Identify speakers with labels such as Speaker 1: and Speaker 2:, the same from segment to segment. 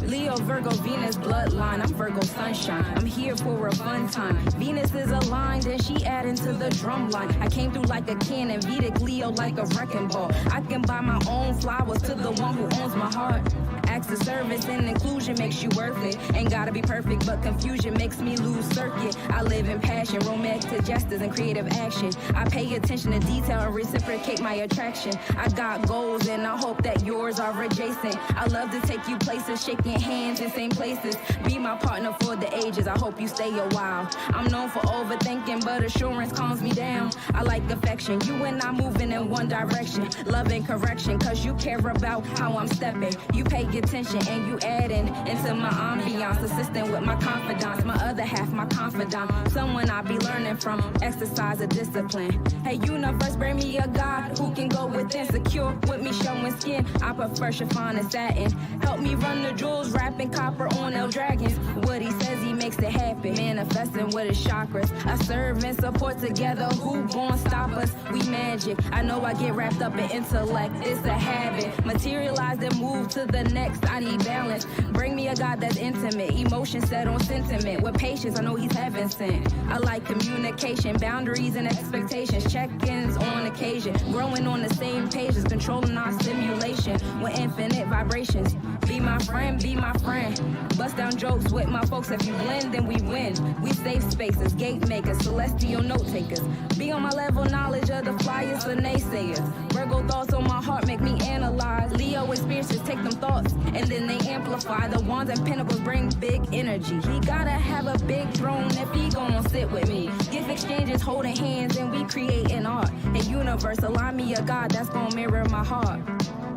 Speaker 1: Leo, Virgo, Venus, bloodline. I'm Virgo sunshine. I'm here for a fun time. Venus is aligned and she adding to the drum line. I came through like a cannon, Vedic Leo like a wrecking ball. I can buy my own flowers to the one who owns my heart. Acts of service and inclusion makes you worth it. Ain't gotta be perfect, but confusion makes me lose circuit. I live in passion, romantic gestures, and creative action. I pay attention to detail and reciprocate my attraction. I got goals and I hope that yours are adjacent. I love to take you places, shaking hands in same places. Be my partner for the ages, I hope you stay a while. I'm known for overthinking, but assurance calms me down. I like affection, you and I moving in one direction. Love and correction, cause you care about how I'm stepping. You pay attention and you adding into my ambiance. Assisting with my confidence, my other half, my confidant. Someone I be learning from, exercise a discipline. Hey universe, bring me a God who can go within, secure with me showing skin. I prefer chiffon and satin. Help me run the jewels, wrapping copper on L dragons. What he says he makes it happen, manifesting with his chakras. I serve and support together, who gon' stop us? We magic. I know I get wrapped up in intellect, it's a habit. Materialize and move to the next. I need balance. Bring me a God that's intimate, emotion set on sentiment. With patience, I know he's heaven sent. I like communication, boundaries and expectations, check-ins on occasion, growing on the same pages, controlling our simulation with infinite vibrations. Be my friend, be my friend. Bust down jokes with my folks. If you blend, then we win. We safe spaces, gate makers, celestial note takers. Be on my level, knowledge of the flyers for naysayers. Virgo thoughts on my heart make me analyze. Leo experiences take them thoughts and then they amplify. The wands and pentacles bring big energy. He gotta have a big throne if he gon' sit with me. Gift exchanges, holding hands, and we create an art. Hey universe, align me a God that's gon' mirror my heart.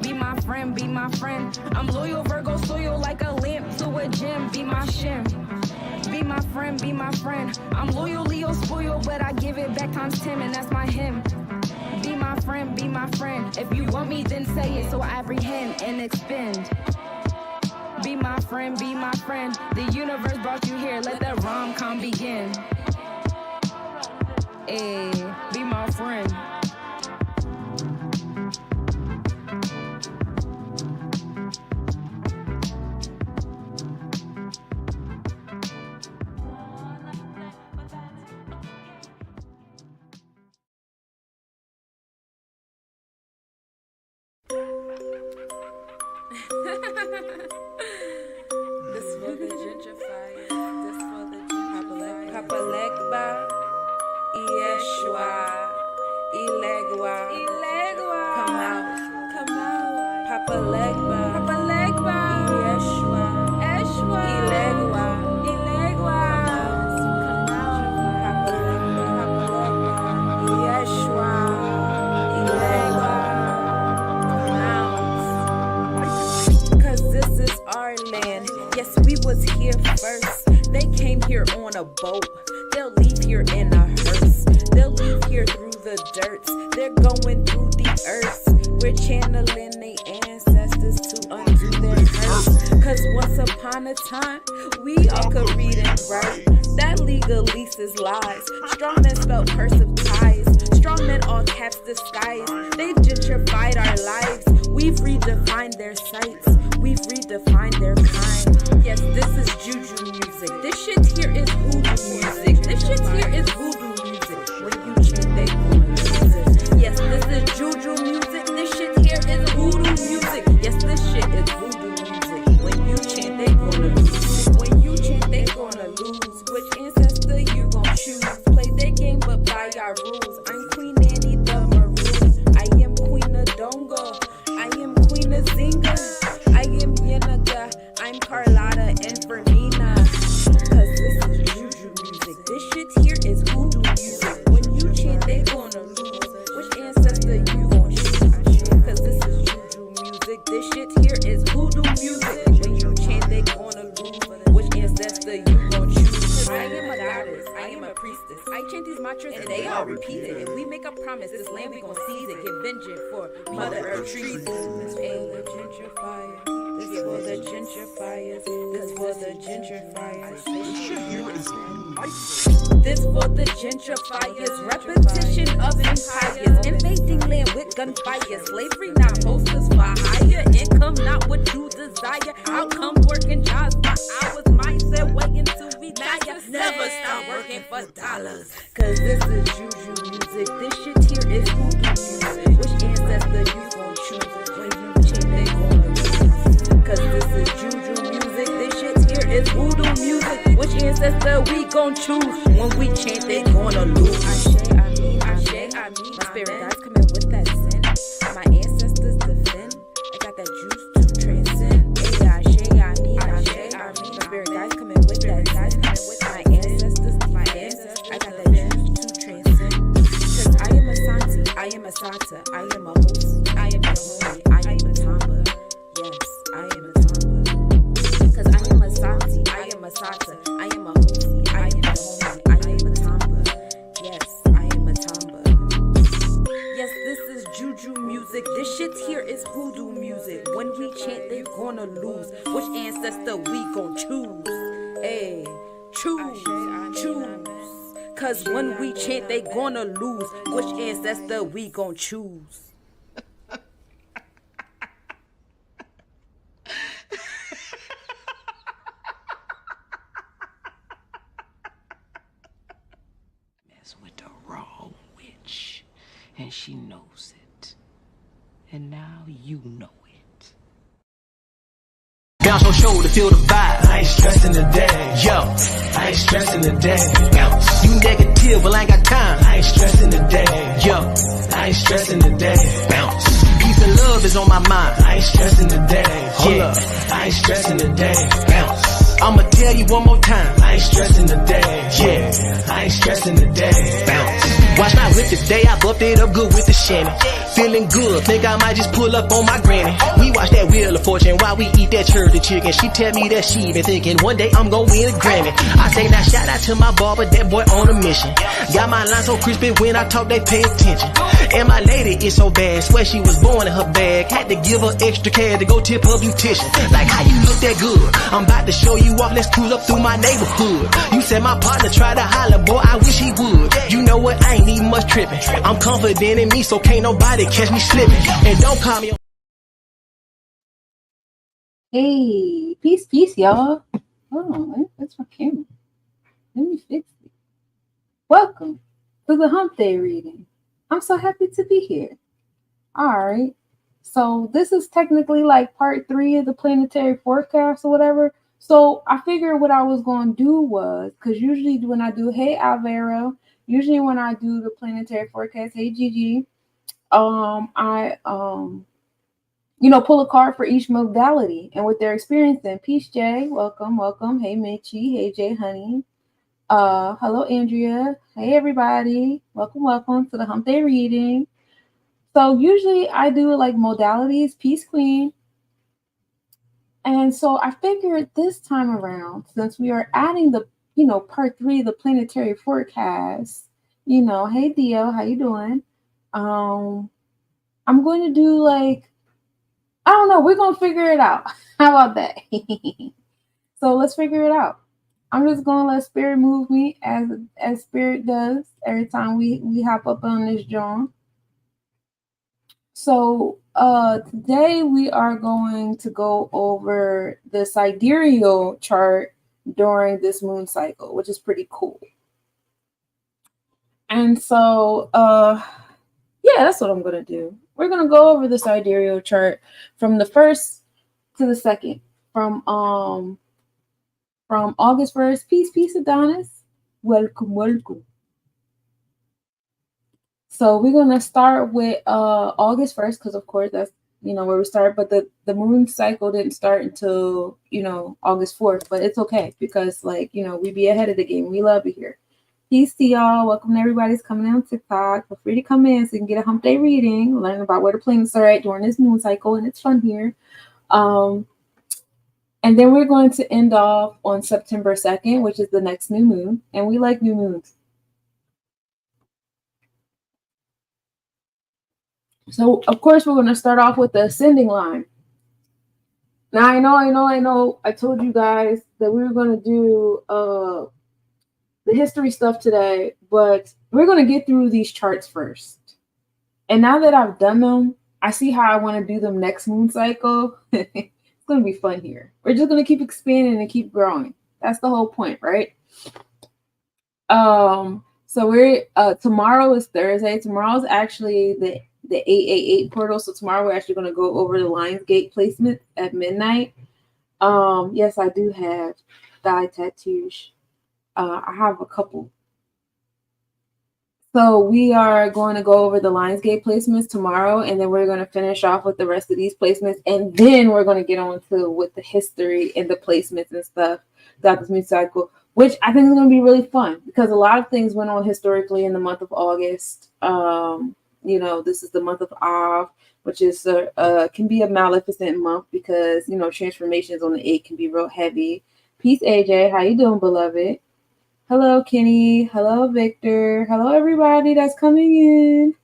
Speaker 1: Be my friend, be my friend. I'm loyal, Virgo, soil like a lamp to a gem. Be my shim. Be my friend, be my friend. I'm loyal, Leo, spoiled, but I give it back times 10, and that's my hymn. Be my friend, be my friend. If you want me, then say it so I apprehend and expend. Be my friend, be my friend. The universe brought you here, let the rom-com begin. Hey, be my friend.
Speaker 2: This for the gentrifiers. This for the gentrifiers. Papa Legba, Yeshua, Ilegua, Ilegua. Come out, come out. Papa Legba, Papa Legba, Yeshua, Yeshua, Ilegua, Ilegua. Come out, Papa Legba, Yeshua, Ilegua. Our land. Yes, we was here first. They came here on a boat. They'll leave here in a hearse. They'll leave here through the dirt. They're going through the earth. We're channeling the ancestors to undo their curse. Cause once upon a time, we all could read and write. That legalese is lies. Strong men spelled cursive ties. Strong men all caps disguise. They've gentrified our lives. We've redefined their sights. We've redefined their kind. Yes, this is juju music. This shit here is voodoo music. This shit here is voodoo music. When you chant, they gonna lose it. Yes, this is juju music. This shit here is voodoo music. Yes, this shit is voodoo music. When you chant, they gonna lose it. When you chant, they gonna lose. Which ancestor you gon' choose? Play their game, but by our rules. I'm Queen Annie the Maroon. I am Queen of Dongo. I am Queen of Zinga. I am Yenaga, I'm Carlotta and Fermina. Cause this is juju music. This shit here is voodoo music. When you chant, they gonna lose. Which ancestor you gon' choose? Cause this is juju music. This shit here is voodoo music. When you chant, they gonna lose. Which ancestor you gon' choose? I am a goddess, I am a priestess. I chant these mantras and they all repeat it. If we make a promise, this land we gon' seize it. Get vengeance for Mother Earth treason. Hey, the gentrifier. This for the gentrifiers. This for the gentrifiers. This for the gentrifiers. Repetition of empires. Invading land with gunfire. Slavery not posters for hire. Income not what you desire. Outcome working dollars. Cause this is juju music. This shit here is voodoo music. Which ancestor you gon' choose when you chant they gonna lose? Cause this is juju music. This shit here is voodoo music. Which ancestor we gon' choose when we chant they gonna lose? I mean, my spirit guides come in with that sin. My ancestors defend. I got that juice to transcend. I mean, my spirit guides come in with that sin. My ancestors, I got that juice to transcend. Cause I am a Santi, I am a Sata, I am a host, I am a homie, I am a Tamba. Yes, I am a Tamba. Cause I am a Santi, I am a Sata, I am a host, I am a homie, I am a Tamba. Yes, I am a Tamba. Yes, this is juju music. This shit here is voodoo music. When we chant, they gonna lose. Which ancestor we gon' choose? Hey, choose. Cause when we chant, they gonna lose. Which ancestor we gon' choose?
Speaker 3: Mess with the wrong witch, and she knows it. And now you know it. Bounce on shoulder, feel the vibe.
Speaker 4: I ain't stressing today.
Speaker 3: Yo,
Speaker 4: I ain't stressing today.
Speaker 3: bounce. You negative, but I ain't got time.
Speaker 4: I ain't stressing today.
Speaker 3: Yo,
Speaker 4: I ain't stressing today.
Speaker 3: bounce. Peace and love is on my mind.
Speaker 4: I ain't stressing today. Hold
Speaker 3: Yeah.
Speaker 4: up. I ain't stressing today.
Speaker 3: Bounce. I'ma tell you one more time.
Speaker 4: I ain't stressing today.
Speaker 3: Yeah.
Speaker 4: I ain't stressing today.
Speaker 3: Bounce. Watch my whip today, I buffed it up good with the shannon. Feeling good, think I might just pull up on my granny. We watch that Wheel of Fortune while we eat that church chicken. She tell me that she been thinking one day I'm gonna win a Grammy. I say now shout out to my barber, that boy on a mission. Got my line so crispy when I talk they pay attention. And my lady is so bad, swear she was born in her bag. Had to give her extra cash to go tip her beautician. Like how you look that good, I'm about to show you off, let's cruise up through my neighborhood. You said my partner tried to holler, boy I wish he would. You know what, I ain't even much tripping. I'm confident in me, so can't nobody catch me slipping. And don't call me.
Speaker 5: Hey, peace, y'all. Hold on, that's my camera. Let me fix it. Welcome to the Hump Day reading. I'm so happy to be here. All right. So this is technically like part 3 of the planetary forecast or whatever. So I figured what I was going to do was, because usually when I do, hey, Alvaro, usually when I do the planetary forecast, hey, Gigi, I pull a card for each modality and what they're experiencing. Peace, Jay. Welcome. Hey, Mitchie. Hey, Jay, honey. Hello, Andrea. Hey, everybody. Welcome to the Hump Day reading. So usually I do like modalities, Peace, Queen. And so I figured this time around, since we are adding the, part 3 of the planetary forecast, hey, Dio, how you doing? I'm going to do like, I don't know. We're going to figure it out. How about that? So let's figure it out. I'm just going to let spirit move me as spirit does every time we hop up on this joint. So today we are going to go over the sidereal chart during this moon cycle, which is pretty cool. And so, that's what I'm going to do. We're going to go over the sidereal chart from the 1st to the 2nd, from August 1st. Peace, Adonis. Welcome. So we're going to start with August 1st, because of course that's, where we start. But the moon cycle didn't start until, August 4th. But it's okay because, we be ahead of the game. We love it here. Peace to y'all. Welcome to everybody's coming on TikTok. Feel free to come in so you can get a Hump Day reading, learn about where the planets are at during this moon cycle, and it's fun here. And then we're going to end off on September 2nd, which is the next new moon. And we like new moons. So, of course, we're going to start off with the ascending line. Now, I know. I told you guys that we were going to do the history stuff today, but we're going to get through these charts first. And now that I've done them, I see how I want to do them next moon cycle. It's going to be fun here. We're just going to keep expanding and keep growing. That's the whole point, right? So we're tomorrow is Thursday. Tomorrow's actually the 888 portal. So tomorrow we're actually going to go over the Lionsgate placement at midnight. Yes, I do have thigh tattoos. I have a couple. So we are going to go over the Lionsgate placements tomorrow, and then we're going to finish off with the rest of these placements, and then we're going to get on to with the history and the placements and stuff throughout this new cycle, which I think is going to be really fun because a lot of things went on historically in the month of August. This is the month of Av, which is can be a maleficent month because transformations on the 8 can be real heavy. Peace, AJ. How you doing, beloved? Hello, Kenny. Hello, Victor. Hello, everybody that's coming in.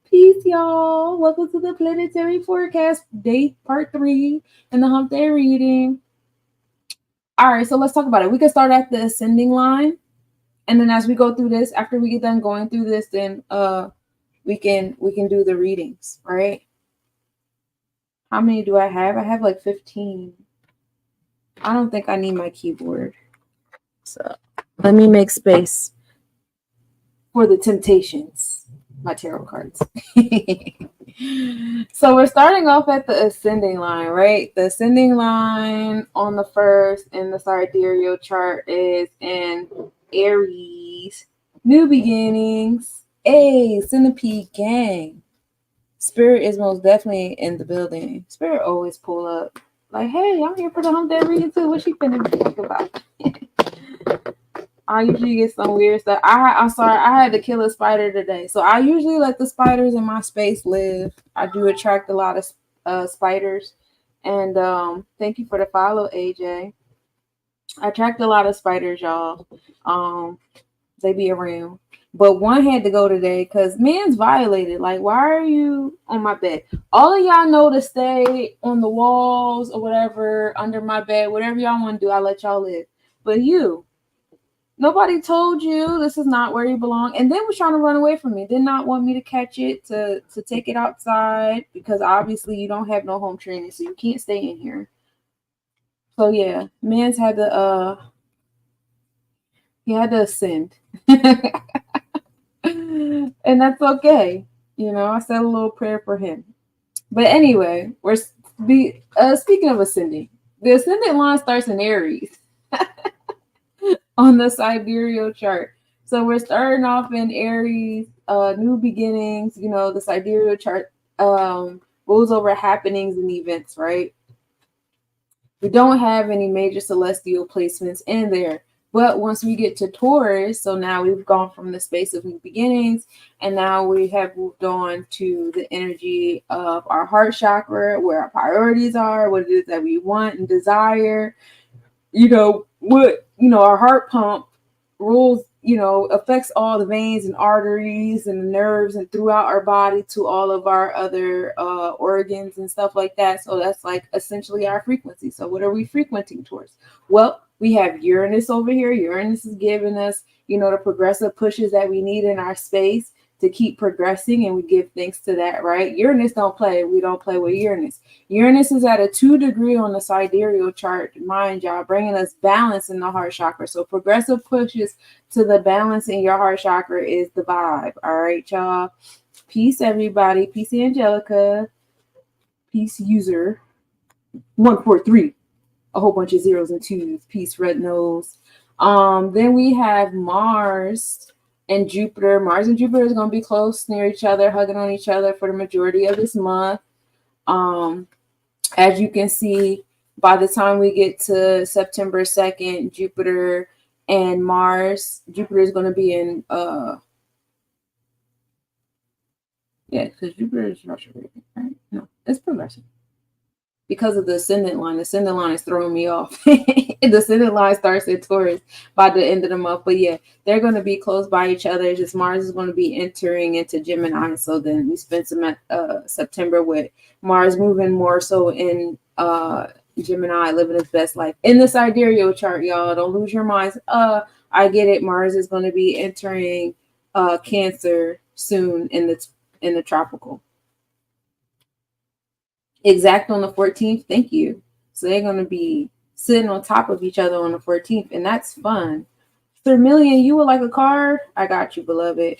Speaker 5: Peace, y'all. Welcome to the Planetary Forecast, Day Part 3 in the Hump Day reading. All right, so let's talk about it. We can start at the ascending line. And then as we go through this, after we get done going through this, then we can do the readings, right? How many do I have? I have like 15. I don't think I need my keyboard. So let me make space for the temptations, my tarot cards. So we're starting off at the ascending line, right? The ascending line on the first in the sidereal chart is in Aries. New beginnings. Hey, Centipede gang. Spirit is most definitely in the building. Spirit always pull up. Like, hey, I'm here for the Hump Day reading too. What she finna talk about? I usually get some weird stuff. I'm sorry, I had to kill a spider today. So I usually let the spiders in my space live. I do attract a lot of spiders. And thank you for the follow, AJ. I attract a lot of spiders, y'all. They be around. But one had to go today because man's violated. Like, why are you on my bed? All of y'all know to stay on the walls or whatever, under my bed, whatever y'all want to do, I let y'all live. But you, nobody told you this is not where you belong. And then was trying to run away from me. Did not want me to catch it, to take it outside because obviously you don't have no home training, so you can't stay in here. So yeah, man's had to he had to ascend. And that's okay. I said a little prayer for him. But anyway, we're speaking of ascending. The ascendant line starts in Aries on the sidereal chart. So we're starting off in Aries, new beginnings. The sidereal chart goes over happenings and events, right? We don't have any major celestial placements in there. But once we get to Taurus, so now we've gone from the space of new beginnings, and now we have moved on to the energy of our heart chakra, where our priorities are, what it is that we want and desire. Our heart pump rules, affects all the veins and arteries and the nerves and throughout our body to all of our other organs and stuff like that. So that's like essentially our frequency. So what are we frequenting towards? Well, we have Uranus over here. Uranus is giving us, the progressive pushes that we need in our space to keep progressing, and we give thanks to that, right? Uranus don't play. We don't play with Uranus. Uranus is at a 2 degree on the sidereal chart, mind y'all, bringing us balance in the heart chakra. So progressive pushes to the balance in your heart chakra is the vibe. All right, y'all. Peace, everybody. Peace, Angelica. Peace, user. 143. A whole bunch of zeros and twos. Peace, red nose. Then we have Mars and Jupiter. Mars and Jupiter is going to be close near each other, hugging on each other for the majority of this month. As you can see, by the time we get to September 2nd, Jupiter and Mars, Jupiter is going to be in, because Jupiter is retrograde, right? No, it's progressive. Because of the ascendant line. The ascendant line is throwing me off. The ascendant line starts at Taurus by the end of the month. But yeah, they're going to be close by each other. It's just Mars is going to be entering into Gemini. So then we spend some September with Mars moving more so in Gemini, living his best life. In the sidereal chart, y'all, don't lose your minds. I get it. Mars is going to be entering Cancer soon in the tropical. Exact on the 14th. Thank you. So they're going to be sitting on top of each other on the 14th, and that's fun. Sir Million, you would like a card? I got you, beloved.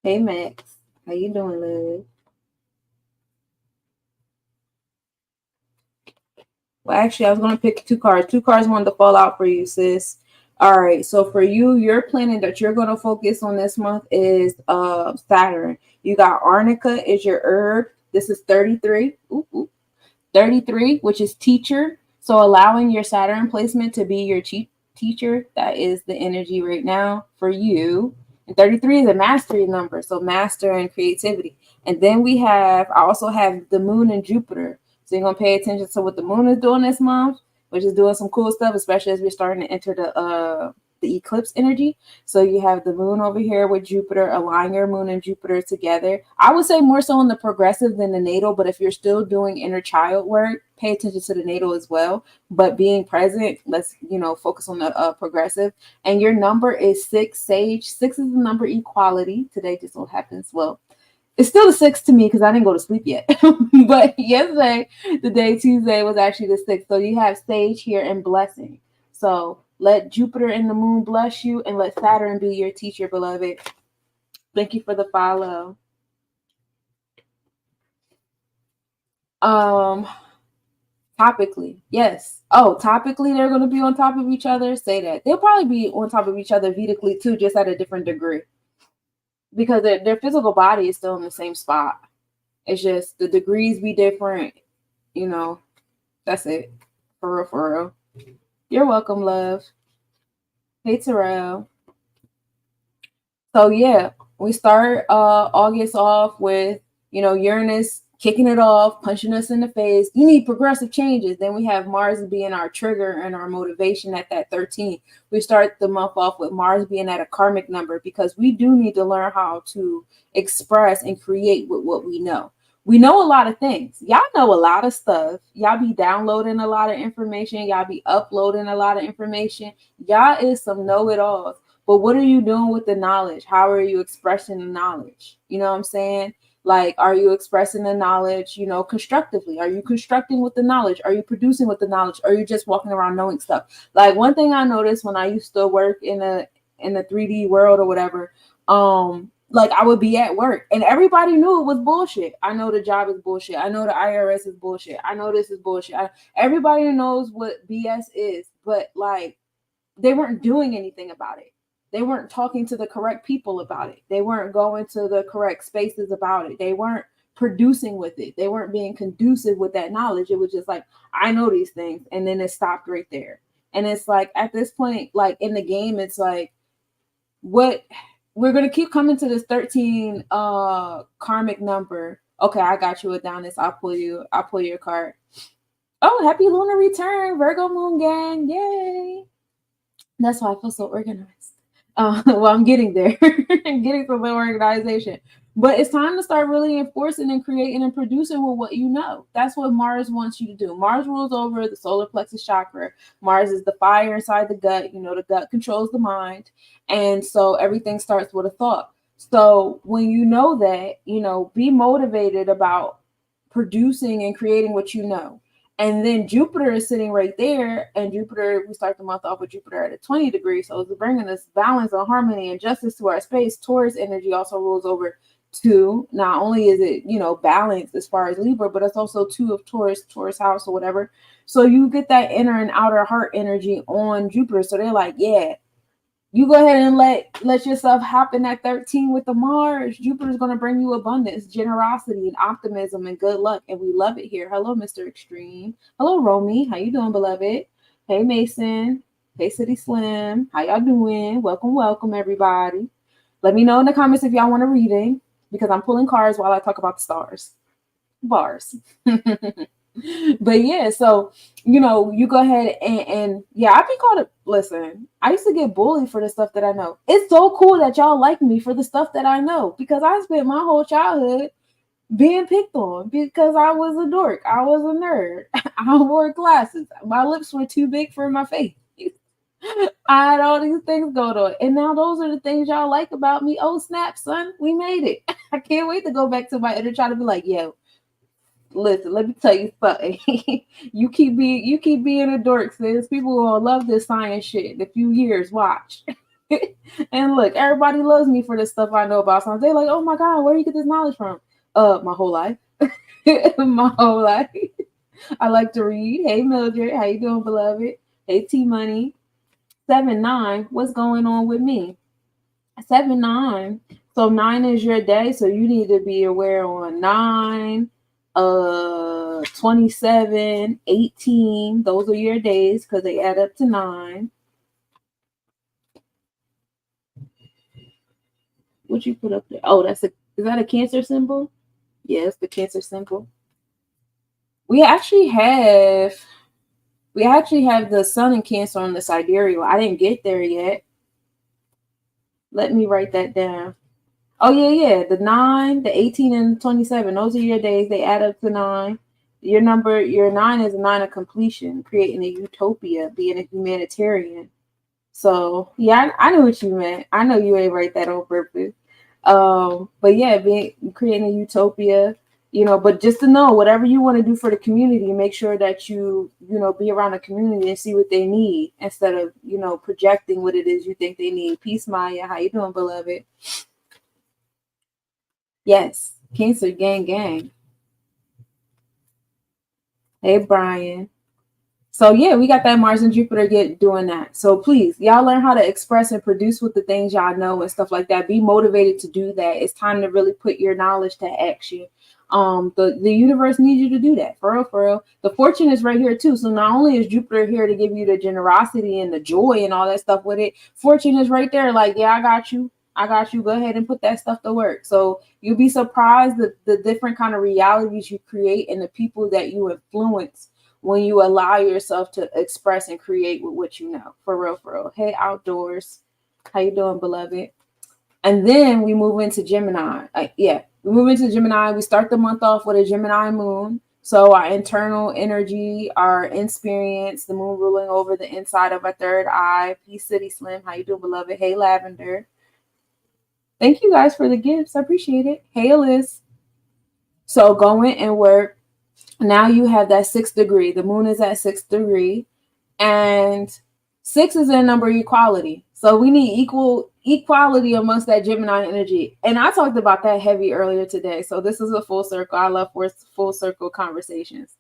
Speaker 5: Hey, Max. How you doing, love? Well, actually, I was going to pick 2 cards. 2 cards wanted to fall out for you, sis. All right. So for you, your planet that you're going to focus on this month is Saturn. You got Arnica is your herb. This is 33. 33, which is teacher. So allowing your Saturn placement to be your teacher, that is the energy right now for you. And 33 is a mastery number, so master and creativity. And then I also have the moon and Jupiter. So you're going to pay attention to what the moon is doing this month, which is doing some cool stuff, especially as we're starting to enter the eclipse energy. So you have the moon over here with Jupiter, align your moon and Jupiter together. I would say more so on the progressive than the natal, but if you're still doing inner child work, pay attention to the natal as well. But being present, let's focus on the progressive. And your number is 6, Sage. 6 is the number equality. Today just so happens, well, it's still a 6 to me because I didn't go to sleep yet. But yesterday, the day Tuesday, was actually the 6. So you have Sage here and blessing. So let Jupiter and the moon bless you, and let Saturn be your teacher, beloved. Thank you for the follow. Topically, yes. Oh, topically, they're going to be on top of each other. Say that. They'll probably be on top of each other Vedically too, just at a different degree. Because their physical body is still in the same spot. It's just the degrees be different. That's it. For real. You're welcome, love. Hey, Terrell. So, yeah, we start August off with, Uranus kicking it off, punching us in the face. You need progressive changes. Then we have Mars being our trigger and our motivation at that 13. We start the month off with Mars being at a karmic number because we do need to learn how to express and create with what we know. We know a lot of things. Y'all know a lot of stuff. Y'all be downloading a lot of information. Y'all be uploading a lot of information. Y'all is some know-it-alls. But what are you doing with the knowledge? How are you expressing the knowledge? You know what I'm saying? Like, are you expressing the knowledge, constructively? Are you constructing with the knowledge? Are you producing with the knowledge? Are you just walking around knowing stuff? Like, one thing I noticed when I used to work in the 3D world or whatever, like I would be at work and everybody knew it was bullshit. I know the job is bullshit. I know the IRS is bullshit. I know this is bullshit. Everybody knows what BS is, but like they weren't doing anything about it. They weren't talking to the correct people about it. They weren't going to the correct spaces about it. They weren't producing with it. They weren't being conducive with that knowledge. It was just like, I know these things. And then it stopped right there. And it's like, at this point, like in the game, it's like, what we're going to keep coming to this 13 karmic number. Okay, I got you, Adonis. I'll pull your card. Oh, happy lunar return, Virgo moon gang. Yay. That's why I feel so organized. Well, I'm getting there. I'm getting to the organization. But it's time to start really enforcing and creating and producing with what you know. That's what Mars wants you to do. Mars rules over the solar plexus chakra. Mars is the fire inside the gut. The gut controls the mind. And so everything starts with a thought. So when you know that, be motivated about producing and creating what you know. And then Jupiter is sitting right there. And Jupiter, we start the month off with Jupiter at a 20 degrees. So it's bringing us balance and harmony and justice to our space. Taurus energy also rules over 2. Not only is it, balanced as far as Libra, but it's also 2 of Taurus house or whatever. So you get that inner and outer heart energy on Jupiter. So they're like, yeah, you go ahead and let yourself happen at 13 with the Mars. Jupiter's going to bring you abundance, generosity, and optimism, and good luck. And we love it here. Hello, Mr. Extreme. Hello, Romy. How you doing, beloved? Hey, Mason. Hey, City Slim. How y'all doing? Welcome, everybody. Let me know in the comments if y'all want a reading, because I'm pulling cards while I talk about the stars. Bars. But yeah, so you go ahead and yeah, I be called listen, I used to get bullied for the stuff that I know. It's so cool that y'all like me for the stuff that I know, because I spent my whole childhood being picked on because I was a dork. I was a nerd. I wore glasses. My lips were too big for my face. I had all these things going on. And now those are the things y'all like about me. Oh, snap, son. We made it. I can't wait to go back to my inner child and be like, yo, Listen, let me tell you something. you keep being a dork, sis. People will love this science shit in a few years. Watch. And look, everybody loves me for the stuff I know about science. They're like, oh my God, where do you get this knowledge from? My whole life. My whole life. I like to read. Hey Mildred, how you doing, beloved? Hey T Money. 7-9, what's going on with me? 7-9. So 9 is your day, so you need to be aware on 9, 27, 18. Those are your days because they add up to 9. What you put up there? Oh, is that a Cancer symbol? Yes, the Cancer symbol. We actually have the Sun in Cancer on the sidereal. I didn't get there yet. Let me write that down. Oh, yeah. The 9, the 18, and 27. Those are your days. They add up to 9. Your 9 is a 9 of completion, creating a utopia, being a humanitarian. So, yeah, I know what you meant. I know you ain't write that on purpose. But yeah, creating a utopia, but just to know whatever you want to do for the community, make sure that you be around the community and see what they need instead of, projecting what it is you think they need. Peace, Maya. How you doing, beloved? Yes. Cancer gang. Hey, Brian. So yeah, we got that Mars and Jupiter doing that. So please, y'all learn how to express and produce with the things y'all know and stuff like that. Be motivated to do that. It's time to really put your knowledge to action. The universe needs you to do that. For real. The fortune is right here too. So not only is Jupiter here to give you the generosity and the joy and all that stuff with it, fortune is right there. Like, yeah, I got you. Go ahead and put that stuff to work. So you'll be surprised the different kind of realities you create and the people that you influence when you allow yourself to express and create with what you know. For real. Hey, Outdoors. How you doing, beloved? And then we move into Gemini. We move into Gemini. We start the month off with a Gemini moon. So our internal energy, our experience, the moon ruling over the inside of our third eye. Peace City Slim. How you doing, beloved? Hey, Lavender. Thank you guys for the gifts. I appreciate it. Hey, Alice. So go in and work. Now you have that 6th degree. The moon is at 6th degree. And 6 is a number equality. So we need equality amongst that Gemini energy. And I talked about that heavy earlier today. So this is a full circle. I love full circle conversations.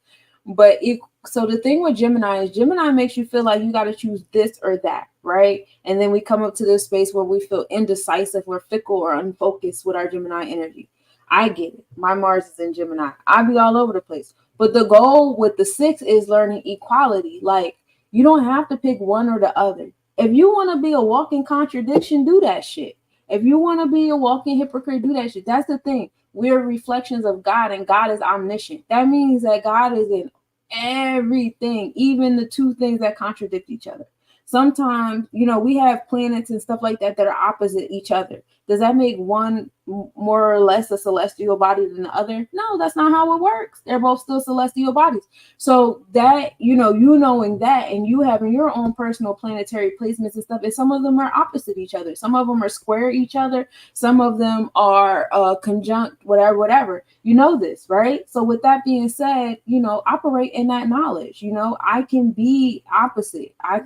Speaker 5: But so the thing with Gemini is Gemini makes you feel like you got to choose this or that, right? And then we come up to this space where we feel indecisive, we're fickle or unfocused with our Gemini energy. I get it. My Mars is in Gemini. I be all over the place. But the goal with the 6 is learning equality. Like, you don't have to pick one or the other. If you want to be a walking contradiction, do that shit. If you want to be a walking hypocrite, do that shit. That's the thing. We're reflections of God, and God is omniscient. That means that God is in everything, even the two things that contradict each other. Sometimes, we have planets and stuff like that are opposite each other. Does that make one more or less a celestial body than the other? No, that's not how it works. They're both still celestial bodies. So that, you knowing that and you having your own personal planetary placements and stuff, and some of them are opposite each other. Some of them are square each other. Some of them are conjunct, whatever. You know this, right? So with that being said, operate in that knowledge. I can be opposite. I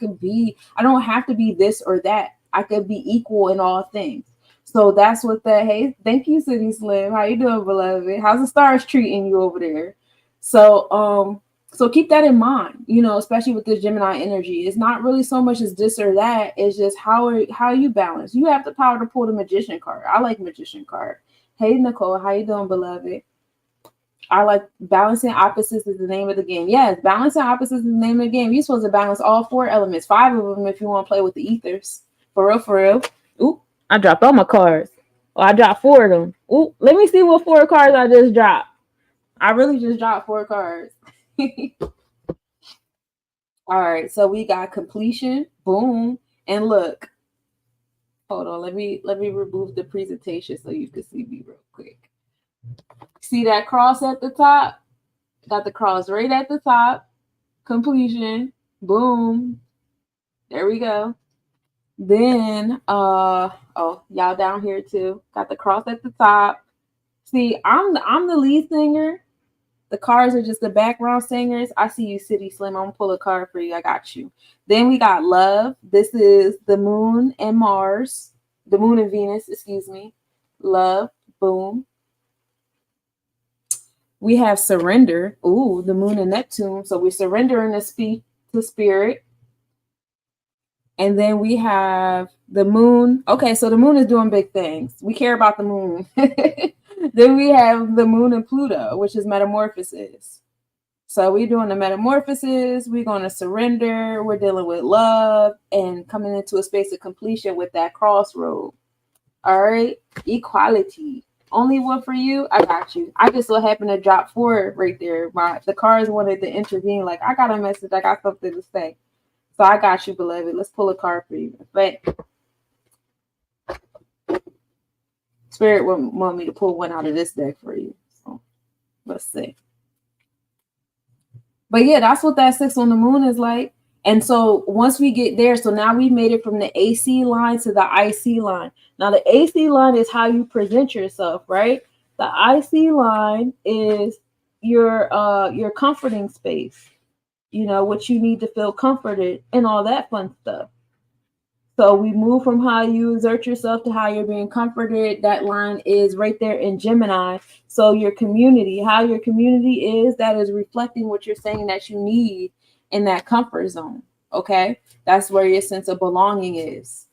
Speaker 5: don't have to be this or that. I could be equal in all things. So that's what hey, thank you, City Slim. How you doing, beloved? How's the stars treating you over there? So keep that in mind, especially with this Gemini energy. It's not really so much as this or that. It's just how you balance. You have the power to pull the Magician card. I like Magician card. Hey, Nicole, how you doing, beloved? I like balancing opposites is the name of the game. Yes, balancing opposites is the name of the game. You're supposed to balance all 4 elements, 5 of them if you want to play with the ethers. For real. Ooh, I dropped all my cards. Oh, I dropped 4 of them. Ooh, let me see what 4 cards I just dropped. I really just dropped 4 cards. All right, so we got completion, boom, and look. Hold on, let me remove the presentation so you can see me real quick. See that cross at the top? Got the cross right at the top. Completion, boom. There we go. Then, y'all down here too. Got the cross at the top. See, I'm the lead singer. The cards are just the background singers. I see you, City Slim. I'm gonna pull a card for you. I got you. Then we got love. This is the moon and Mars. The moon and Venus, excuse me. Love, boom. We have surrender. Ooh, the moon and Neptune. So we're surrendering to spirit. And then we have the moon. Okay, so the moon is doing big things. We care about the moon. Then we have the moon and Pluto, which is metamorphosis. So we're doing the metamorphosis. We're going to surrender. We're dealing with love and coming into a space of completion with that crossroad. All right. Equality. Only one for you. I got you. I just so happened to drop 4 right there. The cards wanted to intervene. Like, I got a message. I got something to say. So I got you, beloved. Let's pull a card for you. But Spirit would want me to pull one out of this deck for you. So let's see. But yeah, that's what that 6 on the moon is like. And so once we get there, so now we made it from the AC line to the IC line. Now the AC line is how you present yourself, right? The IC line is your comforting space. You know, what you need to feel comforted and all that fun stuff. So we move from how you exert yourself to how you're being comforted. That line is right there in Gemini. So your community, how your community is, that is reflecting what you're saying that you need in that comfort zone. Okay. That's where your sense of belonging is.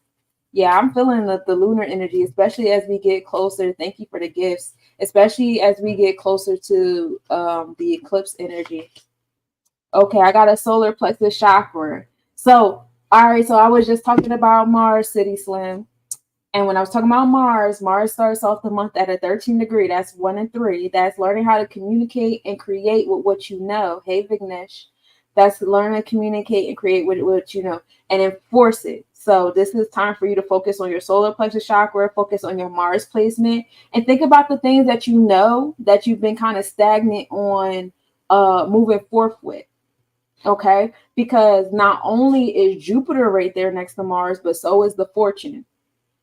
Speaker 5: Yeah, I'm feeling the lunar energy, especially as we get closer. Thank you for the gifts, especially as we get closer to the eclipse energy. Okay, I got a solar plexus chakra. So, all right, so I was just talking about Mars, City Slim. And when I was talking about Mars starts off the month at a 13 degree. That's 1 and 3. That's learning how to communicate and create with what you know. Hey, Vignesh. That's learning to communicate and create with what you know and enforce it. So this is time for you to focus on your solar plexus chakra, focus on your Mars placement, and think about the things that you know that you've been kind of stagnant on moving forth with. Okay, because not only is Jupiter right there next to Mars, but so is the fortune.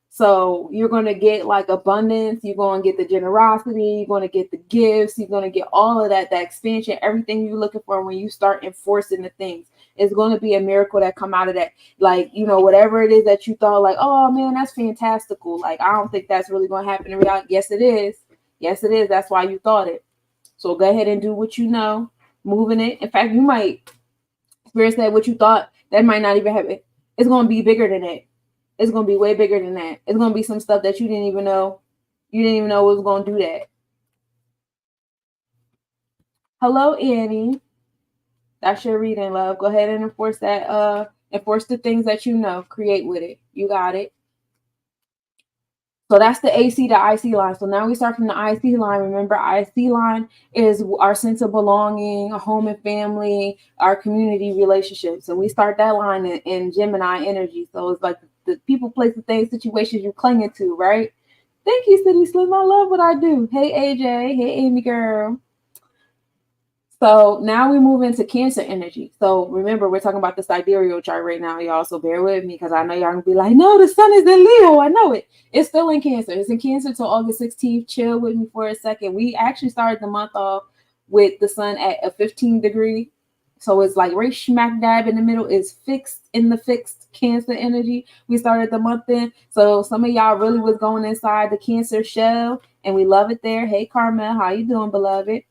Speaker 5: So you're going to get like abundance. You're going to get the generosity. You're going to get the gifts. You're going to get all of that, the expansion, everything you're looking for when you start enforcing the things. It's going to be a miracle that come out of that. Like, you know, whatever it is that you thought like, oh man, that's fantastical. Like, I don't think that's really going to happen in reality. Yes, it is. Yes, it is. That's why you thought it. So go ahead and do what you know, moving it. In fact, you might experience that what you thought that might not even happen. It's going to be bigger than that. It's going to be way bigger than that. It's going to be some stuff that you didn't even know. You didn't even know was going to do that. Hello, Annie. That's your reading, love. Go ahead and enforce that. Enforce the things that you know. Create with it. You got it. So that's the AC to IC line. So now we start from the IC line. Remember, IC line is our sense of belonging, a home and family, our community relationships. So we start that line in Gemini energy. So it's like the people, places, things, situations you're clinging to, right? Thank you, City Slim. I love what I do. Hey, AJ. Hey, Amy girl. So now we move into Cancer energy. So remember, we're talking about the sidereal chart right now, y'all. So bear with me because I know y'all gonna be like, no, the sun is in Leo. I know it. It's still in Cancer. It's in Cancer till August 16th. Chill with me for a second. We actually started the month off with the sun at a 15 degree. So it's like right smack dab in the middle is fixed in the fixed Cancer energy. We started the month in. So some of y'all really was going inside the Cancer shell and we love it there. Hey, Carmel, how you doing, beloved?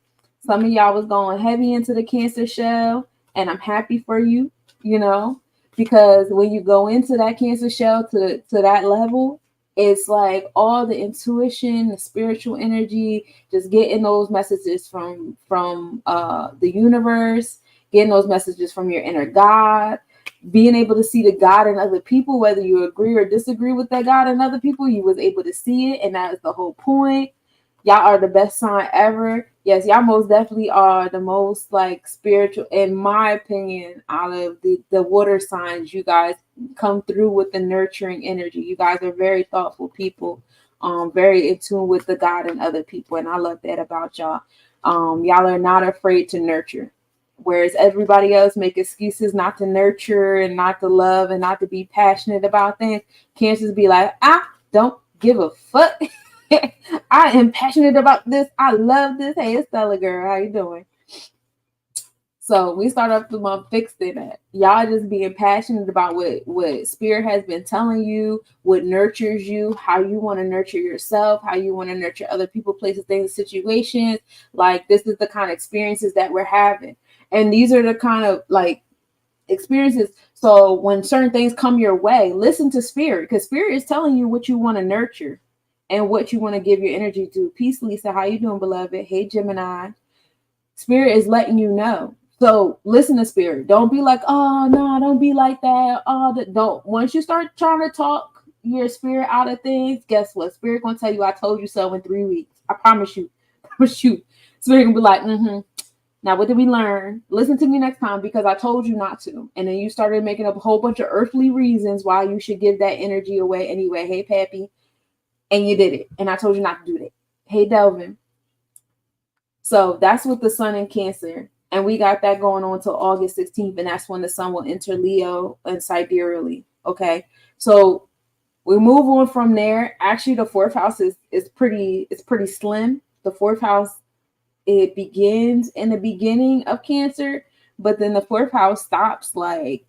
Speaker 5: Some of y'all was going heavy into the Cancer shell, and I'm happy for you, you know, because when you go into that Cancer shell to that level, it's like all the intuition, the spiritual energy, just getting those messages from the universe, getting those messages from your inner God, being able to see the God in other people, whether you agree or disagree with that God in other people, you was able to see it, and that is the whole point. Y'all are the best sign ever. Yes, y'all most definitely are the most like spiritual, in my opinion, out of the water signs. You guys come through with the nurturing energy. You guys are very thoughtful people, very in tune with the God and other people. And I love that about y'all. Y'all are not afraid to nurture. Whereas everybody else make excuses not to nurture and not to love and not to be passionate about things. Cancers be like, don't give a fuck. I am passionate about this. I love this. Hey, it's Stella girl. How you doing? So we start off the month fixing that. Y'all just being passionate about what spirit has been telling you, what nurtures you, how you want to nurture yourself, how you want to nurture other people, places, things, situations. Like, this is the kind of experiences that we're having. And these are the kind of like experiences. So when certain things come your way, listen to spirit, because spirit is telling you what you want to nurture and what you want to give your energy to. Peace, Lisa. How you doing, beloved? Hey, Gemini. Spirit is letting you know. So listen to spirit. Don't be like, oh no, don't be like that. Oh, don't. Once you start trying to talk your spirit out of things, guess what? Spirit gonna tell you, I told you so in 3 weeks. I promise you. I promise you. Spirit gonna be like, now what did we learn? Listen to me next time because I told you not to. And then you started making up a whole bunch of earthly reasons why you should give that energy away anyway. Hey, Pappy. And you did it. And I told you not to do that. Hey, Delvin. So that's with the sun in Cancer. And we got that going on until August 16th. And that's when the sun will enter Leo and sidereally. Okay. So we move on from there. Actually, the fourth house is pretty slim. The fourth house, it begins in the beginning of Cancer, but then the fourth house stops like,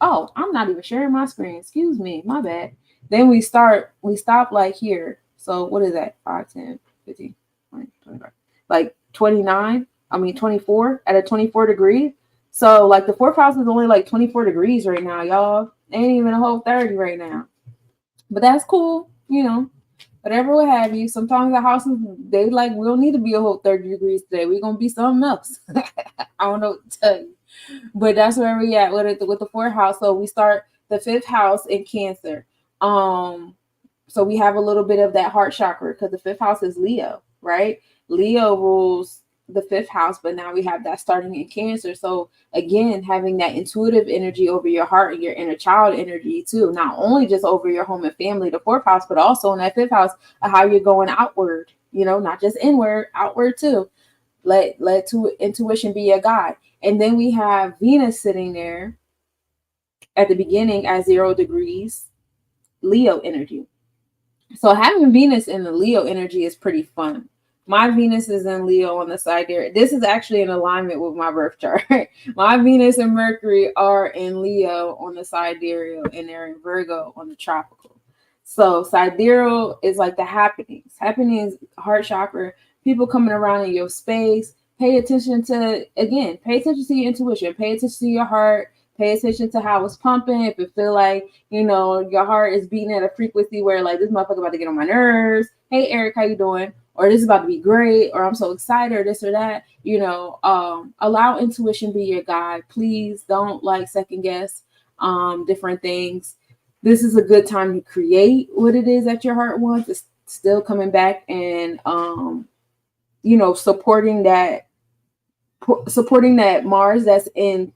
Speaker 5: oh, I'm not even sharing my screen. Excuse me. My bad. Then we stop like here. So what is that? 5, 10, 15, 20, 25. Like 24 at a 24 degree. So like the fourth house is only like 24 degrees right now, y'all. Ain't even a whole 30 right now. But that's cool, whatever will have you. Sometimes the houses, they like, we don't need to be a whole 30 degrees today. We're going to be something else. I don't know what to tell you. But that's where we at with the fourth house. So we start the fifth house in Cancer. So we have a little bit of that heart chakra because the fifth house is Leo, right? Leo rules the fifth house, but now we have that starting in Cancer. So again, having that intuitive energy over your heart and your inner child energy too, not only just over your home and family, the fourth house, but also in that fifth house of how you're going outward, not just inward, outward too. Let intuition be your guide. And then we have Venus sitting there at the beginning at 0 degrees, Leo energy. So having Venus in the Leo energy is pretty fun. My Venus is in Leo on the side there. This is actually in alignment with my birth chart. My Venus and Mercury are in Leo on the sidereal, and they're in Virgo on the tropical. So sidereal is like the happenings. Happenings, heart chakra, people coming around in your space. Pay attention to your intuition. Pay attention to your heart. Pay attention to how it's pumping. If it feel like, your heart is beating at a frequency where like, this motherfucker about to get on my nerves. Hey, Eric, how you doing? Or this is about to be great, or I'm so excited, or this or that, allow intuition be your guide. Please don't like second guess different things. This is a good time to create what it is that your heart wants. It's still coming back and, supporting that Mars that's in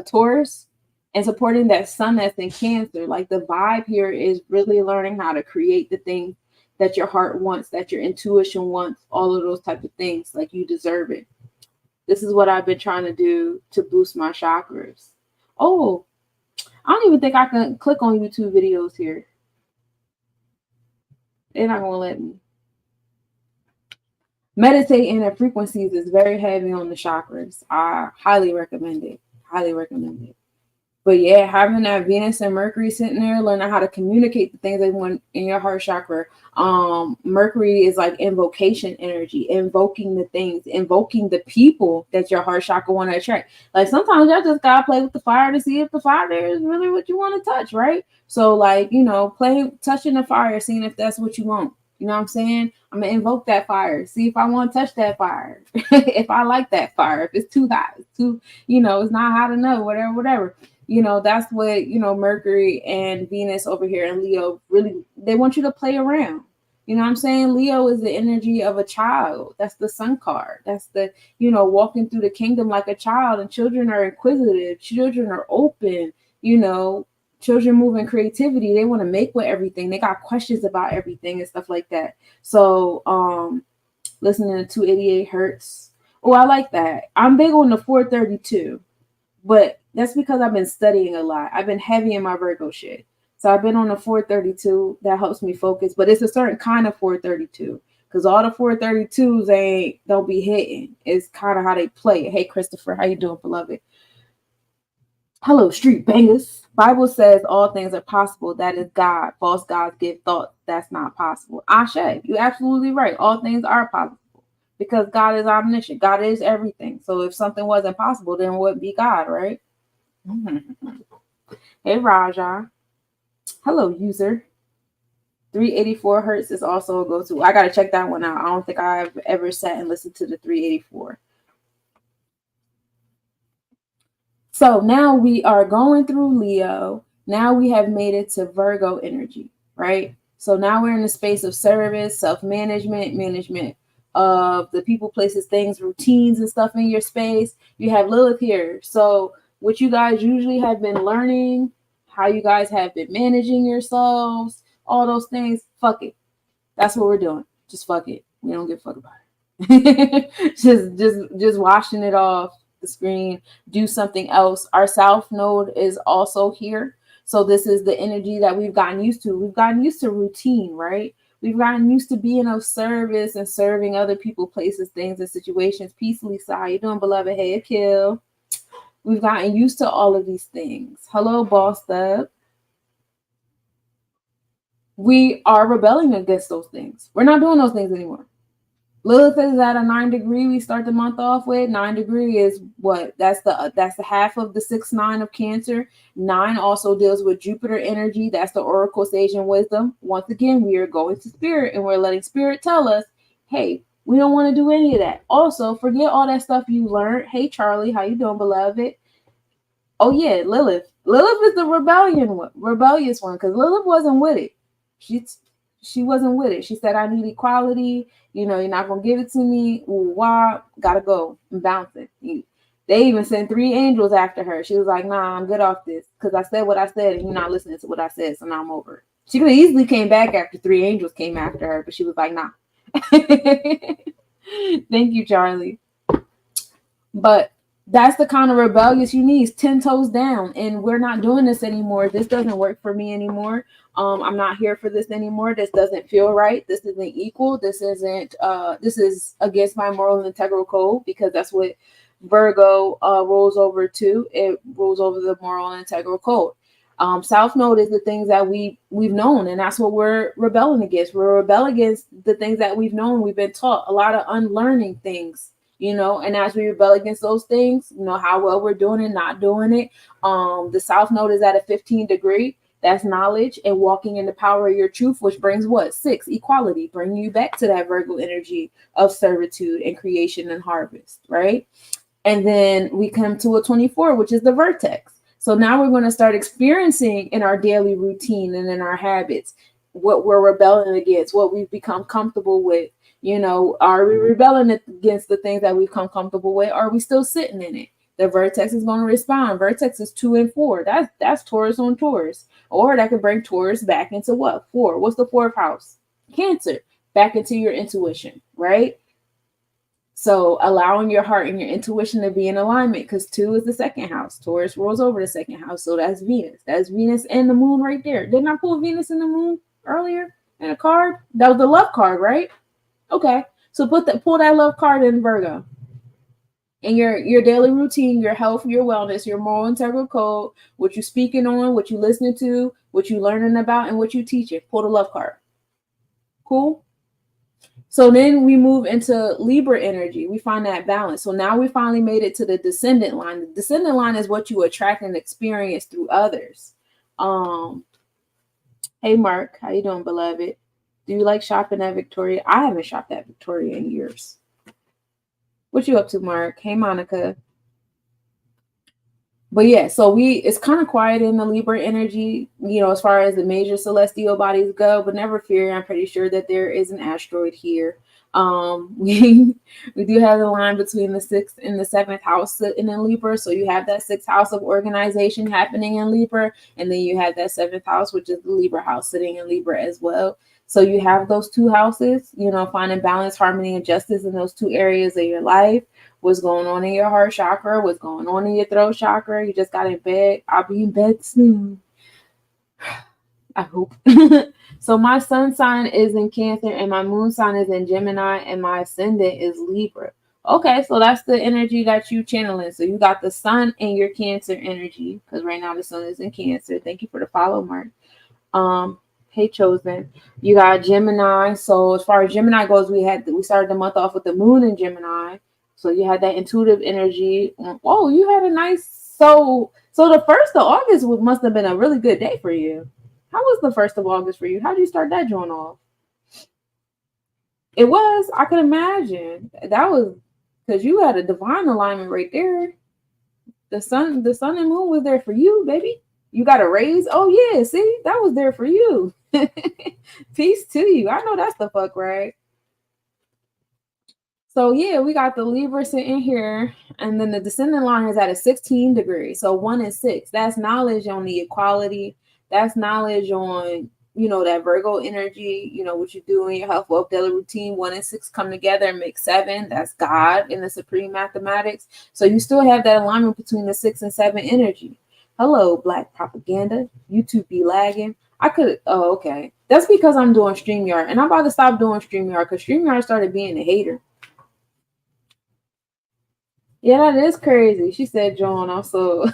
Speaker 5: Taurus and supporting that sun that's in Cancer. Like the vibe here is really learning how to create the things that your heart wants, that your intuition wants, all of those types of things. Like you deserve it. This is what I've been trying to do to boost my chakras. Oh, I don't even think I can click on YouTube videos here. They're not going to let me. Meditating at frequencies is very heavy on the chakras. I highly recommend it. Highly recommend it. But yeah, having that Venus and Mercury sitting there, learning how to communicate the things they want in your heart chakra. Mercury is like invocation energy, invoking the things, invoking the people that your heart chakra want to attract. Like sometimes y'all just gotta play with the fire to see if the fire there is really what you want to touch, right? So like, play touching the fire, seeing if that's what you want. You know what I'm saying? I'm going to invoke that fire. See if I want to touch that fire. If I like that fire. If it's too hot. It's too, it's not hot enough. Whatever. That's what, Mercury and Venus over here in Leo really, they want you to play around. You know what I'm saying? Leo is the energy of a child. That's the sun card. That's the, walking through the kingdom like a child. And children are inquisitive. Children are open, Children move in creativity. They want to make with everything. They got questions about everything and stuff like that. So listening to 288 hertz. Oh, I like that. I'm big on the 432. But that's because I've been studying a lot. I've been heavy in my Virgo shit. So I've been on the 432. That helps me focus, but it's a certain kind of 432 because all the 432s don't be hitting. It's kind of how they play it. Hey, Christopher, how you doing, beloved? Hello, street bangers. Bible says all things are possible. That is God. False gods give thought. That's not possible. Ashe, you're absolutely right. All things are possible because God is omniscient. God is everything. So if something wasn't possible, then it wouldn't be God, right? Hey, Raja. Hello, user. 384 hertz is also a go-to. I got to check that one out. I don't think I've ever sat and listened to the 384. So now we are going through Leo. Now we have made it to Virgo energy, right? So now we're in the space of service, self-management, management of the people, places, things, routines, and stuff in your space. You have Lilith here. So what you guys usually have been learning, how you guys have been managing yourselves, all those things, fuck it. That's what we're doing. Just fuck it. We don't give a fuck about it. just washing it off the screen, do something else. Our South Node is also here. So this is the energy that we've gotten used to. We've gotten used to routine, right? We've gotten used to being of service and serving other people, places, things, and situations. Peace, Lisa. How you doing, beloved? Hey, Akil. We've gotten used to all of these things. Hello, bossed up. We are rebelling against those things. We're not doing those things anymore. Lilith is at a 9 degree. We start the month off with 9 degree is what? That's the half of the 6-9 of Cancer. 9 also deals with Jupiter energy. That's the Oracle Sage and Wisdom. Once again, we are going to Spirit and we're letting Spirit tell us, hey, we don't want to do any of that. Also, forget all that stuff you learned. Hey, Charlie, how you doing, beloved? Oh yeah, Lilith. Lilith is the rebellious one because Lilith wasn't with it. She wasn't with it. She said, I need equality. You know, you're not going to give it to me. Why? Gotta go and bounce it. They even sent 3 angels after her. She was like, nah, I'm good off this because I said what I said and you're not listening to what I said. So now I'm over it. She could have easily came back after 3 angels came after her, but she was like, nah. Thank you, Charlie. But that's the kind of rebellious you need, 10 toes down. And we're not doing this anymore. This doesn't work for me anymore. I'm not here for this anymore. This doesn't feel right. This isn't equal. This isn't, this is against my moral and integral code because that's what Virgo rolls over to. It rolls over the moral and integral code. South Node is the things that we've known, and that's what we're rebelling against. We're rebelling against the things that we've known. We've been taught a lot of unlearning things. You know, and as we rebel against those things, you know, how well we're doing it, not doing it. The South Node is at a 15 degree. That's knowledge and walking in the power of your truth, which brings what? 6, equality, bringing you back to that Virgo energy of servitude and creation and harvest, right? And then we come to a 24, which is the vertex. So now we're going to start experiencing in our daily routine and in our habits what we're rebelling against, what we've become comfortable with. You know, are we rebelling against the things that we've come comfortable with? Or are we still sitting in it? The vertex is going to respond. Vertex is 2 and 4. That's Taurus on Taurus. Or that could bring Taurus back into what? 4. What's the 4th house? Cancer. Back into your intuition, right? So allowing your heart and your intuition to be in alignment because 2 is the 2nd house. Taurus rolls over the 2nd house. So that's Venus. That's Venus and the moon right there. Didn't I pull Venus and the moon earlier in a card? That was the love card, right? Okay, so pull that love card in Virgo. In your daily routine, your health, your wellness, your moral integral code, what you speaking on, what you listening to, what you learning about, and what you teaching. Pull the love card. Cool. So then we move into Libra energy. We find that balance. So now we finally made it to the descendant line. The descendant line is what you attract and experience through others. Hey Mark, how you doing, beloved? Do you like shopping at Victoria? I haven't shopped at Victoria in years. What you up to, Mark? Hey, Monica. But yeah, so it's kind of quiet in the Libra energy, you know, as far as the major celestial bodies go, but never fear. I'm pretty sure that there is an asteroid here. We do have the line between the 6th and the 7th house sitting in Libra. So you have that 6th house of organization happening in Libra. And then you have that 7th house, which is the Libra house sitting in Libra as well. So you have those 2 houses, you know, finding balance, harmony, and justice in those 2 areas of your life. What's going on in your heart chakra? What's going on in your throat chakra? You just got in bed. I'll be in bed soon. I hope. So my sun sign is in Cancer and my moon sign is in Gemini and my ascendant is Libra. Okay, so that's the energy that you channeling. So you got the sun and your Cancer energy because right now the sun is in Cancer. Thank you for the follow, Mark. Hey, Chosen. You got Gemini. So as far as Gemini goes, we started the month off with the moon in Gemini. So you had that intuitive energy. Whoa, you had a nice so the 1st of August must have been a really good day for you. How was the 1st of August for you? How did you start that joint off? It was, I could imagine. That was because you had a divine alignment right there. The sun and moon was there for you, baby. You got a raise. Oh yeah, see, that was there for you. Peace to you. I know that's the fuck, right? So yeah, we got the Libra sitting here, and then the descendant line is at a 16 degree. So 1 and 6. That's knowledge on the equality. That's knowledge on, that Virgo energy, what you do in your health, wealth, daily routine. 1 and 6 come together and make 7. That's God in the supreme mathematics. So you still have that alignment between the 6 and 7 energy. Hello, Black propaganda. YouTube be lagging. Okay. That's because I'm doing StreamYard, and I'm about to stop doing StreamYard because StreamYard started being a hater. Yeah, that is crazy. She said, John, also.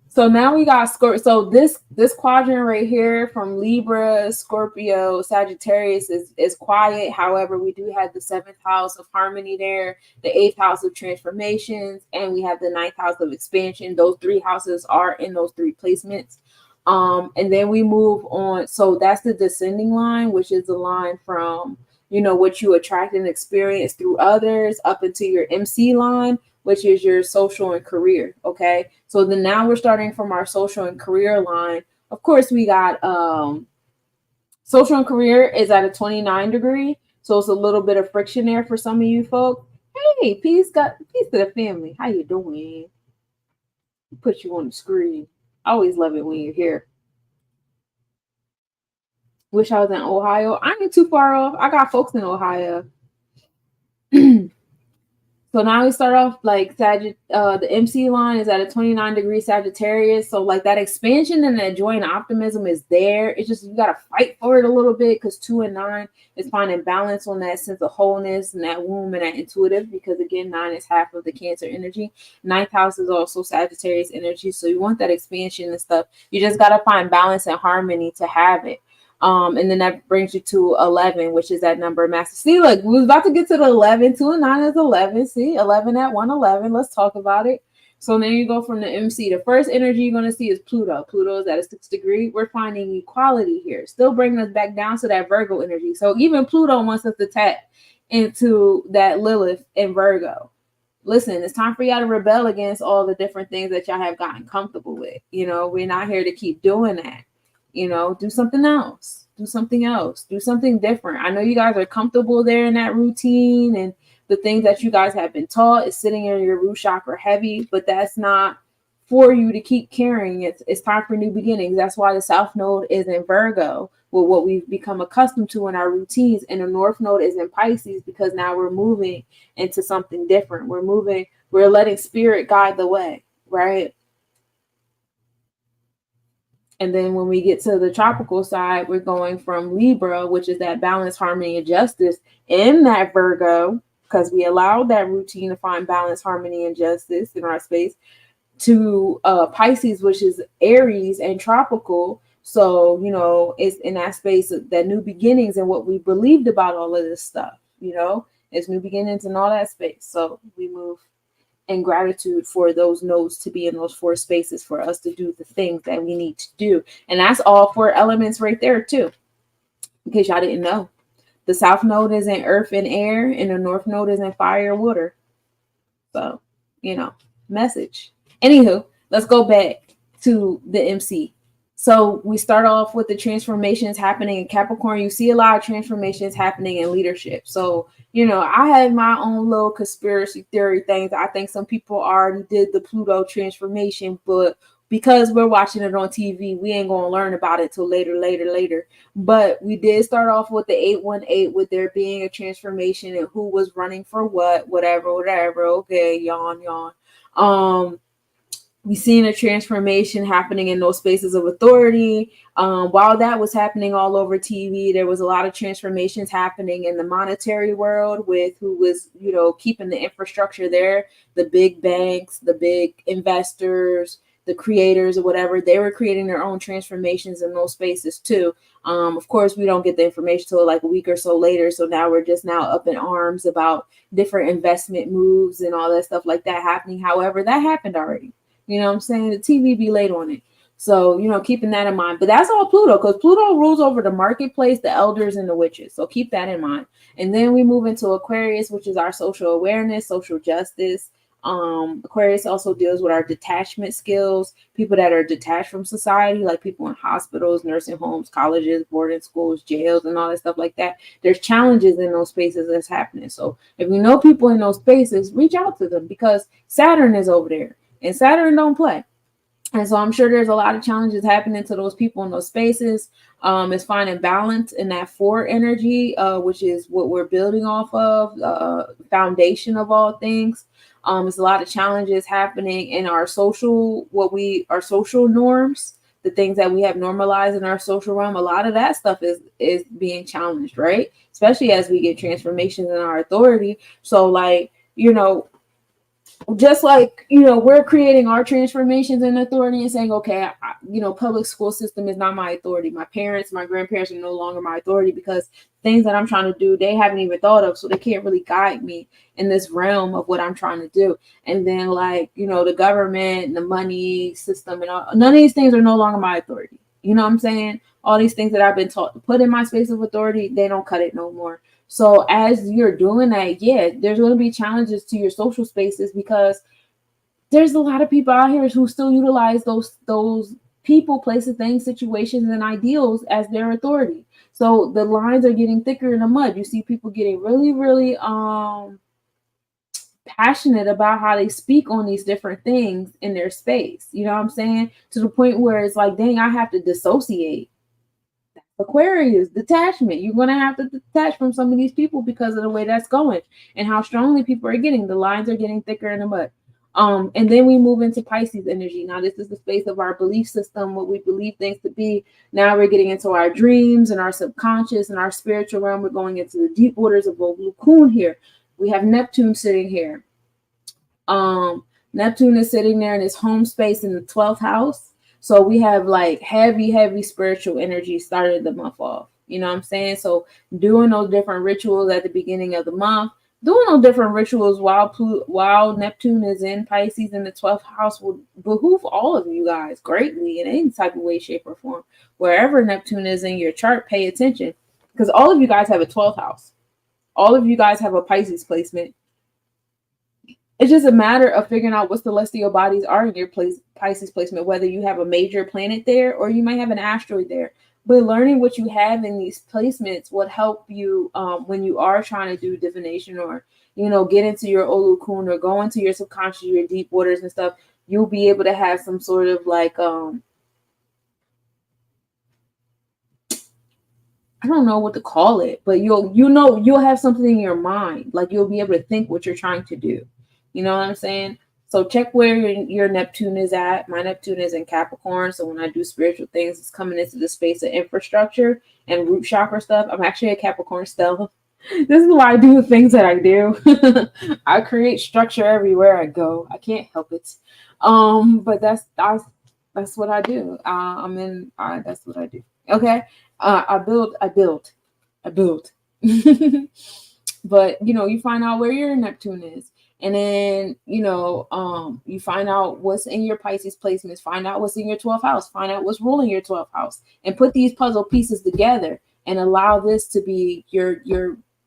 Speaker 5: So now we got Scorpio. So this quadrant right here from Libra, Scorpio, Sagittarius is quiet. However, we do have the 7th house of harmony there, the 8th house of transformations, and we have the 9th house of expansion. Those 3 houses are in those 3 placements. And then we move on. So that's the descending line, which is the line from, what you attract and experience through others up into your MC line, which is your social and career. Okay. So then now we're starting from our social and career line. Of course, we got social and career is at a 29 degree. So it's a little bit of friction there for some of you folks. Hey, peace to the family. How you doing? Put you on the screen. I always love it when you're here. Wish I was in Ohio. I ain't too far off. I got folks in Ohio. So now we start off like the MC line is at a 29 degree Sagittarius. So like that expansion and that joy and optimism is there. It's just you got to fight for it a little bit because 2 and 9 is finding balance on that sense of wholeness and that womb and that intuitive, because again, 9 is half of the Cancer energy. 9th house is also Sagittarius energy. So you want that expansion and stuff. You just got to find balance and harmony to have it. And then that brings you to 11, which is that number of master. See, look, we was about to get to the 11. 2 and 9 is 11. See, 11 at 111. Let's talk about it. So then you go from the MC. The first energy you're going to see is Pluto. Pluto is at a 6 degree. We're finding equality here. Still bringing us back down to that Virgo energy. So even Pluto wants us to tap into that Lilith and Virgo. Listen, it's time for y'all to rebel against all the different things that y'all have gotten comfortable with. We're not here to keep doing that. Do something else, do something different. I know you guys are comfortable there in that routine, and the things that you guys have been taught is sitting in your root chakra heavy, but that's not for you to keep carrying. It's time for new beginnings. That's why the South Node is in Virgo with what we've become accustomed to in our routines, and the North Node is in Pisces because now we're moving into something different. We're letting spirit guide the way, right? And then when we get to the tropical side, we're going from Libra, which is that balance, harmony, and justice, in that Virgo, because we allowed that routine to find balance, harmony, and justice in our space, to Pisces, which is Aries and tropical. So, it's in that space of that new beginnings and what we believed about all of this stuff, it's new beginnings and all that space. So we move in gratitude for those nodes to be in those 4 spaces for us to do the things that we need to do. And that's all 4 elements right there too, in case y'all didn't know. The South Node is in earth and air, and the North Node is in fire and water. So, message. Anywho, let's go back to the MC. So we start off with the transformations happening in Capricorn. You see a lot of transformations happening in leadership. So, I had my own little conspiracy theory things. I think some people already did the Pluto transformation, but because we're watching it on TV, we ain't going to learn about it till later. But we did start off with the 818 with there being a transformation and who was running for what, whatever. Okay, yawn. we seen a transformation happening in those spaces of authority. While that was happening all over TV, there was a lot of transformations happening in the monetary world with who was, keeping the infrastructure there, the big banks, the big investors, the creators or whatever. They were creating their own transformations in those spaces too. Of course, we don't get the information till like a week or so later. So now we're just now up in arms about different investment moves and all that stuff like that happening. However, that happened already. You know what I'm saying? The TV be late on it. So, keeping that in mind. But that's all Pluto, because Pluto rules over the marketplace, the elders, and the witches. So keep that in mind. And then we move into Aquarius, which is our social awareness, social justice. Aquarius also deals with our detachment skills, people that are detached from society, like people in hospitals, nursing homes, colleges, boarding schools, jails, and all that stuff like that. There's challenges in those spaces that's happening. So if you know people in those spaces, reach out to them, because Saturn is over there. And Saturn don't play. And so I'm sure there's a lot of challenges happening to those people in those spaces. It's finding balance in that 4 energy, which is what we're building off of, foundation of all things. There's a lot of challenges happening in our social, our social norms, the things that we have normalized in our social realm. A lot of that stuff is being challenged, right? Especially as we get transformations in our authority. So like, just like, we're creating our transformations in authority and saying, okay, public school system is not my authority. My parents, my grandparents are no longer my authority, because things that I'm trying to do, they haven't even thought of. So they can't really guide me in this realm of what I'm trying to do. And then like, the government, the money system, and all, none of these things are no longer my authority. You know what I'm saying? All these things that I've been taught to put in my space of authority, they don't cut it no more. So as you're doing that, yeah, there's going to be challenges to your social spaces, because there's a lot of people out here who still utilize those people, places, things, situations, and ideals as their authority. So the lines are getting thicker in the mud. You see people getting really, really passionate about how they speak on these different things in their space. You know what I'm saying? To the point where it's like, dang, I have to dissociate. Aquarius, detachment. You're going to have to detach from some of these people because of the way that's going and how strongly people are getting. The lines are getting thicker in the mud. And then we move into Pisces energy. Now, this is the space of our belief system, what we believe things to be. Now we're getting into our dreams and our subconscious and our spiritual realm. We're going into the deep waters of Olukun here. We have Neptune sitting here. Neptune is sitting there in his home space in the 12th house. So we have like heavy spiritual energy started the month off. You know what I'm saying? So doing those different rituals at the beginning of the month, doing those different rituals while Neptune is in Pisces in the 12th house will behoove all of you guys greatly in any type of way, shape, or form. Wherever Neptune is in your chart, pay attention, because all of you guys have a 12th house. All of you guys have a Pisces placement. It's just a matter of figuring out what celestial bodies are in your Pisces placement, whether you have a major planet there or you might have an asteroid there. But learning what you have in these placements would help you when you are trying to do divination or, get into your Olukun or go into your subconscious, your deep waters and stuff. You'll be able to have some sort of like, I don't know what to call it, but you'll have something in your mind. Like you'll be able to think what you're trying to do. You know what I'm saying? So check where your Neptune is at. My Neptune is in Capricorn. So when I do spiritual things, it's coming into the space of infrastructure and root chakra stuff. I'm actually a Capricorn stellar. This is why I do the things that I do. I create structure everywhere I go. I can't help it. But that's what I do. That's what I do. Okay. I build. But you find out where your Neptune is. And then, you find out what's in your Pisces placements, find out what's in your 12th house, find out what's ruling your 12th house, and put these puzzle pieces together and allow this to be your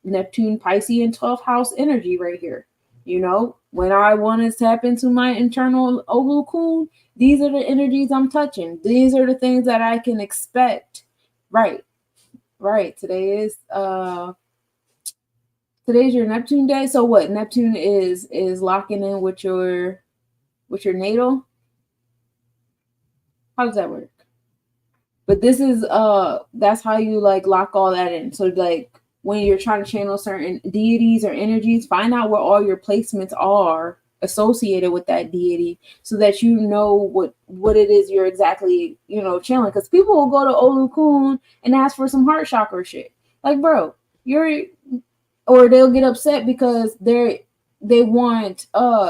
Speaker 5: Neptune, Pisces, and 12th house energy right here. When I want to tap into my internal Olukun, these are the energies I'm touching. These are the things that I can expect. Right. Today's your Neptune day. So what? Neptune is locking in with your natal. How does that work? But this is that's how you like lock all that in. So like when you're trying to channel certain deities or energies, find out where all your placements are associated with that deity, so that you know what it is you're exactly, channeling. Because people will go to Olukun and ask for some heart chakra shit. Like, bro, or they'll get upset because they want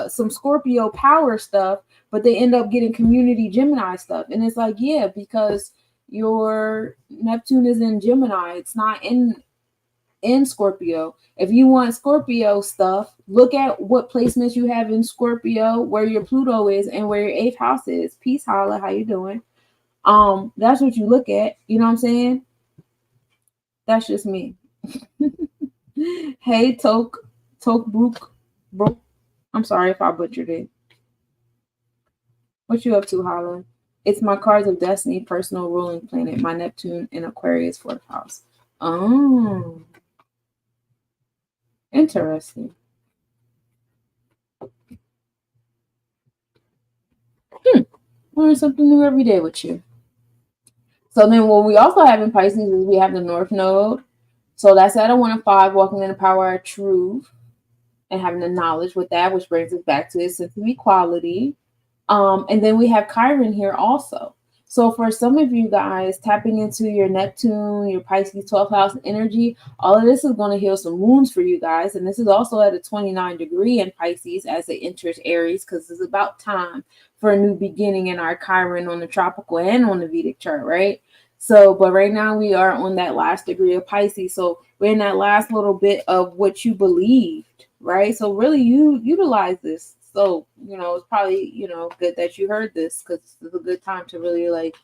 Speaker 5: some Scorpio power stuff, but they end up getting community Gemini stuff. And it's like, yeah, because your Neptune is in Gemini. It's not in Scorpio. If you want Scorpio stuff, look at what placements you have in Scorpio, where your Pluto is, and where your 8th house is. Peace, holla, how you doing? That's what you look at. You know what I'm saying? That's just me. Hey, Brook. I'm sorry if I butchered it. What you up to, Holla? It's my cards of destiny, personal ruling planet, my Neptune in Aquarius 4th house. Oh, interesting. Learn something new every day with you. So then what we also have in Pisces is we have the North Node. So that's at a 1 and 5, walking in the power of truth and having the knowledge with that, which brings us back to this sense of equality. And then we have Chiron here also. So for some of you guys, tapping into your Neptune, your Pisces 12th house energy, all of this is going to heal some wounds for you guys. And this is also at a 29 degree in Pisces as it enters Aries, because it's about time for a new beginning in our Chiron on the tropical and on the Vedic chart, right? So, but right now we are on that last degree of Pisces. So we're in that last little bit of what you believed, right? So really you utilize this. So, it's probably, good that you heard this, because it's a good time to really like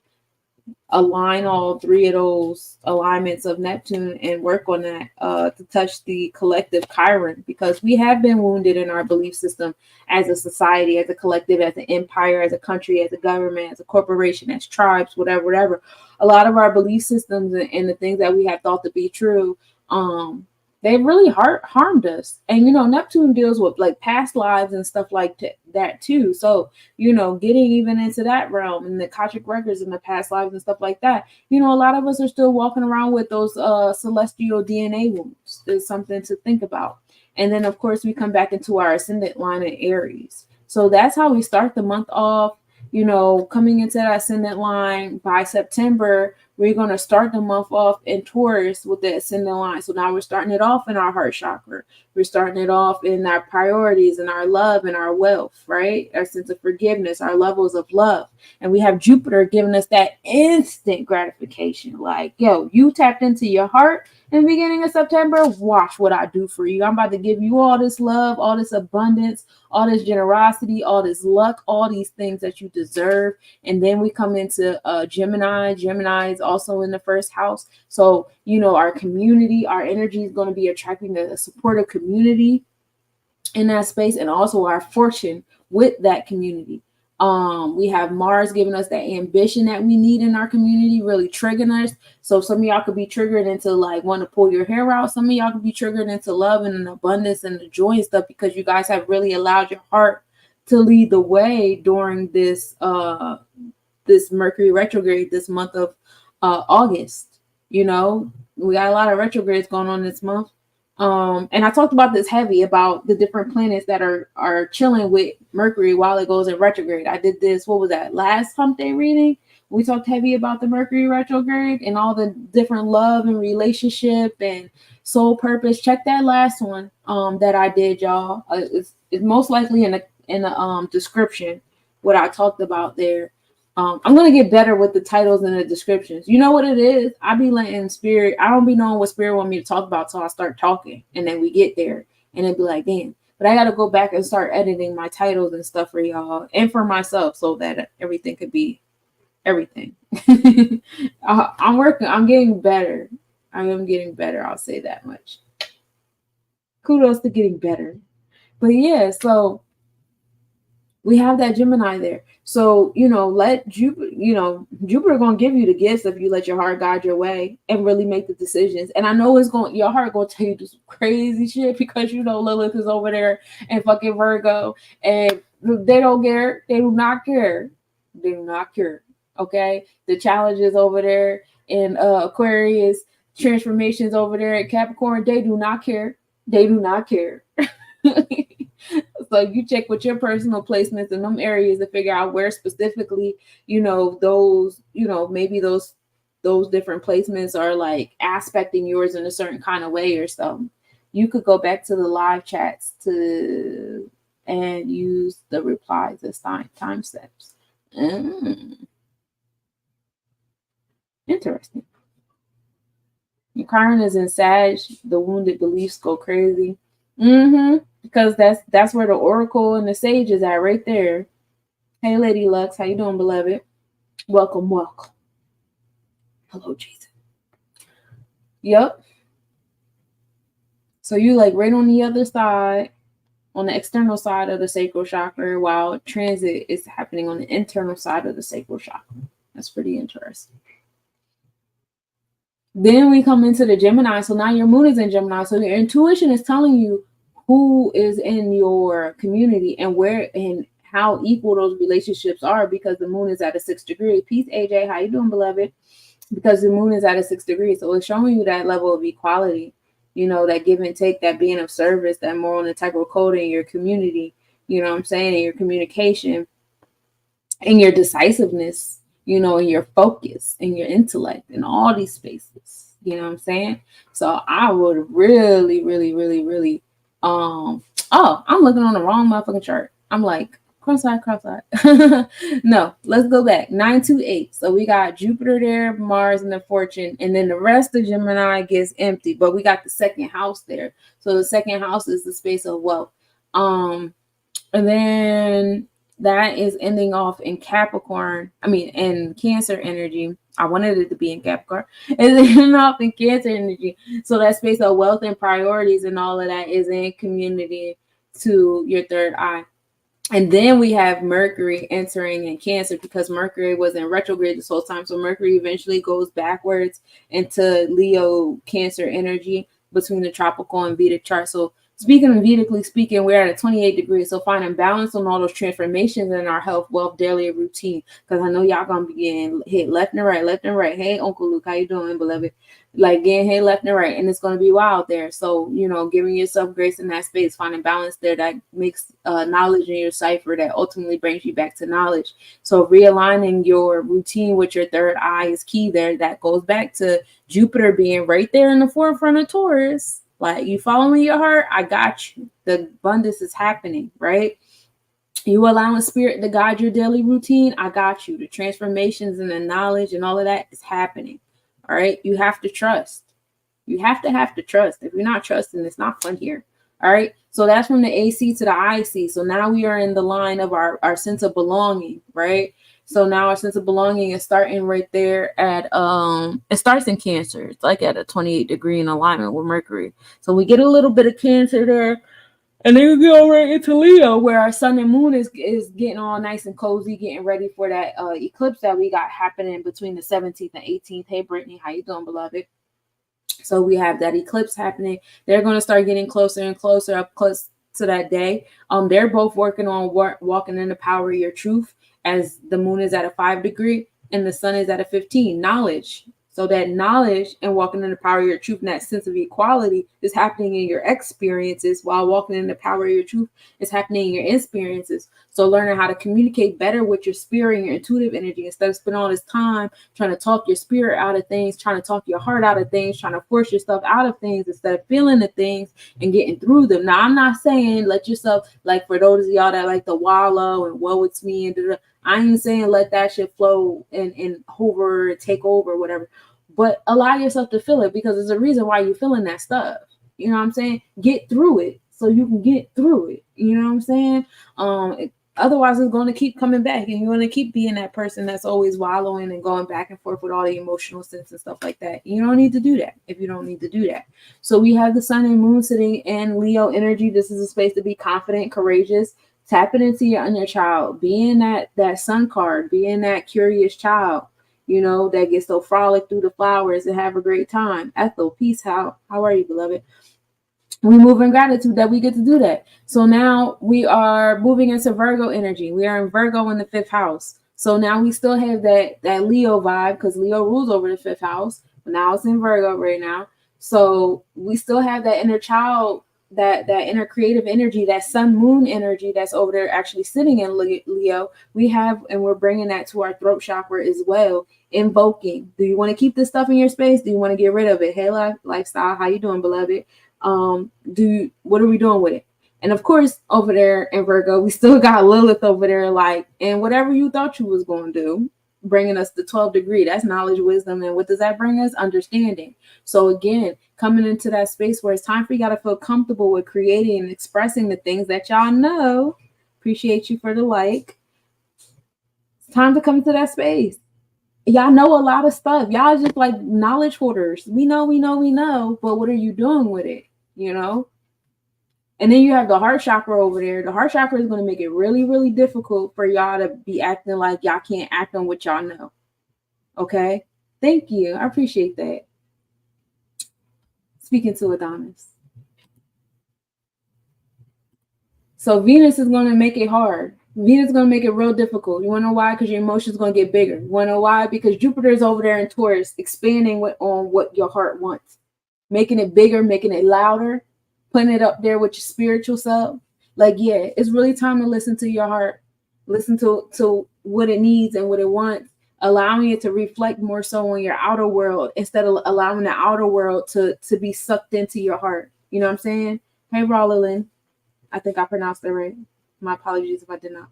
Speaker 5: align all 3 of those alignments of Neptune and work on that to touch the collective Chiron, because we have been wounded in our belief system as a society, as a collective, as an empire, as a country, as a government, as a corporation, as tribes, whatever. A lot of our belief systems and the things that we have thought to be true, they really harmed us. And, Neptune deals with like past lives and stuff like that too. So, getting even into that realm and the Akashic records and the past lives and stuff like that, a lot of us are still walking around with those celestial DNA wounds. There's something to think about. And then, of course, we come back into our ascendant line in Aries. So that's how we start the month off. Coming into that ascendant line by September, we're going to start the month off in Taurus with the ascendant line. So now we're starting it off in our heart chakra. We're starting it off in our priorities and our love and our wealth, right? Our sense of forgiveness, our levels of love. And we have Jupiter giving us that instant gratification. Like, yo, you tapped into your heart in the beginning of September. Watch what I do for you. I'm about to give you all this love, all this abundance, all this generosity, all this luck, all these things that you deserve. And then we come into Gemini. Gemini is also in the 1st house. So, our community, our energy is going to be attracting a supportive community in that space, and also our fortune with that community. We have Mars giving us that ambition that we need in our community, really triggering us. So some of y'all could be triggered into like want to pull your hair out. Some of y'all could be triggered into love and abundance and the joy and stuff, because you guys have really allowed your heart to lead the way during this this Mercury retrograde this month of August. We got a lot of retrogrades going on this month. And I talked about this heavy about the different planets that are chilling with Mercury while it goes in retrograde. I did this, what was that, last Hump Day reading? We talked heavy about the Mercury retrograde and all the different love and relationship and soul purpose. Check that last one that I did, y'all. It's most likely in the description what I talked about there. I'm going to get better with the titles and the descriptions. You know what it is? I be letting spirit, I don't be knowing what spirit want me to talk about till I start talking. And then we get there and then be like, damn. But I got to go back and start editing my titles and stuff for y'all and for myself so that everything could be everything. I'm working. I'm getting better. I am getting better. I'll say that much. Kudos to getting better. But yeah, so we have that Gemini there. So, let Jupiter, Jupiter going to give you the gifts if you let your heart guide your way and really make the decisions. And I know your heart going to tell you this crazy shit because, Lilith is over there and fucking Virgo and they don't care. They do not care. They do not care. Okay. The challenges over there in Aquarius, transformations over there at Capricorn, they do not care. They do not care. So you check with your personal placements in them areas to figure out where specifically, you know, those, you know, maybe those different placements are like aspecting yours in a certain kind of way or something. You could go back to the live chats and use the replies as time steps. Interesting. Your Chiron is in Sag. The wounded beliefs go crazy. Because that's where the oracle and the sage is at, right there. Hey, Lady Lux, how you doing, beloved? Welcome. Hello, Jesus. Yep. So you like right on the other side, on the external side of the sacral chakra, while transit is happening on the internal side of the sacral chakra. That's pretty interesting. Then we come into the Gemini. So now your moon is in Gemini. So your intuition is telling you who is in your community and where and how equal those relationships are, because the moon is at a 6th degree. Peace, AJ. How you doing, beloved? Because the moon is at a 6th degree. So it's showing you that level of equality, you know, that give and take, that being of service, that moral and integral code in your community, you know what I'm saying, in your communication, and your decisiveness, you know, and your focus and your intellect in all these spaces, you know what I'm saying? So I would really, I'm looking on the wrong motherfucking chart. I'm like, cross-eyed. No, let's go back. 928. So we got Jupiter there, Mars, and the Fortune, and then the rest of Gemini gets empty, but we got the second house there. So the second house is the space of wealth. And then that is ending off in Capricorn. In Cancer energy. I wanted it to be in Capricorn. It's ending off in Cancer energy. So that space of wealth and priorities and all of that is in community to your third eye. And then we have Mercury entering in Cancer, because Mercury was in retrograde this whole time. So Mercury eventually goes backwards into Leo Cancer energy between the tropical and Vedic chart. So speaking of Vedically speaking, we're at a 28 degrees. So finding balance on all those transformations in our health, wealth, daily routine. Because I know y'all going to be getting hit left and right. Hey, Uncle Luke, how you doing, beloved? Like getting hit left and right. And it's going to be wild there. So, you know, giving yourself grace in that space, finding balance there that makes knowledge in your cipher that ultimately brings you back to knowledge. So realigning your routine with your third eye is key there. That goes back to Jupiter being right there in the forefront of Taurus. Like, you following your heart, I got you. The abundance is happening, right? You allowing spirit to guide your daily routine, I got you. The transformations and the knowledge and all of that is happening, all right? You have to trust. You have to trust. If you're not trusting, it's not fun here, all right? So that's from the AC to the IC. So now we are in the line of our sense of belonging, right? So now our sense of belonging is starting right there at, it starts in Cancer. It's like at a 28 degree in alignment with Mercury. So we get a little bit of Cancer there. And then we go right into Leo, where our sun and moon is getting all nice and cozy, getting ready for that eclipse that we got happening between the 17th and 18th. Hey, Brittany, how you doing, beloved? So we have that eclipse happening. They're going to start getting closer and closer, up close to that day. They're both working on walking in the power of your truth, as the moon is at a 5 degree and the sun is at a 15. Knowledge. So that knowledge and walking in the power of your truth and that sense of equality is happening in your experiences, while walking in the power of your truth is happening in your experiences. So learning how to communicate better with your spirit and your intuitive energy, instead of spending all this time trying to talk your spirit out of things, trying to talk your heart out of things, trying to force yourself out of things, instead of feeling the things and getting through them. Now, I'm not saying let yourself, like for those of y'all that like to wallow and woe it's me and da-da, I ain't saying let that shit flow and hover, take over, whatever. But allow yourself to feel it, because there's a reason why you're feeling that stuff. You know what I'm saying? Get through it so you can get through it. You know what I'm saying? Otherwise, it's going to keep coming back, and you're going to keep being that person that's always wallowing and going back and forth with all the emotional sense and stuff like that. You don't need to do that if you don't need to do that. So we have the sun and moon sitting in Leo energy. This is a space to be confident, courageous, tapping into your inner child, being that sun card, being that curious child, you know, that gets so frolic through the flowers and have a great time. Ethel, peace. How are you, beloved? We move in gratitude that we get to do that. So now we are moving into Virgo energy. We are in Virgo in the 5th house. So now we still have that Leo vibe, because Leo rules over the 5th house. But now it's in Virgo right now. So we still have that inner child that inner creative energy, that sun moon energy that's over there actually sitting in Leo, we have, and we're bringing that to our throat chakra as well. Invoking, do you want to keep this stuff in your space? Do you want to get rid of it? Hey, lifestyle, how you doing, beloved? What are we doing with it? And of course, over there in Virgo, we still got Lilith over there, like, and whatever you thought you was going to do, bringing us the 12th degree. That's knowledge, wisdom, and what does that bring us? Understanding. So again, coming into that space where it's time for you to feel comfortable with creating and expressing the things that y'all know. Appreciate you for the like. It's time to come to that space. Y'all know a lot of stuff. Y'all just like knowledge hoarders. We know, but what are you doing with it? You know? And then you have the heart chakra over there. The heart chakra is going to make it really, really difficult for y'all to be acting like y'all can't act on what y'all know. Okay? Thank you. I appreciate that. Speaking to Adonis. So Venus is going to make it hard. Venus is going to make it real difficult. You want to know why? Because your emotions going to get bigger. You want to know why? Because Jupiter is over there in Taurus, expanding on what your heart wants. Making it bigger, making it louder, putting it up there with your spiritual self. Like, yeah, it's really time to listen to your heart. Listen to what it needs and what it wants. Allowing it to reflect more so on your outer world instead of allowing the outer world to be sucked into your heart. You know what I'm saying? Hey, Rolland. I think I pronounced it right. My apologies if I did not.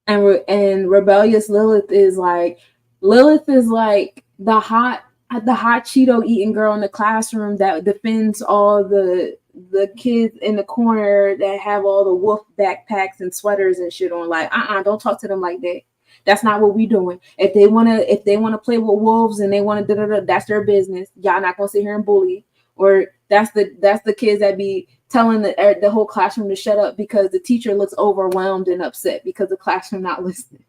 Speaker 5: And rebellious Lilith is like the hot Cheeto eating girl in the classroom that defends all the kids in the corner that have all the wolf backpacks and sweaters and shit on. Like, don't talk to them like that. That's not what we doing. If they wanna play with wolves and they wanna that's their business. Y'all not gonna sit here and bully. Or that's the kids that be telling the whole classroom to shut up because the teacher looks overwhelmed and upset because the classroom not listening.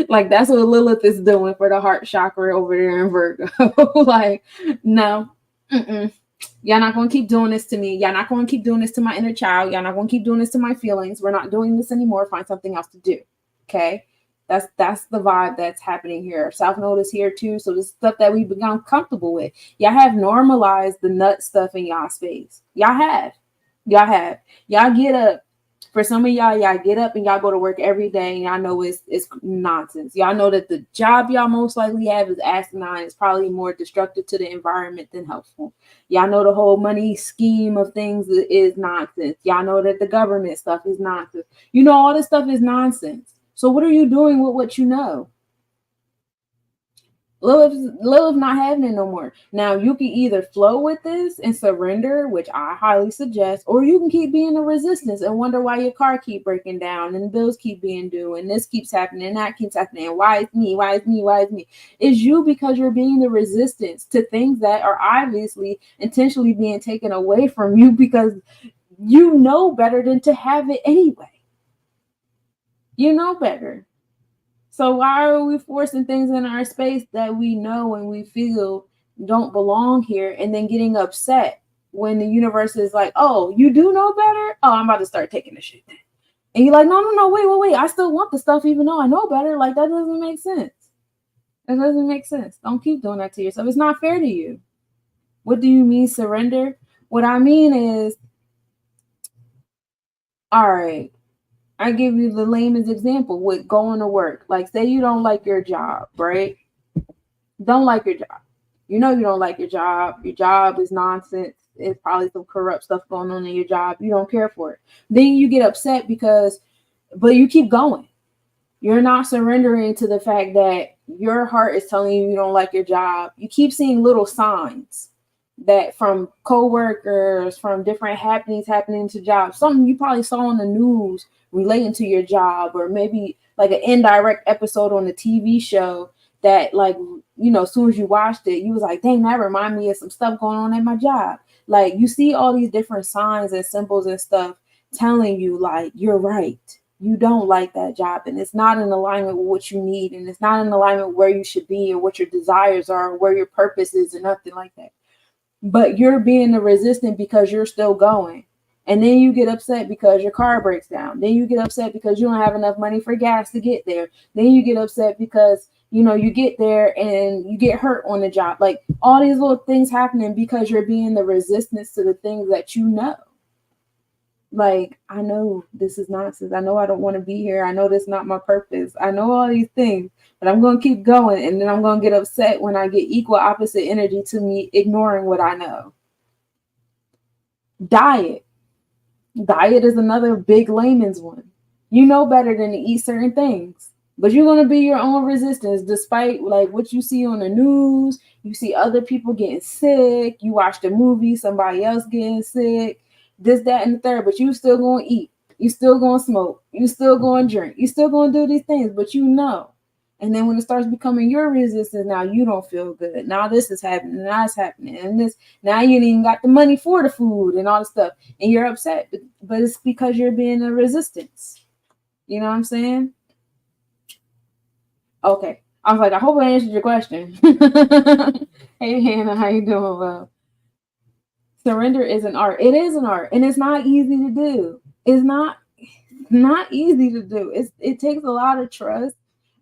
Speaker 5: Like, that's what Lilith is doing for the heart chakra over there in Virgo. Like, no, y'all not going to keep doing this to me. Y'all not going to keep doing this to my inner child. Y'all not going to keep doing this to my feelings. We're not doing this anymore. Find something else to do. Okay. That's the vibe that's happening here. South Node is here too. So this stuff that we've become comfortable with. Y'all have normalized the nut stuff in y'all space. Y'all have. Y'all get up. For some of y'all get up and y'all go to work every day and y'all know it's nonsense. Y'all know that the job y'all most likely have is asinine. It's probably more destructive to the environment than helpful. Y'all know the whole money scheme of things is nonsense. Y'all know that the government stuff is nonsense. You know, all this stuff is nonsense. So what are you doing with what you know? Lilith not having it no more. Now, you can either flow with this and surrender, which I highly suggest, or you can keep being a resistance and wonder why your car keep breaking down and bills keep being due and this keeps happening and that keeps happening. And why is me? Why is me? Why is me? It's you because you're being the resistance to things that are obviously intentionally being taken away from you because you know better than to have it anyway. You know better. So why are we forcing things in our space that we know and we feel don't belong here and then getting upset when the universe is like, oh, you do know better? Oh, I'm about to start taking the shit then. And you're like, no, wait. I still want the stuff even though I know better. Like, that doesn't make sense. That doesn't make sense. Don't keep doing that to yourself. It's not fair to you. What do you mean surrender? What I mean is, all right, I give you the lamest example with going to work. Like, say you don't like your job, right? Don't like your job. You know you don't like your job. Your job is nonsense. It's probably some corrupt stuff going on in your job. You don't care for it. Then you get upset but you keep going. You're not surrendering to the fact that your heart is telling you don't like your job. You keep seeing little signs that from coworkers, from different happenings happening to jobs, something you probably saw on the news relating to your job, or maybe like an indirect episode on the TV show that, like, you know, as soon as you watched it, you was like, dang, that reminded me of some stuff going on at my job. Like, you see all these different signs and symbols and stuff telling you, like, you're right. You don't like that job, and it's not in alignment with what you need, and it's not in alignment with where you should be and what your desires are, or where your purpose is, and nothing like that. But you're being the resistant because you're still going. And then you get upset because your car breaks down. Then you get upset because you don't have enough money for gas to get there. Then you get upset because, you know, you get there and you get hurt on the job. Like, all these little things happening because you're being the resistance to the things that you know. Like, I know this is nonsense. I know I don't want to be here. I know this is not my purpose. I know all these things, but I'm going to keep going. And then I'm going to get upset when I get equal opposite energy to me ignoring what I know. Diet. Diet is another big layman's one. You know better than to eat certain things, but you're going to be your own resistance despite like what you see on the news. You see other people getting sick. You watch the movie, somebody else getting sick, this, that, and the third, but you still going to eat. You still going to smoke. You still going to drink. You still going to do these things, but you know. And then when it starts becoming your resistance, now you don't feel good. Now this is happening, now it's happening, and this, now you ain't even got the money for the food and all the stuff, and you're upset, but it's because you're being a resistance. You know what I'm saying? Okay. I was like, I hope I answered your question. Hey, Hannah, how you doing? Well, surrender is an art. It is an art, and it's not easy to do. It's not easy to do. It takes a lot of trust.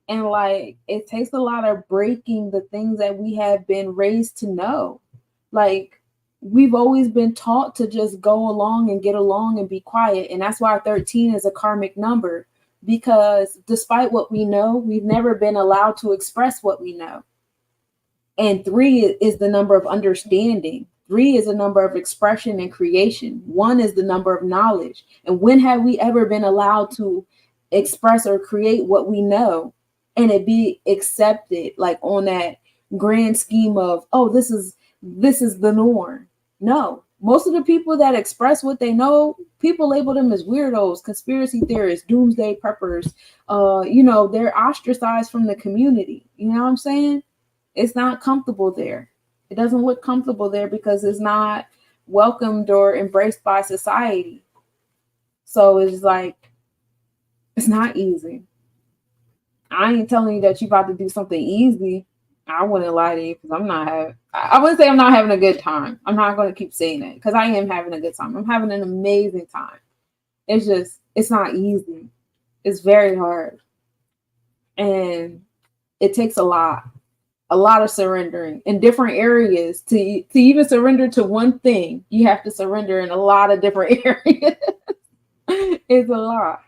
Speaker 5: And like, it takes a lot of breaking the things that we have been raised to know. Like, we've always been taught to just go along and get along and be quiet. And that's why 13 is a karmic number, because despite what we know, we've never been allowed to express what we know. And 3 is the number of understanding. 3 is a number of expression and creation. 1 is the number of knowledge. And when have we ever been allowed to express or create what we know and it be accepted, like on that grand scheme of, oh, this is the norm? No. Most of the people that express what they know, people label them as weirdos, conspiracy theorists, doomsday preppers. They're ostracized from the community. You know what I'm saying? It's not comfortable there. It doesn't look comfortable there because it's not welcomed or embraced by society. So it's like, it's not easy. I ain't telling you that you're about to do something easy. I wouldn't lie to you because I wouldn't say I'm not having a good time. I'm not going to keep saying that because I am having a good time. I'm having an amazing time. It's not easy. It's very hard. And it takes a lot of surrendering in different areas. To even surrender to one thing, you have to surrender in a lot of different areas. It's a lot.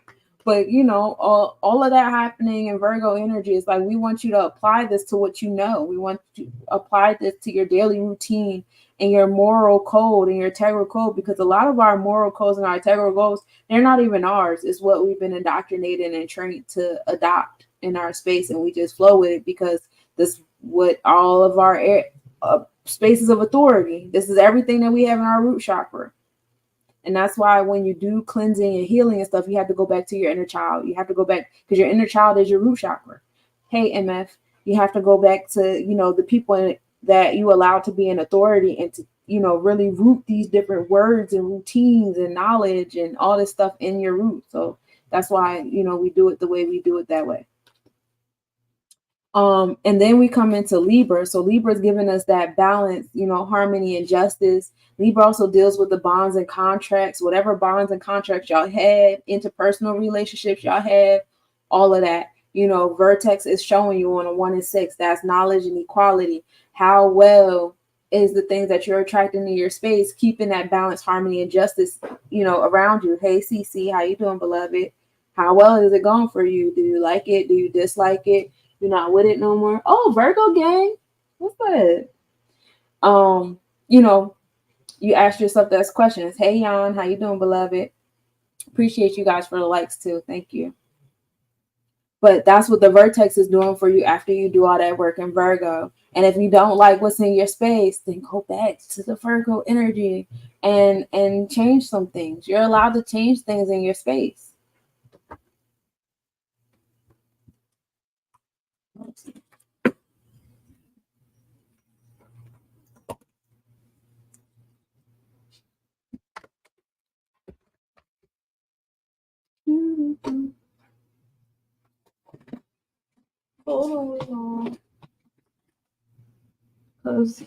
Speaker 5: But, all of that happening in Virgo energy is like, we want you to apply this to what you know. We want you to apply this to your daily routine and your moral code and your integral code, because a lot of our moral codes and our integral codes, they're not even ours. It's what we've been indoctrinated and trained to adopt in our space. And we just flow with it because this what all of our spaces of authority. This is everything that we have in our root chakra. And that's why when you do cleansing and healing and stuff, you have to go back to your inner child. You have to go back because your inner child is your root chakra. Hey, MF, you have to go back to, the people that you allow to be in authority and to, really root these different words and routines and knowledge and all this stuff in your root. So that's why, we do it the way we do it that way. And then we come into Libra. So Libra is giving us that balance, harmony and justice. Libra also deals with the bonds and contracts, whatever bonds and contracts y'all have, interpersonal relationships y'all have, all of that. Vertex is showing you on a 1 and 6. That's knowledge and equality. How well is the things that you're attracting in your space, keeping that balance, harmony, and justice, around you. Hey, CC, how you doing, beloved? How well is it going for you? Do you like it? Do you dislike it? You're not with it no more. Oh, Virgo gang. What's that? You ask yourself those questions. Hey, Jan, how you doing, beloved? Appreciate you guys for the likes too. Thank you. But that's what the vertex is doing for you after you do all that work in Virgo. And if you don't like what's in your space, then go back to the Virgo energy and change some things. You're allowed to change things in your space. Hold on. Because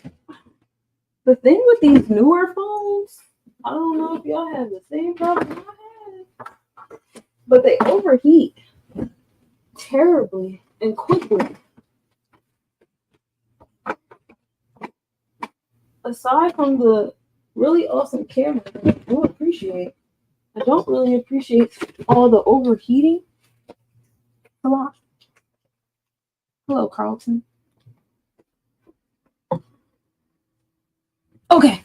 Speaker 5: the thing with these newer phones, I don't know if y'all have the same problem I have, but they overheat terribly and quickly. Aside from the really awesome camera that I do appreciate, I don't really appreciate all the overheating. Hello, Carlton. Okay.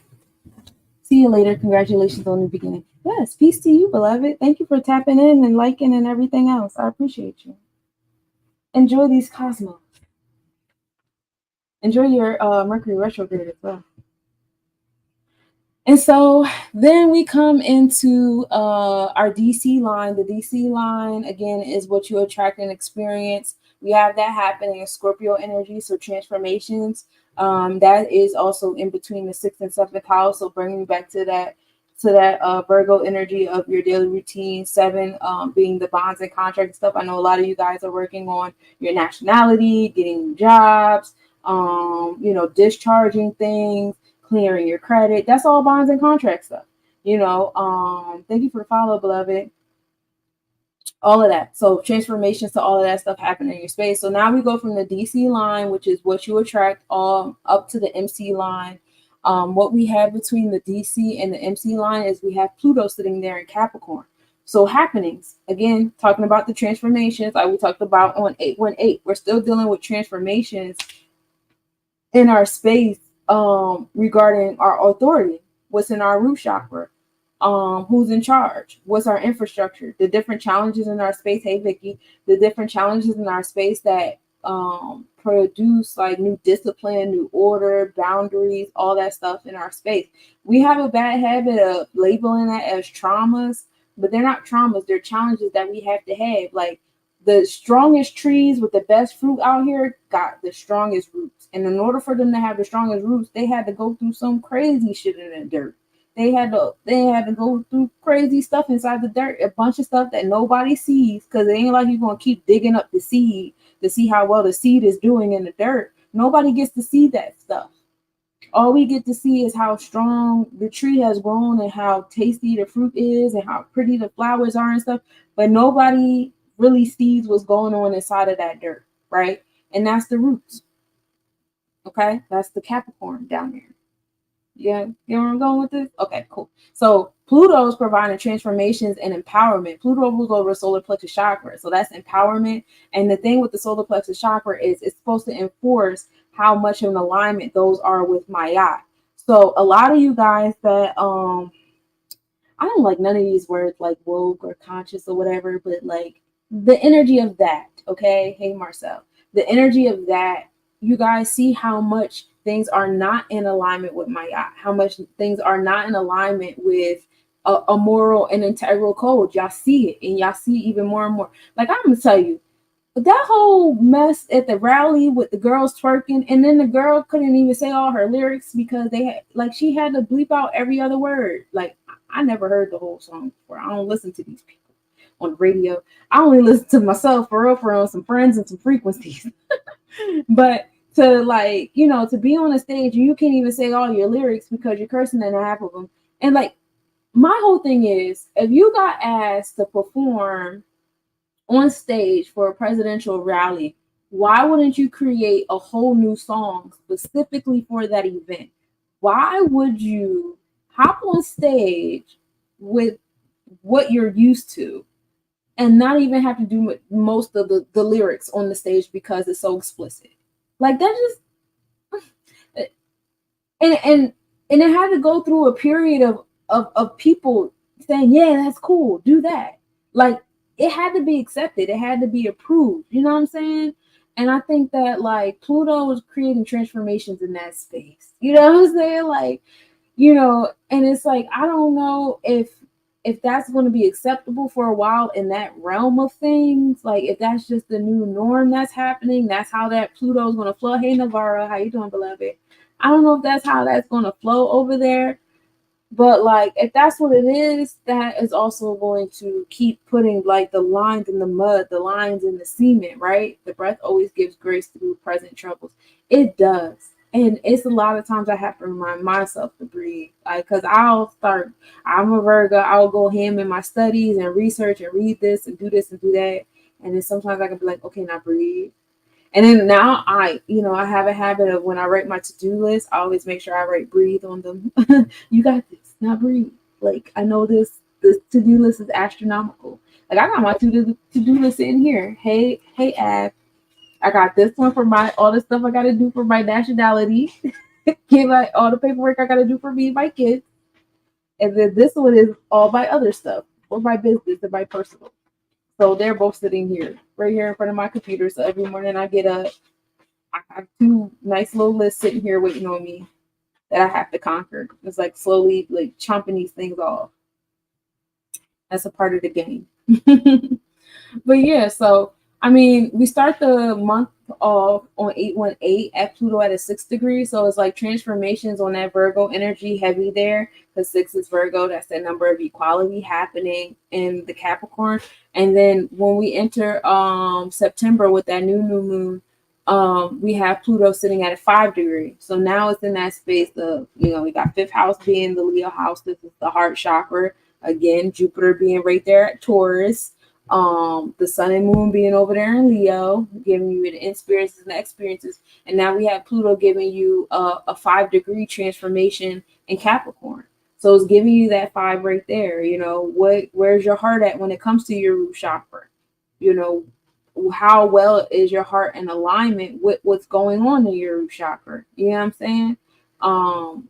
Speaker 5: See you later. Congratulations on the beginning. Yes, peace to you, beloved. Thank you for tapping in and liking and everything else. I appreciate you. Enjoy these cosmos. Enjoy your Mercury retrograde as well. And so then we come into our DC line. The DC line, again, is what you attract and experience. We have that happening in Scorpio energy, so transformations. That is also in between the 6th and 7th house. So bringing you back to that Virgo energy of your daily routine. 7 being the bonds and contract stuff. I know a lot of you guys are working on your nationality, getting jobs, discharging things, clearing your credit. That's all bonds and contract stuff. Thank you for the follow, beloved. All of that. So transformations to all of that stuff happen in your space. So now we go from the DC line, which is what you attract, up to the MC line. What we have between the DC and the MC line is we have Pluto sitting there in Capricorn. So happenings, again, talking about the transformations like we talked about on 818. We're still dealing with transformations in our space regarding our authority, what's in our root chakra, who's in charge, what's our infrastructure, the different challenges in our space. Hey, Vicky, the different challenges in our space that produce like new discipline, new order, boundaries, all that stuff in our space. We have a bad habit of labeling that as traumas, but they're not traumas. They're challenges that we have to have. Like the strongest trees with the best fruit out here got the strongest roots. And in order for them to have the strongest roots, they had to go through some crazy shit in the dirt. They had to go through crazy stuff inside the dirt, a bunch of stuff that nobody sees, because it ain't like you're going to keep digging up the seed to see how well the seed is doing in the dirt. Nobody gets to see that stuff. All we get to see is how strong the tree has grown and how tasty the fruit is and how pretty the flowers are and stuff. But nobody really sees what's going on inside of that dirt, right? And that's the roots. Okay, that's the Capricorn down there. Yeah, you know where I'm going with this? Okay, cool. So Pluto is providing transformations and empowerment. Pluto rules over solar plexus chakra, so that's empowerment. And the thing with the solar plexus chakra is it's supposed to enforce how much of an alignment those are with Maya. So a lot of you guys that I don't like none of these words like woke or conscious or whatever, but like the energy of that. Okay, hey Marcel, the energy of that. You guys see how much things are not in alignment with Maya, how much things are not in alignment with a moral and integral code. Y'all see it, and y'all see even more and more. Like I'm gonna tell you, that whole mess at the rally with the girls twerking, and then the girl couldn't even say all her lyrics because she had to bleep out every other word. Like I never heard the whole song before. I don't listen to these people on the radio. I only listen to myself for real, some friends and some frequencies. But to be on a stage, you can't even say all your lyrics because you're cursing in half of them. And like, my whole thing is, if you got asked to perform on stage for a presidential rally, why wouldn't you create a whole new song specifically for that event? Why would you hop on stage with what you're used to and not even have to do most of the lyrics on the stage because it's so explicit? Like that just and it had to go through a period of people saying, yeah, that's cool, do that. Like it had to be accepted, it had to be approved. You know what I'm saying? And I think that like Pluto was creating transformations in that space. You know what I'm saying? Like, and it's like I don't know if that's going to be acceptable for a while in that realm of things. Like if that's just the new norm that's happening, that's how that Pluto is going to flow. Hey Navarra, how you doing, beloved? I don't know if that's how that's going to flow over there, but like if that's what it is, that is also going to keep putting like the lines in the mud, the lines in the cement, right? The breath always gives grace through present troubles. It does. And it's a lot of times I have to remind myself to breathe. Like, because I'm a Virgo, I'll go ham in my studies and research and read this and do that. And then sometimes I can be like, okay, now breathe. And then now I have a habit of when I write my to-do list, I always make sure I write breathe on them. You got this, now breathe. Like, I know this the to-do list is astronomical. Like I got my to-do list in here. Hey, Ab, I got this one for my all the stuff I gotta do for my nationality. Give like all the paperwork I gotta do for me and my kids. And then this one is all my other stuff for my business and my personal. So they're both sitting here, right here in front of my computer. So every morning I get up, I have two nice little lists sitting here waiting on me that I have to conquer. It's like slowly like chomping these things off. That's a part of the game. But yeah, so I mean, we start the month off on 818 at Pluto at a 6 degree. So it's like transformations on that Virgo energy heavy there. Because 6 is Virgo, that's the number of equality happening in the Capricorn. And then when we enter September with that new moon, we have Pluto sitting at a 5 degree. So now it's in that space of, we got 5th house being the Leo house. This is the heart chakra. Again, Jupiter being right there at Taurus. The sun and moon being over there in Leo, giving you the experiences and the experiences. And now we have Pluto giving you a 5 degree transformation in Capricorn. So it's giving you that 5 right there. Where's your heart at when it comes to your root chakra? How well is your heart in alignment with what's going on in your root chakra? You know what I'm saying?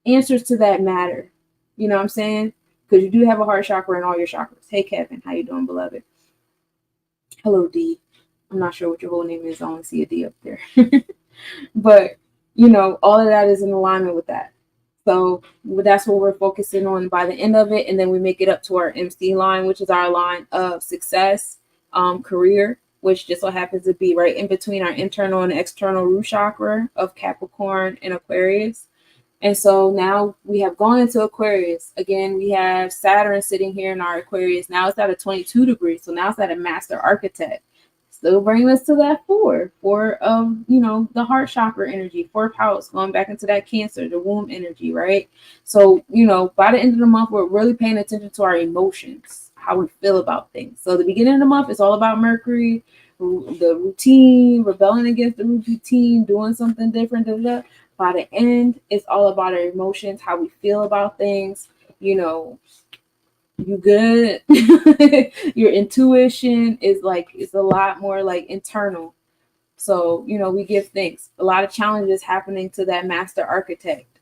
Speaker 5: Answers to that matter. You know what I'm saying? Because you do have a heart chakra in all your chakras. Hey, Kevin. How you doing, beloved? Hello, D. I'm not sure what your whole name is. I only see a D up there. But, all of that is in alignment with that. So that's what we're focusing on by the end of it. And then we make it up to our MC line, which is our line of success, career, which just so happens to be right in between our internal and external root chakra of Capricorn and Aquarius. And so now we have gone into Aquarius. Again, we have Saturn sitting here in our Aquarius. Now it's at a 22 degrees. So now it's at a master architect. Still bringing us to that 4 of, the heart chakra energy, 4th house, going back into that Cancer, the womb energy, right? So, by the end of the month, we're really paying attention to our emotions, how we feel about things. So the beginning of the month is all about Mercury, the routine, rebelling against the routine, doing something different, By the end, it's all about our emotions, how we feel about things. You good. Your intuition is it's a lot more like internal. So, we give thanks. A lot of challenges happening to that master architect,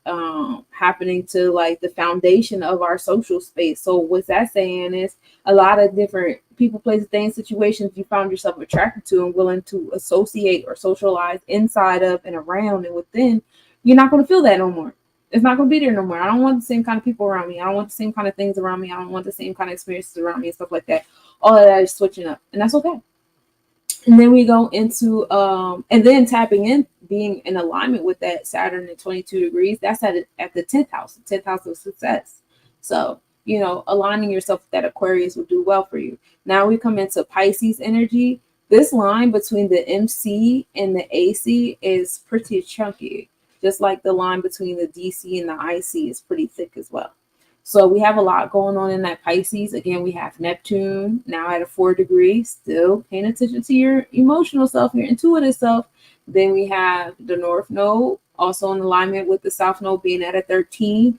Speaker 5: happening to like the foundation of our social space. So what's that saying is a lot of different people, places, things, situations you found yourself attracted to and willing to associate or socialize inside of and around and within. You're not going to feel that no more. It's not going to be there no more. I don't want the same kind of people around me. I don't want the same kind of things around me. I don't want the same kind of experiences around me and stuff like that. All of that is switching up, and that's okay. And then we go into, and then tapping in, being in alignment with that Saturn at 22 degrees. That's at the 10th house, the 10th house of success. So, aligning yourself with that Aquarius will do well for you. Now we come into Pisces energy. This line between the MC and the AC is pretty chunky. Just like the line between the DC and the IC is pretty thick as well. So we have a lot going on in that Pisces. Again, we have Neptune now at a 4 degree, still paying attention to your emotional self, your intuitive self. Then we have the North Node, also in alignment with the South Node being at a 13,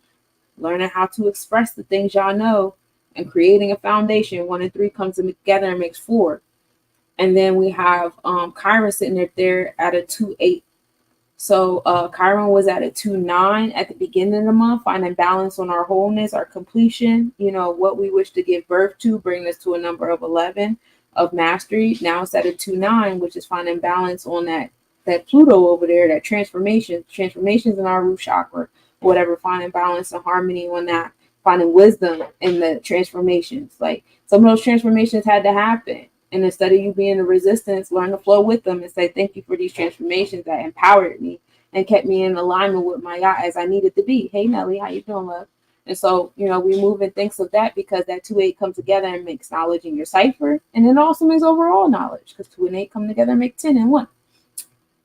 Speaker 5: learning how to express the things y'all know and creating a foundation. 1 and 3 comes together and makes 4. And then we have Chiron sitting up there at a 2-8. So Chiron was at a 2-9 at the beginning of the month, finding balance on our wholeness, our completion, what we wish to give birth to, bring us to a number of 11 of mastery. Now it's at a 2-9, which is finding balance on that Pluto over there, that transformations in our root chakra, whatever, finding balance and harmony on that, finding wisdom in the transformations. Like some of those transformations had to happen. And instead of you being the resistance, learn to flow with them and say, thank you for these transformations that empowered me and kept me in alignment with my yacht as I needed to be. Hey, Nelly, how you doing, love? And so, we move and think of that because that 2-8 comes together and makes knowledge in your cipher. And it also makes overall knowledge because 2 and 8 come together and make 10 and 1.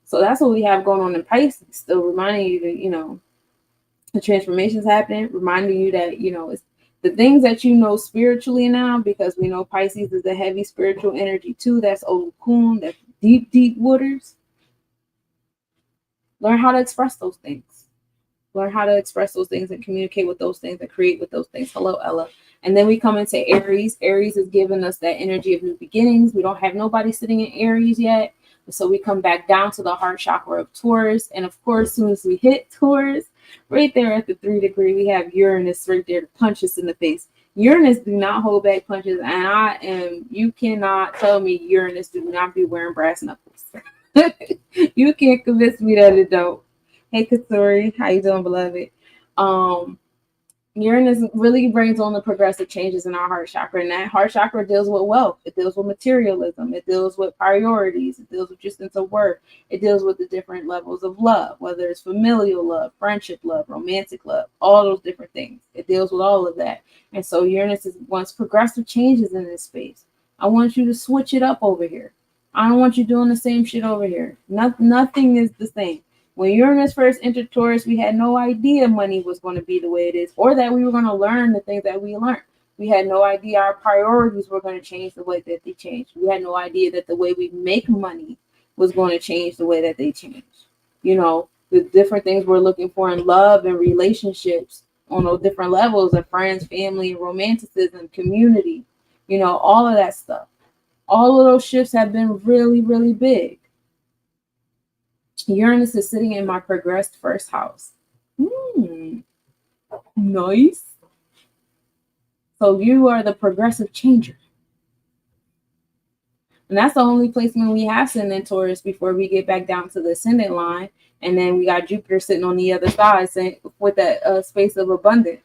Speaker 5: So that's what we have going on in Pisces. Still reminding you that, the transformations happening, reminding you that, it's the things that spiritually now, because we know Pisces is a heavy spiritual energy too. That's Olukun, that's deep, deep waters. Learn how to express those things. learn how to express those things and communicate with those things and create with those things. Hello, Ella. And then we come into Aries. Aries is giving us that energy of new beginnings. We don't have nobody sitting in Aries yet. So we come back down to the heart chakra of Taurus. And of course, as soon as we hit Taurus, right there at the 3 degree, we have Uranus right there to punch us in the face. Uranus do not hold back punches. And you cannot tell me Uranus do not be wearing brass knuckles. You can't convince me that it don't. Hey, Katsuri, how you doing, beloved? Uranus really brings on the progressive changes in our heart chakra, and that heart chakra deals with wealth. It deals with materialism. It deals with priorities. It deals with your sense of worth. It deals with the different levels of love, whether it's familial love, friendship love, romantic love, all those different things. It deals with all of that. And so Uranus wants progressive changes in this space. I want you to switch it up over here. I don't want you doing the same shit over here. Nothing is the same. When Uranus first entered Taurus, we had no idea money was going to be the way it is, or that we were going to learn the things that we learned. We had no idea our priorities were going to change the way that they changed. We had no idea that the way we make money was going to change the way that they changed. You know, the different things we're looking for in love and relationships on those different levels of friends, family, romanticism, community, you know, all of that stuff. All of those shifts have been really, really big. Uranus is sitting in my progressed first house. Nice. So you are the progressive changer. And that's the only placement we have sitting in Taurus before we get back down to the ascendant line. And then we got Jupiter sitting on the other side with that space of abundance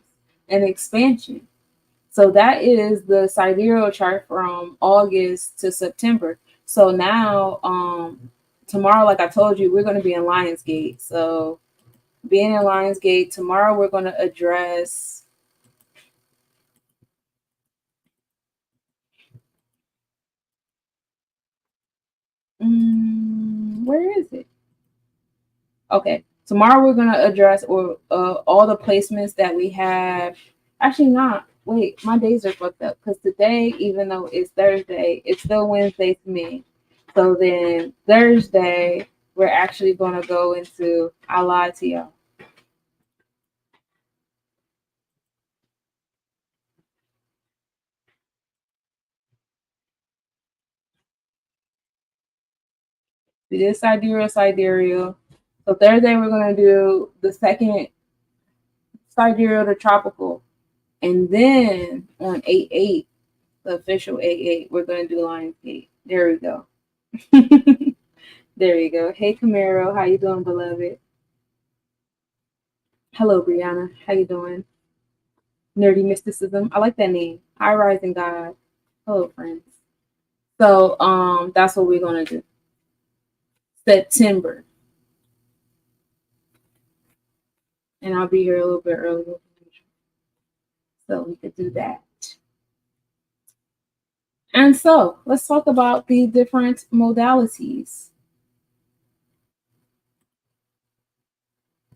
Speaker 5: and expansion. So that is the sidereal chart from August to September. So now, tomorrow, like I told you, we're going to be in Lionsgate. So being in Lionsgate, tomorrow we're going to address where is it? Okay. Tomorrow we're going to address all the placements that we have. Actually not. Wait, my days are fucked up because today, even though it's Thursday, it's still Wednesday to me. So then Thursday, we're actually going to go into, I lied to y'all. We did sidereal. So Thursday, we're going to do the second sidereal to tropical. And then on 8/8, the official 8/8, we're going to do Lionsgate. There we go. There you go. Hey, Camaro. How you doing, beloved? Hello, Brianna. How you doing? Nerdy Mysticism. I like that name. Hi, Rising God. Hello, friends. So that's what we're going to do. September. And I'll be here a little bit earlier. So we could do that. And so let's talk about the different modalities.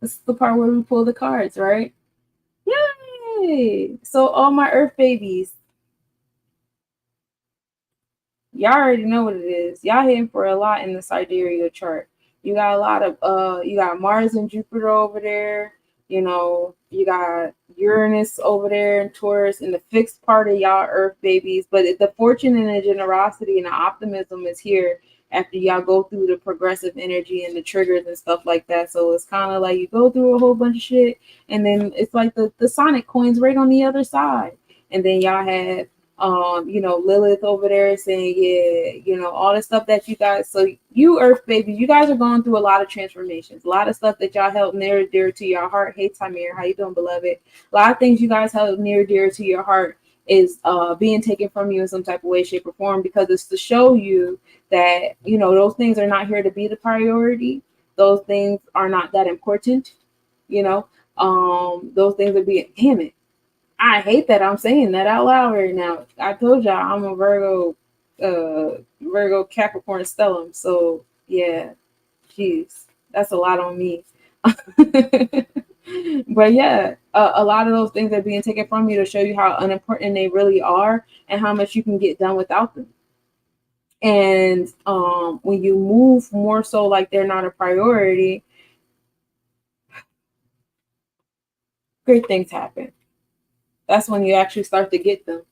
Speaker 5: This is the part where we pull the cards, right? Yay! So all my Earth babies, y'all already know what it is. Y'all hitting for a lot in the sidereal chart. You got a lot of you got Mars and Jupiter over there. You know, you got Uranus over there in Taurus in the fixed part of y'all Earth babies. But the fortune and the generosity and the optimism is here after y'all go through the progressive energy and the triggers and stuff like that. So it's kind of like you go through a whole bunch of shit, and then it's like the Sonic coins right on the other side. And then y'all have you know, Lilith over there saying, yeah, you know, all the stuff that you guys, so you Earth babies, you guys are going through a lot of transformations, a lot of stuff that y'all held near dear to your heart. Hey, Tamir, how you doing, beloved? A lot of things you guys held near dear to your heart is being taken from you in some type of way, shape, or form, because it's to show you that, you know, those things are not here to be the priority. Those things are not that important, you know. Those things are being, damn it, I hate that I'm saying that out loud right now. I told y'all I'm a Virgo Capricorn stellium. So yeah, jeez, that's a lot on me. But yeah, a lot of those things are being taken from you to show you how unimportant they really are and how much you can get done without them. And when you move more so like they're not a priority, great things happen. That's when you actually start to get them.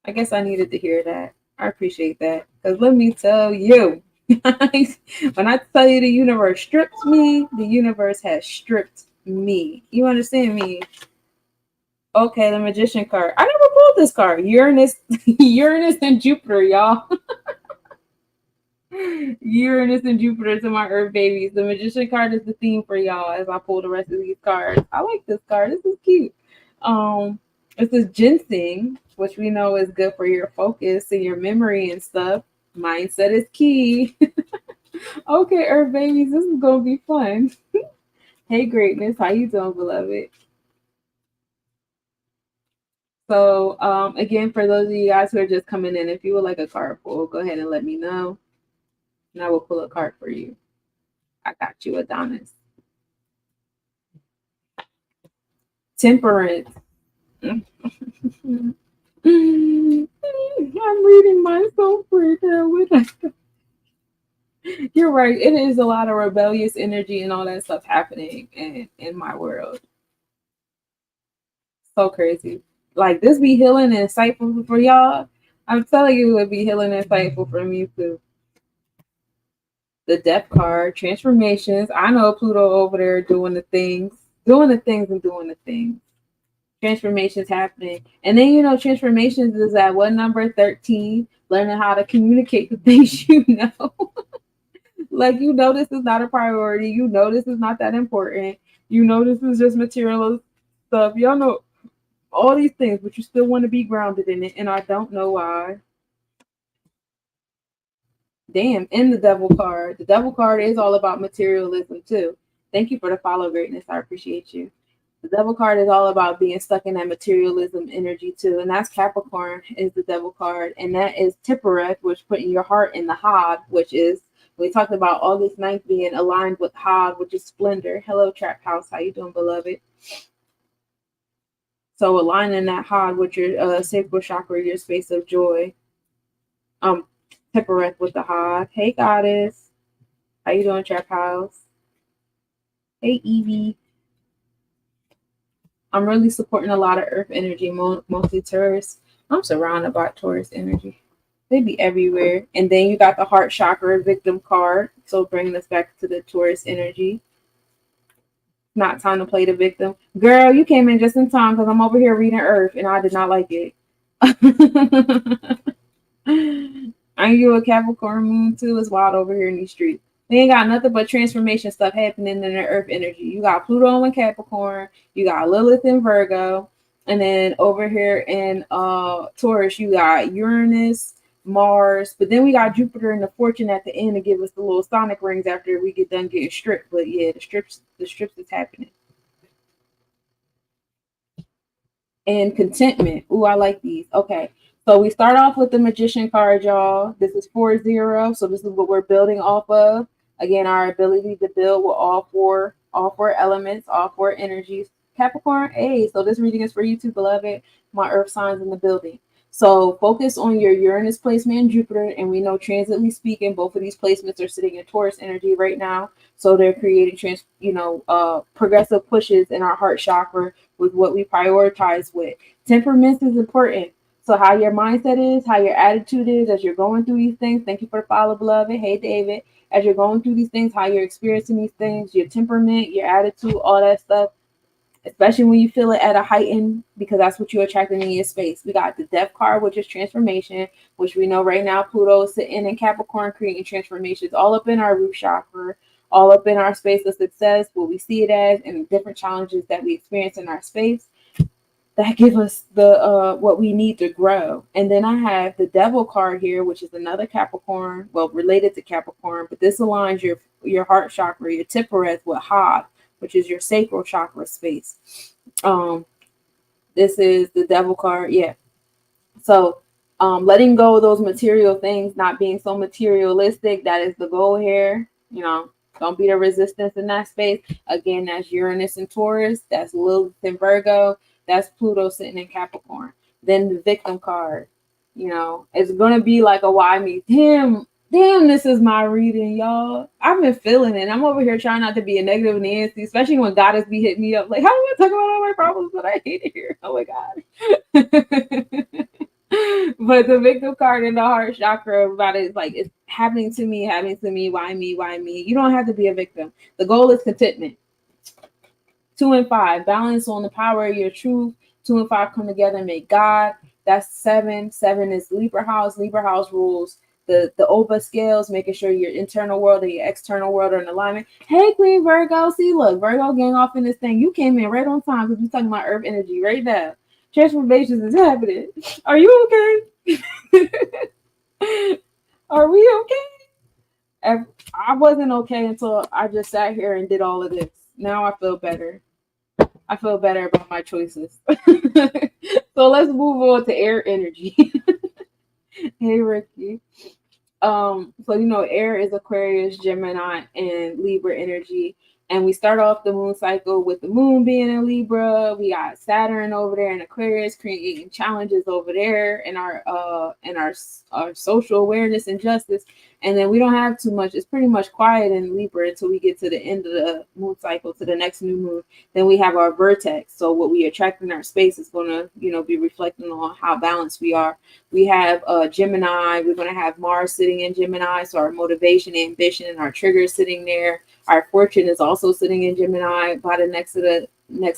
Speaker 5: I guess I needed to hear that. I appreciate that. Because let me tell you, when I tell you the universe stripped me, the universe has stripped me. You understand me? Okay, the Magician card. I never pulled this card. Uranus, Uranus and Jupiter, y'all. Uranus and Jupiter to my Earth babies. The Magician card is the theme for y'all as I pull the rest of these cards. I like this card. This is cute. This is ginseng, which we know is good for your focus and your memory and stuff. Mindset is key. Okay, Earth babies, this is gonna be fun. Hey, greatness, how you doing, beloved? So, again, for those of you guys who are just coming in, if you would like a card pull, go ahead and let me know, and I will pull a card for you. I got you, Adonis. Temperance. I'm reading myself right now with that. You're right. It is a lot of rebellious energy and all that stuff happening in my world. So crazy. Like, this be healing and insightful for y'all. I'm telling you, it would be healing and insightful for me too. The Death card, transformations. I know Pluto over there doing the things. Transformations happening. And then, you know, transformations is at what number? 13. Learning how to communicate the things you know. Like, you know, this is not a priority. You know, this is not that important. You know, this is just material stuff. Y'all know all these things, but you still want to be grounded in it. And I don't know why. Damn, and the Devil card. The Devil card is all about materialism too. Thank you for the follow, greatness. I appreciate you. The Devil card is all about being stuck in that materialism energy too. And that's Capricorn is the Devil card. And that is Tippereth, which putting your heart in the Hod, which is, we talked about August 9th being aligned with Hod, which is splendor. Hello, Trap House. How you doing, beloved? So aligning that Hod with your sacral chakra, your space of joy. Tippereth with the Hod. Hey, Goddess. How you doing, Trap House? Hey, Evie. I'm really supporting a lot of Earth energy, mostly Taurus. I'm surrounded by Taurus energy. They be everywhere. And then you got the heart chakra victim card. So bringing us back to the Taurus energy. Not time to play the victim. Girl, you came in just in time because I'm over here reading Earth and I did not like it. Aren't you a Capricorn moon too? It's wild over here in these streets. They ain't got nothing but transformation stuff happening in the Earth energy. You got Pluto in Capricorn. You got Lilith in Virgo. And then over here in Taurus, you got Uranus, Mars, but then we got Jupiter and the Fortune at the end to give us the little sonic rings after we get done getting stripped. But yeah, the strips is happening. And contentment. Ooh, I like these. Okay, so we start off with the Magician card, y'all. This is 4-0, so this is what we're building off of. Again, our ability to build with all four elements, all four energies. Capricorn, hey, so this reading is for you too, beloved. My Earth signs in the building. So focus on your Uranus placement in Jupiter, and we know transitly speaking, both of these placements are sitting in Taurus energy right now. So they're creating progressive pushes in our heart chakra with what we prioritize with. Temperament is important. So how your mindset is, how your attitude is as you're going through these things. Thank you for the follow, beloved. Hey, David. As you're going through these things, how you're experiencing these things, your temperament, your attitude, all that stuff. Especially when you feel it at a heightened, because that's what you're attracting in your space. We got the Death card, which is transformation, which we know right now Pluto is sitting in Capricorn creating transformations all up in our root chakra, all up in our space of success, what we see it as, and different challenges that we experience in our space that give us the what we need to grow. And then I have the Devil card here, which is another Capricorn, well, related to Capricorn, but this aligns your heart chakra, your Tippereth with Hod, which is your sacral chakra space. This is the Devil card. Yeah. So letting go of those material things, not being so materialistic, that is the goal here. You know, don't be the resistance in that space. Again, that's Uranus and Taurus. That's Lilith and Virgo. That's Pluto sitting in Capricorn. Then the victim card. You know, it's going to be like a why me. Damn, Damn, this is my reading, y'all. I've been feeling it. I'm over here trying not to be a negative Nancy, especially when goddess be hitting me up. Like, how do I talk about all my problems that I hate here? Oh my God. But the victim card in the heart chakra about it is like, it's happening to me, why me, why me? You don't have to be a victim. The goal is contentment. 2 and 5, balance on the power of your truth. 2 and 5 come together and make God. That's 7. 7 is Libra house. Libra house rules the OVA scales, making sure your internal world and your external world are in alignment. Hey, Queen Virgo. See, look, Virgo gang off in this thing. You came in right on time because we're talking about earth energy right now. Transformations is happening. Are you okay? Are we okay? I wasn't okay until I just sat here and did all of this. Now I feel better. I feel better about my choices. So let's move on to air energy. Hey, Ricky. So air is Aquarius, Gemini, and Libra energy. And we start off the moon cycle with the moon being in Libra. We got Saturn over there in Aquarius, creating challenges over there in our social awareness and justice. And then we don't have too much. It's pretty much quiet in Libra until we get to the end of the moon cycle, to the next new moon. Then we have our vertex. So what we attract in our space is going to, be reflecting on how balanced we are. We have Gemini. We're going to have Mars sitting in Gemini. So our motivation, ambition, and our triggers sitting there. Our fortune is also sitting in Gemini by the next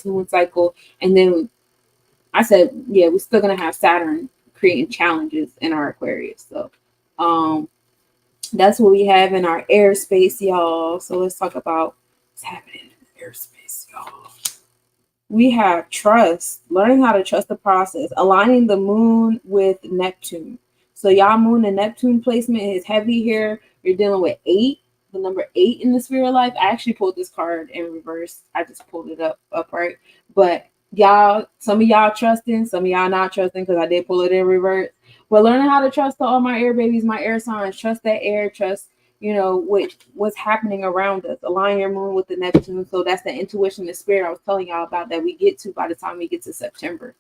Speaker 5: moon cycle. And then I said, yeah, we're still going to have Saturn creating challenges in our Aquarius. So that's what we have in our airspace, y'all. So let's talk about what's happening in the airspace, y'all. We have trust, learning how to trust the process, aligning the moon with Neptune. So y'all moon and Neptune placement is heavy here. You're dealing with 8, the number 8 in the sphere of life. I actually pulled this card in reverse. I just pulled it upright. But y'all, some of y'all trusting, some of y'all not trusting because I did pull it in reverse. But learning how to trust all my air babies, my air signs, trust that air, trust what's happening around us. Align your moon with the Neptune. So that's the intuition, the spirit I was telling y'all about that we get to by the time we get to September.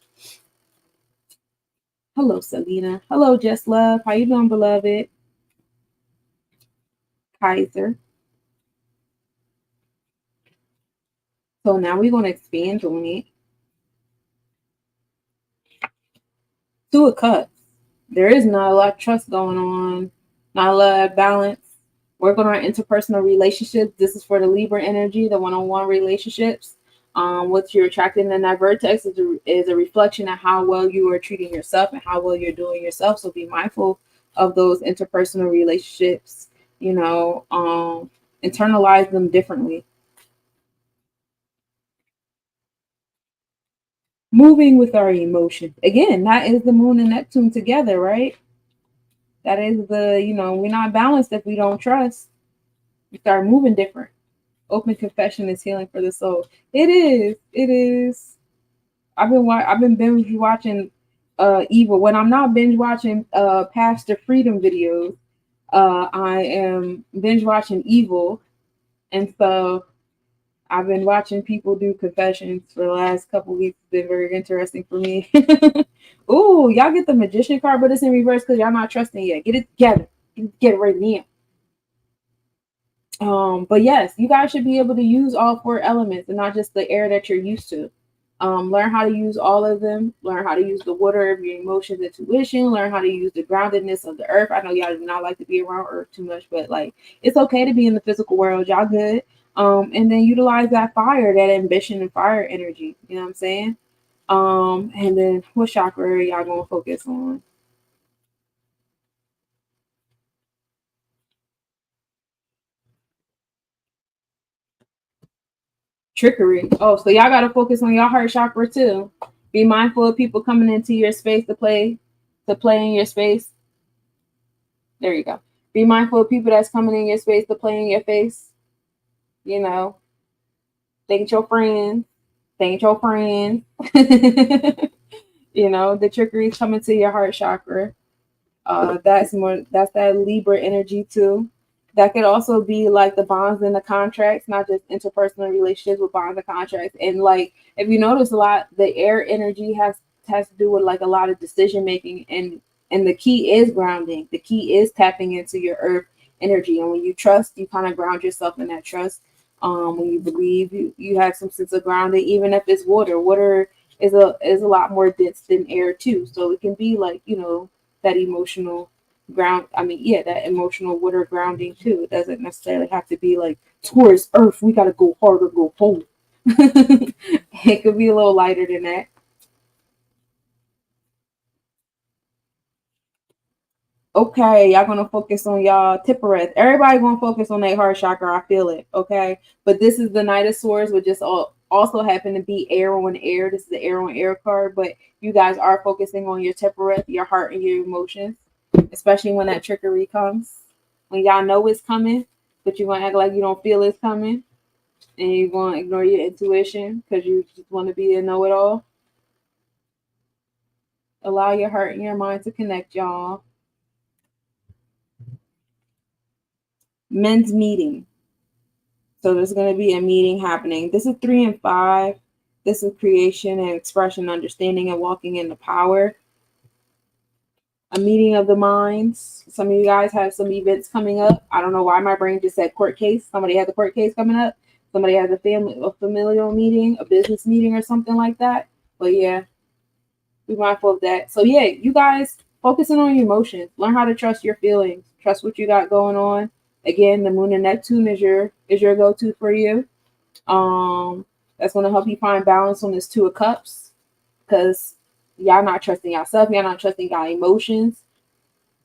Speaker 5: Hello, Selena. Hello, Just Love. How you doing, beloved? Kaiser. So now we're going to expand on it. 2 of Cups. There is not a lot of trust going on. Not a lot of balance. Work on our interpersonal relationships. This is for the Libra energy, the one-on-one relationships. What you're attracting in that vertex is a reflection of how well you are treating yourself and how well you're doing yourself. So be mindful of those interpersonal relationships. Internalize them differently. Moving with our emotions. Again, that is the moon and Neptune together, right? That is we're not balanced if we don't trust. We start moving different. Open confession is healing for the soul. It is. I've been binge watching Evil. When I'm not binge watching Pastor Freedom videos, I am binge watching Evil. And so I've been watching people do confessions for the last couple of weeks. It's been very interesting for me. Ooh, y'all get the Magician card, but it's in reverse because y'all not trusting yet. Get it together. Get it right now. But yes, you guys should be able to use all 4 elements and not just the air that you're used to. Learn how to use all of them. Learn how to use the water of your emotions, intuition. Learn how to use the groundedness of the earth. I know y'all do not like to be around earth too much, but it's okay to be in the physical world. Y'all good. And then utilize that fire, that ambition and fire energy. You know what I'm saying? And then what chakra are y'all gonna focus on? Trickery. Oh, so y'all gotta focus on your heart chakra too. Be mindful of people coming into your space to play in your space. There you go. Be mindful of people that's coming in your space to play in your face. They ain't your friends. The trickery is coming to your heart chakra. That's that Libra energy too. That could also be like the bonds and the contracts, not just interpersonal relationships with bonds and contracts. And if you notice a lot, the air energy has to do with a lot of decision making and And the key is grounding. The key is tapping into your earth energy. And when you trust, you kind of ground yourself in that trust. When you believe, you have some sense of grounding, even if it's water. Water is a lot more dense than air too. So it can be like, that emotional that emotional water grounding too. It doesn't necessarily have to be like towards earth, we gotta go hard or go home. It could be a little lighter than that. Okay, y'all gonna focus on y'all Tippereth. Everybody gonna focus on their heart chakra. I feel it. Okay, but this is the Knight of Swords, which just also happen to be air on air. This is the air on air card, but you guys are focusing on your Tippereth, your heart, and your emotions, especially when that trickery comes. When y'all know it's coming, but you're gonna act like you don't feel it's coming, and you're gonna ignore your intuition because you just want to be a know-it-all. Allow your heart and your mind to connect, y'all. Men's meeting. So there's going to be a meeting happening. This is 3 and 5. This is creation and expression, understanding, and walking in the power. A meeting of the minds. Some of you guys have some events coming up. I don't know why my brain just said court case. Somebody has a court case coming up. Somebody has a familial meeting, a business meeting, or something like that. But yeah, be mindful of that. So yeah, you guys focusing on your emotions. Learn how to trust your feelings. Trust what you got going on. Again, the moon and Neptune is your go-to for you. That's going to help you find balance on this 2 of Cups, because y'all not trusting yourself. Y'all not trusting y'all emotions.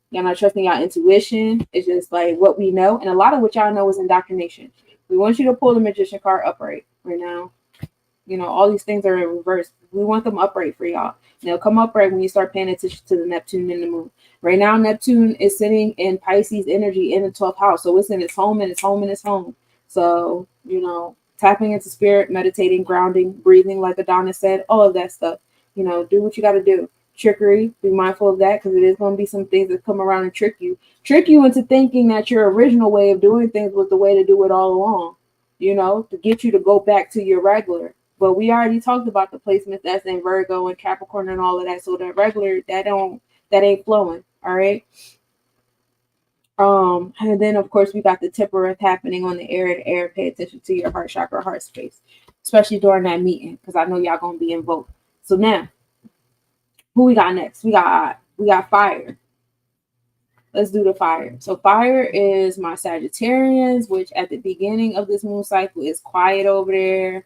Speaker 5: Y'all not trusting y'all intuition. It's just like what we know. And a lot of what y'all know is indoctrination. We want you to pull the Magician card upright right now. All these things are in reverse. We want them upright for y'all. And they'll come upright when you start paying attention to the Neptune and the moon. Right now, Neptune is sitting in Pisces energy in the 12th house. So it's in its home and its home and its home. So, tapping into spirit, meditating, grounding, breathing, like Adonis said, all of that stuff. Do what you got to do. Trickery, be mindful of that, because it is going to be some things that come around and trick you into thinking that your original way of doing things was the way to do it all along, to get you to go back to your regular. But we already talked about the placements that's in Virgo and Capricorn and all of that. So that regular, that ain't flowing. All right. And then of course we got the Tippereth happening on the air to air. Pay attention to your heart chakra, heart space, especially during that meeting, because I know y'all gonna be invoked. So now, who we got next? We got fire. Let's do the fire. So fire is my Sagittarians, which at the beginning of this moon cycle is quiet over there.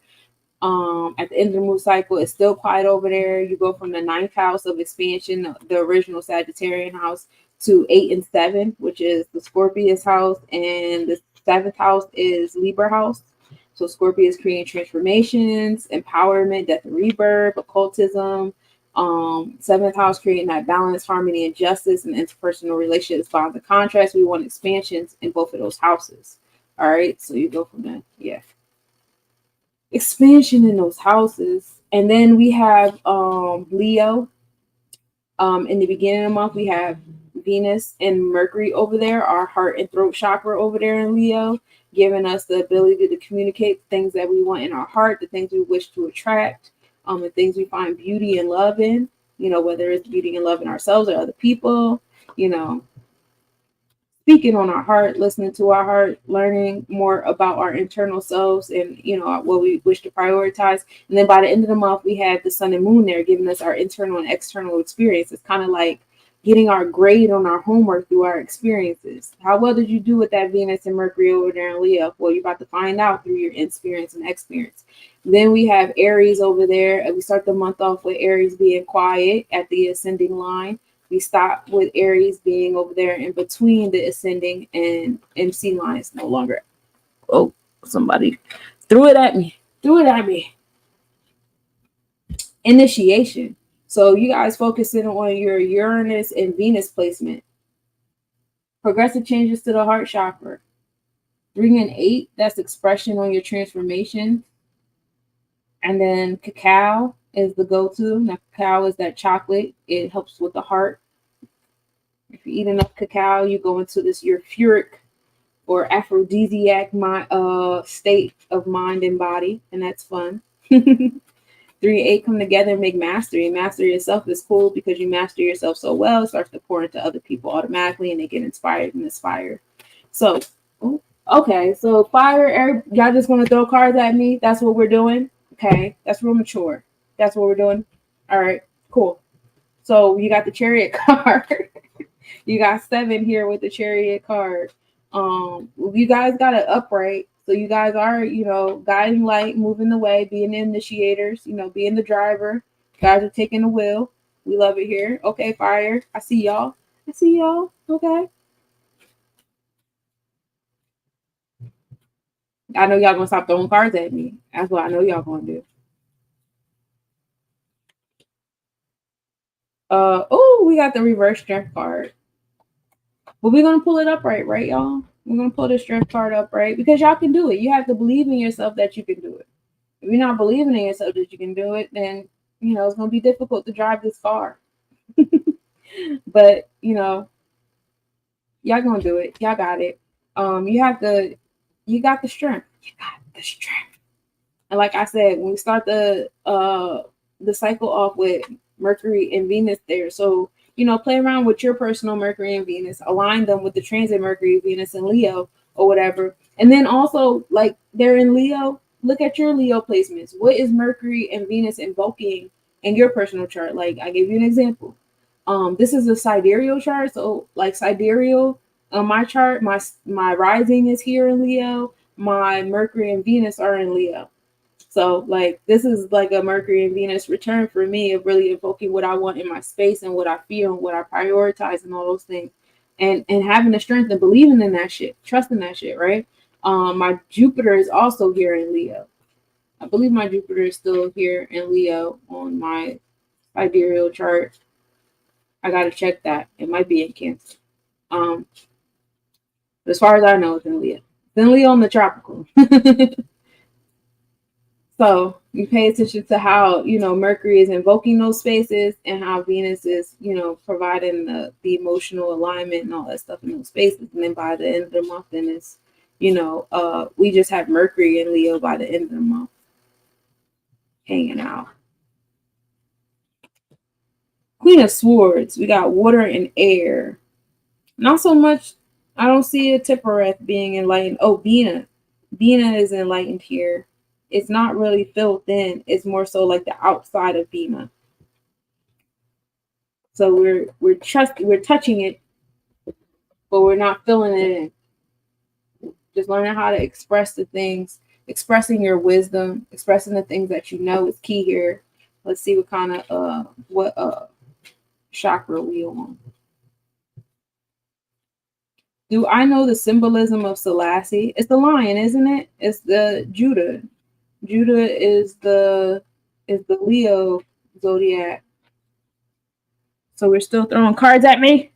Speaker 5: At the end of the moon cycle, it's still quiet over there. You go from the 9th house of expansion, the original Sagittarian house, to 8 and 7, which is the Scorpius house, and the 7th house is Libra house. So Scorpio is creating transformations, empowerment, death and rebirth, occultism. 7th house creating that balance, harmony, and justice, and interpersonal relationships, bonds, and contracts. We want expansions in both of those houses. All right, so you go from that, yeah. Expansion in those houses. And then we have Leo. In the beginning of the month, we have Venus and Mercury over there, our heart and throat chakra over there in Leo, giving us the ability to communicate things that we want in our heart, the things we wish to attract, the things we find beauty and love in, whether it's beauty and love in ourselves or other people, speaking on our heart, listening to our heart, learning more about our internal selves and, what we wish to prioritize. And then by the end of the month, we have the sun and moon there, giving us our internal and external experience. It's kind of like getting our grade on our homework through our experiences. How well did you do with that Venus and Mercury over there in Leo? Well, you're about to find out through your experience and experience. Then we have Aries over there. And we start the month off with Aries being quiet at the ascending line. We stop with Aries being over there in between the ascending and MC lines no longer. Oh, somebody threw it at me. Initiation. So you guys focusing on your Uranus and Venus placement. Progressive changes to the heart chakra. 3 and 8, that's expression on your transformation. And then cacao is the go-to. Now, cacao is that chocolate. It helps with the heart. If you eat enough cacao, you go into this euphoric or aphrodisiac state of mind and body, and that's fun. 3 and 8 come together and make mastery. Mastery itself is cool because you master yourself so well, it starts to pour into other people automatically and they get inspired and inspired. So, okay, so fire, y'all just gonna throw cards at me? That's what we're doing? Okay, that's real mature. That's what we're doing? All right, cool. So you got the Chariot card. You got 7 here with the Chariot card. You guys got it upright. So you guys are, guiding light, moving the way, being the initiators, being the driver. You guys are taking the wheel. We love it here. Okay, fire. I see y'all. Okay. I know y'all gonna stop throwing cards at me. That's what I know y'all gonna do. We got the reverse strength card. But we're gonna pull it upright, right, y'all? We're gonna pull the strength card upright because y'all can do it. You have to believe in yourself that you can do it. If you're not believing in yourself that you can do it, then it's gonna be difficult to drive this car. But y'all gonna do it. Y'all got it. You got the strength. You got the strength. And like I said, when we start the cycle off with Mercury and Venus there, so play around with your personal Mercury and Venus, align them with the transit Mercury, Venus, and Leo or whatever. And then also, like, they're in Leo, look at your Leo placements. What is Mercury and Venus invoking in your personal chart? Like, I gave you an example. This is a sidereal chart. So, like, sidereal on my chart, my rising is here in Leo. My Mercury and Venus are in Leo. So, like, this is like a Mercury and Venus return for me of really invoking what I want in my space and what I feel and what I prioritize and all those things. And having the strength and believing in that shit, trusting that shit, right? My Jupiter is also here in Leo. I believe my Jupiter is still here in Leo on my sidereal chart. I got to check that. It might be in Cancer. But as far as I know, it's in Leo. It's in Leo in the tropical. So you pay attention to how, Mercury is invoking those spaces and how Venus is, providing the emotional alignment and all that stuff in those spaces. And then by the end of the month, then it's, we just have Mercury and Leo by the end of the month hanging out. Queen of Swords, we got water and air. Not so much, I don't see a Tippereth being enlightened. Oh, Bina is enlightened here. It's not really filled in. It's more so like the outside of Bina. So we're touching it, but we're not filling it in. Just learning how to express the things, expressing your wisdom, expressing the things that you know is key here. Let's see what kind of chakra we on. Do I know the symbolism of Selassie? It's the lion, isn't it? It's the Judah. Judah is the Leo zodiac. So we're still throwing cards at me?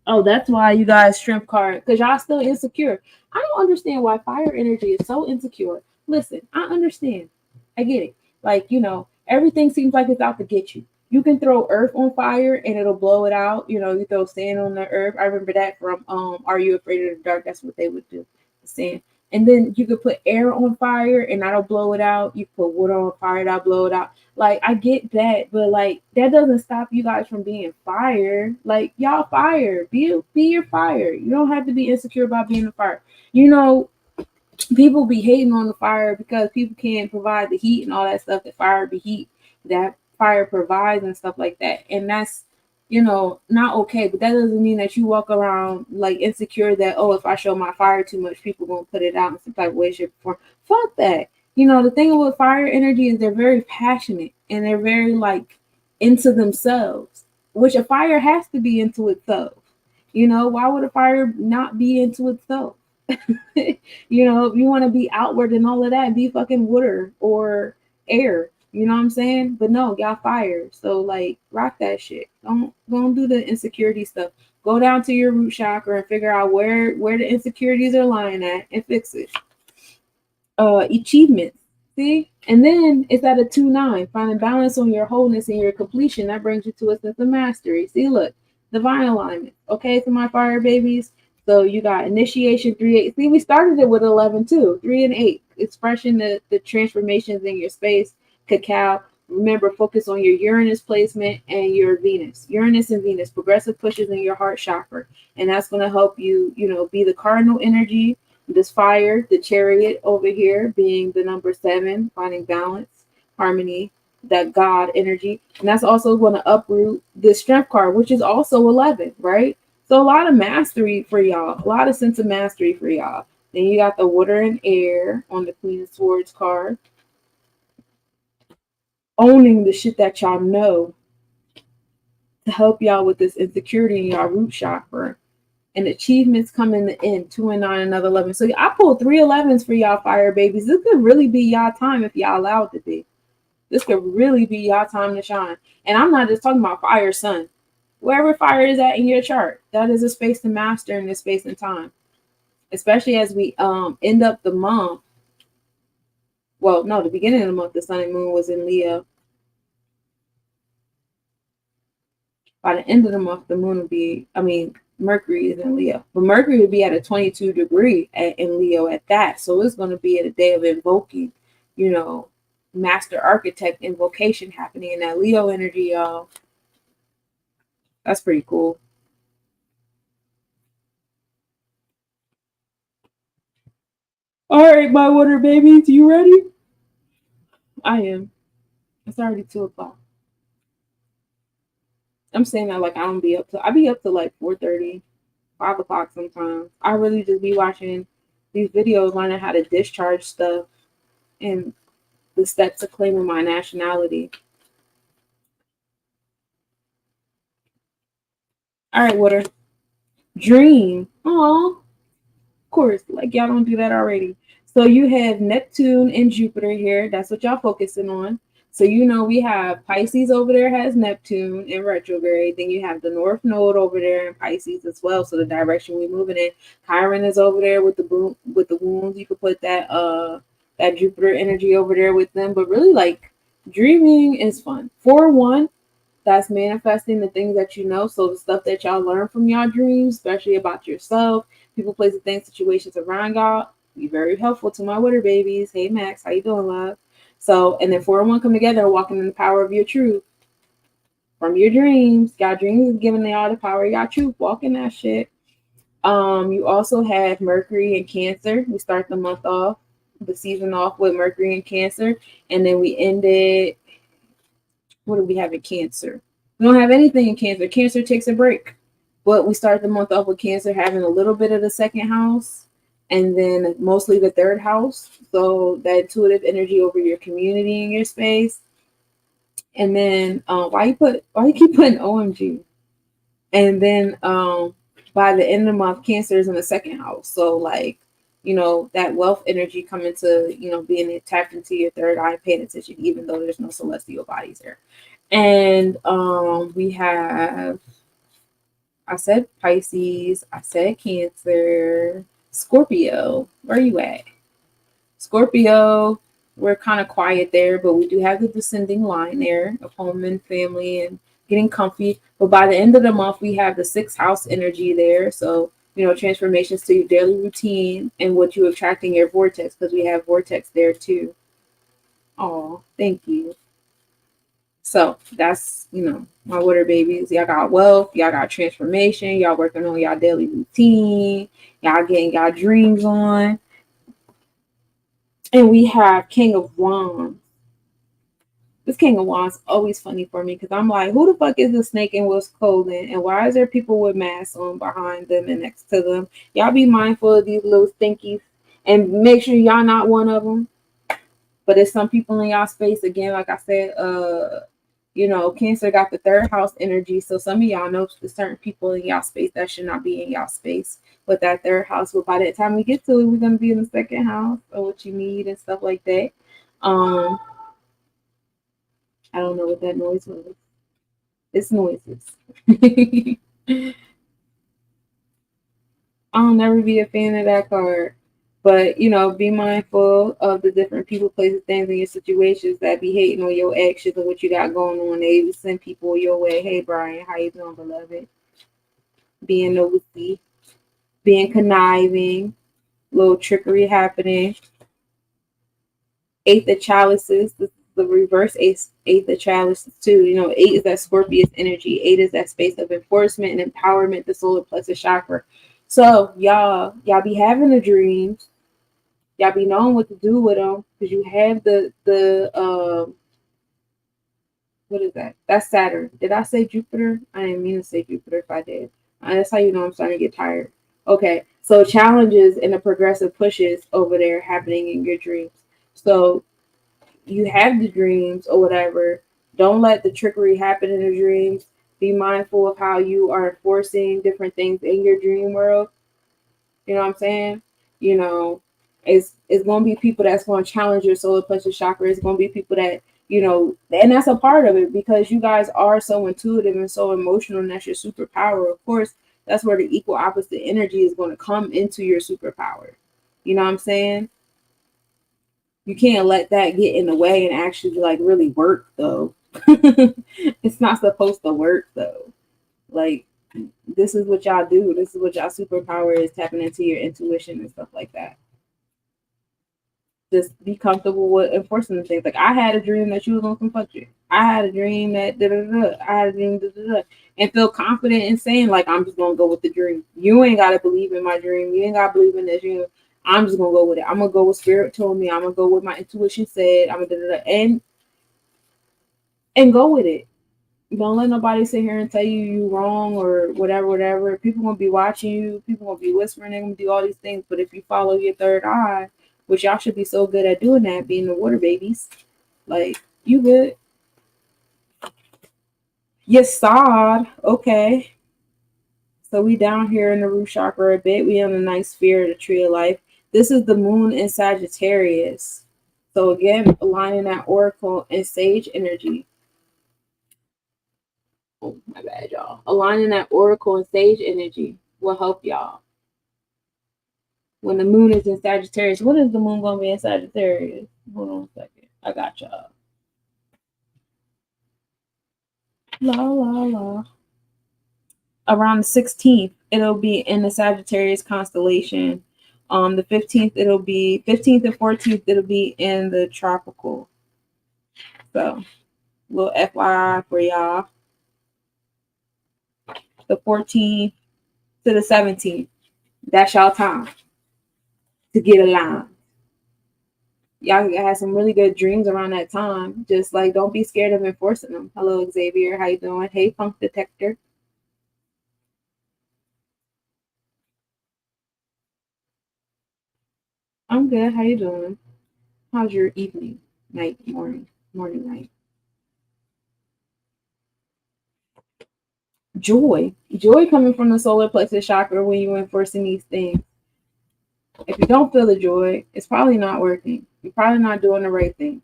Speaker 5: Oh, that's why you guys strength card, because y'all still insecure. I don't understand why fire energy is so insecure. Listen, I understand. I get it. Like, everything seems like it's out to get you. You can throw earth on fire and it'll blow it out. You throw sand on the earth. I remember that from Are You Afraid of the Dark? That's what they would do. Sand. And then you could put air on fire and that'll blow it out. You put water on fire, that'll blow it out. Like, I get that, but like that doesn't stop you guys from being fire. Like, y'all fire. Be your fire. You don't have to be insecure about being a fire. People be hating on the fire because people can't provide the heat and all that stuff that fire be heat that fire provides and stuff like that. And that's not okay, but that doesn't mean that you walk around like insecure that, oh, if I show my fire too much, people won't put it out in some type of way, shape, or form. Fuck that. The thing with fire energy is they're very passionate and they're very like into themselves, which a fire has to be into itself. Why would a fire not be into itself? If you want to be outward and all of that, be fucking water or air. You know what I'm saying? But no, y'all fire. So like rock that shit. Don't do the insecurity stuff. Go down to your root chakra and figure out where the insecurities are lying at and fix it. Achievements. See? And then it's at a 2-9. Finding balance on your wholeness and your completion. That brings you to a sense of mastery. See, look, divine alignment. Okay, so my fire babies. So you got initiation 3-8. See, we started it with 11 too. 3 and 8. Expression the transformations in your space. cacao. Remember, focus on your Uranus placement and your Venus. Uranus and Venus, progressive pushes in your heart chakra. And that's going to help you, be the cardinal energy, this fire, the chariot over here being the number 7, finding balance, harmony, that God energy. And that's also going to uproot the strength card, which is also 11, right? So a lot of mastery for y'all, a lot of sense of mastery for y'all. Then you got the water and air on the Queen of Swords card. Owning the shit that y'all know to help y'all with this insecurity in y'all root chakra. And achievements come in the end, 2 and 9, another 11. So I pulled 3 11s for y'all fire babies. This could really be y'all time if y'all allow it to be. This could really be y'all time to shine. And I'm not just talking about fire sun. Wherever fire is at in your chart, that is a space to master in this space and time. Especially as we end up the month. Well, no, the beginning of the month, the sun and moon was in Leo. By the end of the month, the moon would be, Mercury is in Leo. But Mercury would be at a 22 degree in Leo at that. So it's going to be at a day of invoking, master architect invocation happening in that Leo energy, y'all. That's pretty cool. All right, my water babies, you ready? I am. It's already 2 o'clock. I'm saying that like I be up to like 4:30, 5 o'clock sometimes. I really just be watching these videos, learning how to discharge stuff and the steps of claiming my nationality. All right, water. Dream. Aw. Of course, like y'all don't do that already. So you have Neptune and Jupiter here. That's what y'all focusing on. So we have Pisces over there has Neptune in retrograde. Then you have the North Node over there in Pisces as well. So the direction we're moving in. Chiron is over there with the wounds. You could put that that Jupiter energy over there with them. But really, like, dreaming is fun. 4-1. That's manifesting the things that you know. So the stuff that y'all learn from y'all dreams, especially about yourself, people, places, things, situations around y'all, be very helpful to my water babies. Hey Max, how you doing, love? So, and then 4 and 1 come together, walking in the power of your truth from your dreams. Y'all dreams is giving y'all the power of y'all truth. Walking that shit. You also have Mercury and Cancer. We start the month off, the season off with Mercury and Cancer, and then we end it. What do we have in Cancer? We don't have anything in Cancer. Cancer takes a break. But we start the month off with Cancer having a little bit of the second house and then mostly the third house. So that intuitive energy over your community and your space. And then why you keep putting OMG? And then by the end of the month, Cancer is in the second house. So like, that wealth energy coming to, being tapped into your third eye, paying attention, even though there's no celestial bodies there. And we have, I said Pisces, I said Cancer, Scorpio. Where are you at? Scorpio, we're kind of quiet there, but we do have the descending line there of home and family and getting comfy. But by the end of the month, we have the 6th house energy there. So, transformations to your daily routine and what you attract in your vortex, because we have vortex there too. Oh, thank you. So that's, my water babies. Y'all got wealth, y'all got transformation, y'all working on y'all daily routine, y'all getting y'all dreams on. And we have King of Wands. This King of Wands is always funny for me because I'm like, who the fuck is the snake in wolf's clothing? And why is there people with masks on behind them and next to them? Y'all be mindful of these little stinkies and make sure y'all not one of them. But there's some people in y'all space, again, like I said, Cancer got the 3rd house energy. So some of y'all know there's certain people in y'all space that should not be in y'all space with that 3rd house. But by the time we get to it, we're going to be in the 2nd house or what you need and stuff like that. I don't know what that noise was. It's noises. I'll never be a fan of that card. But, be mindful of the different people, places, things, in your situations that be hating on your actions and what you got going on. They send people your way. Hey, Brian, how you doing, beloved? Being nosy, being conniving, little trickery happening. 8th of chalices. This is the reverse eighth of chalices too. You know, 8 is that Scorpius energy. 8 is that space of enforcement and empowerment, the solar plexus chakra. So y'all be having the dreams. Y'all be knowing what to do with them because you have the what is that? That's Saturn. Did I say Jupiter? I didn't mean to say Jupiter if I did. That's how you know I'm starting to get tired. Okay, so challenges and the progressive pushes over there happening in your dreams. So you have the dreams or whatever. Don't let the trickery happen in the dreams. Be mindful of how you are enforcing different things in your dream world. You know what I'm saying? You know, it's going to be people that's going to challenge your solar plexus chakra. It's going to be people that, you know, and that's a part of it because you guys are so intuitive and so emotional, and that's your superpower. Of course, that's where the equal opposite energy is going to come into your superpower. You know what I'm saying? You can't let that get in the way and actually like really work though. It's not supposed to work though. Like, this is what y'all do. This is what y'all superpower is, tapping into your intuition and stuff like that. Just be comfortable with enforcing the things. Like, I had a dream that you was gonna come fuck you. I had a dream that I had a dream and feel confident in saying like I'm just gonna go with the dream. You ain't gotta believe in my dream. You ain't gotta believe in this dream. I'm just gonna go with it. I'm gonna go with spirit told me. I'm gonna go with my intuition said. I'm gonna and go with it. Don't let nobody sit here and tell you wrong or whatever. People gonna be watching you. People gonna be whispering. They're gonna do all these things. But if you follow your third eye, which y'all should be so good at doing that, being the water babies, like, you good. Yes, sod. Okay. So we down here in the root chakra a bit. We on the nice sphere of the tree of life. This is the moon in Sagittarius. So again, aligning that oracle and sage energy. Oh, my bad, y'all. Aligning that oracle and sage energy will help y'all. When the moon is in Sagittarius, what is the moon going to be in Sagittarius? Hold on a second. I got y'all. La, la, la. Around the 16th, it'll be in the Sagittarius constellation. The 15th, it'll be 15th and 14th, it'll be in the tropical. So, little FYI for y'all. The 14th to the 17th, that's y'all time to get aligned. Y'all have some really good dreams around that time. Just like, don't be scared of enforcing them. Hello, Xavier. How you doing? Hey, Funk Detector. I'm good. How you doing? How's your evening, night, morning, night? Joy coming from the solar plexus chakra when you're enforcing these things. If you don't feel the joy, it's probably not working. You're probably not doing the right thing.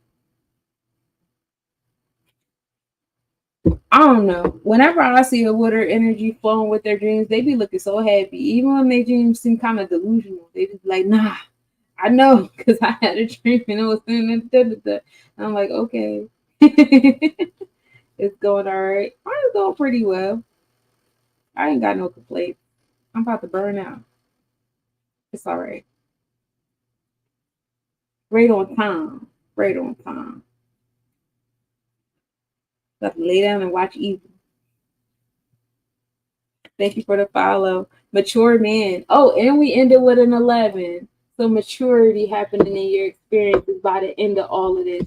Speaker 5: I don't know. Whenever I see a water energy flowing with their dreams, they be looking so happy. Even when their dreams seem kind of delusional, they just like, nah, I know, because I had a dream and it was and I'm like, okay. It's going all right. Mine's going pretty well. I ain't got no complaints. I'm about to burn out. It's all right. Right on time. Right on time. Got to lay down and watch evil. Thank you for the follow. Mature man. Oh, and we ended with an 11. So maturity happening in your experiences by the end of all of this.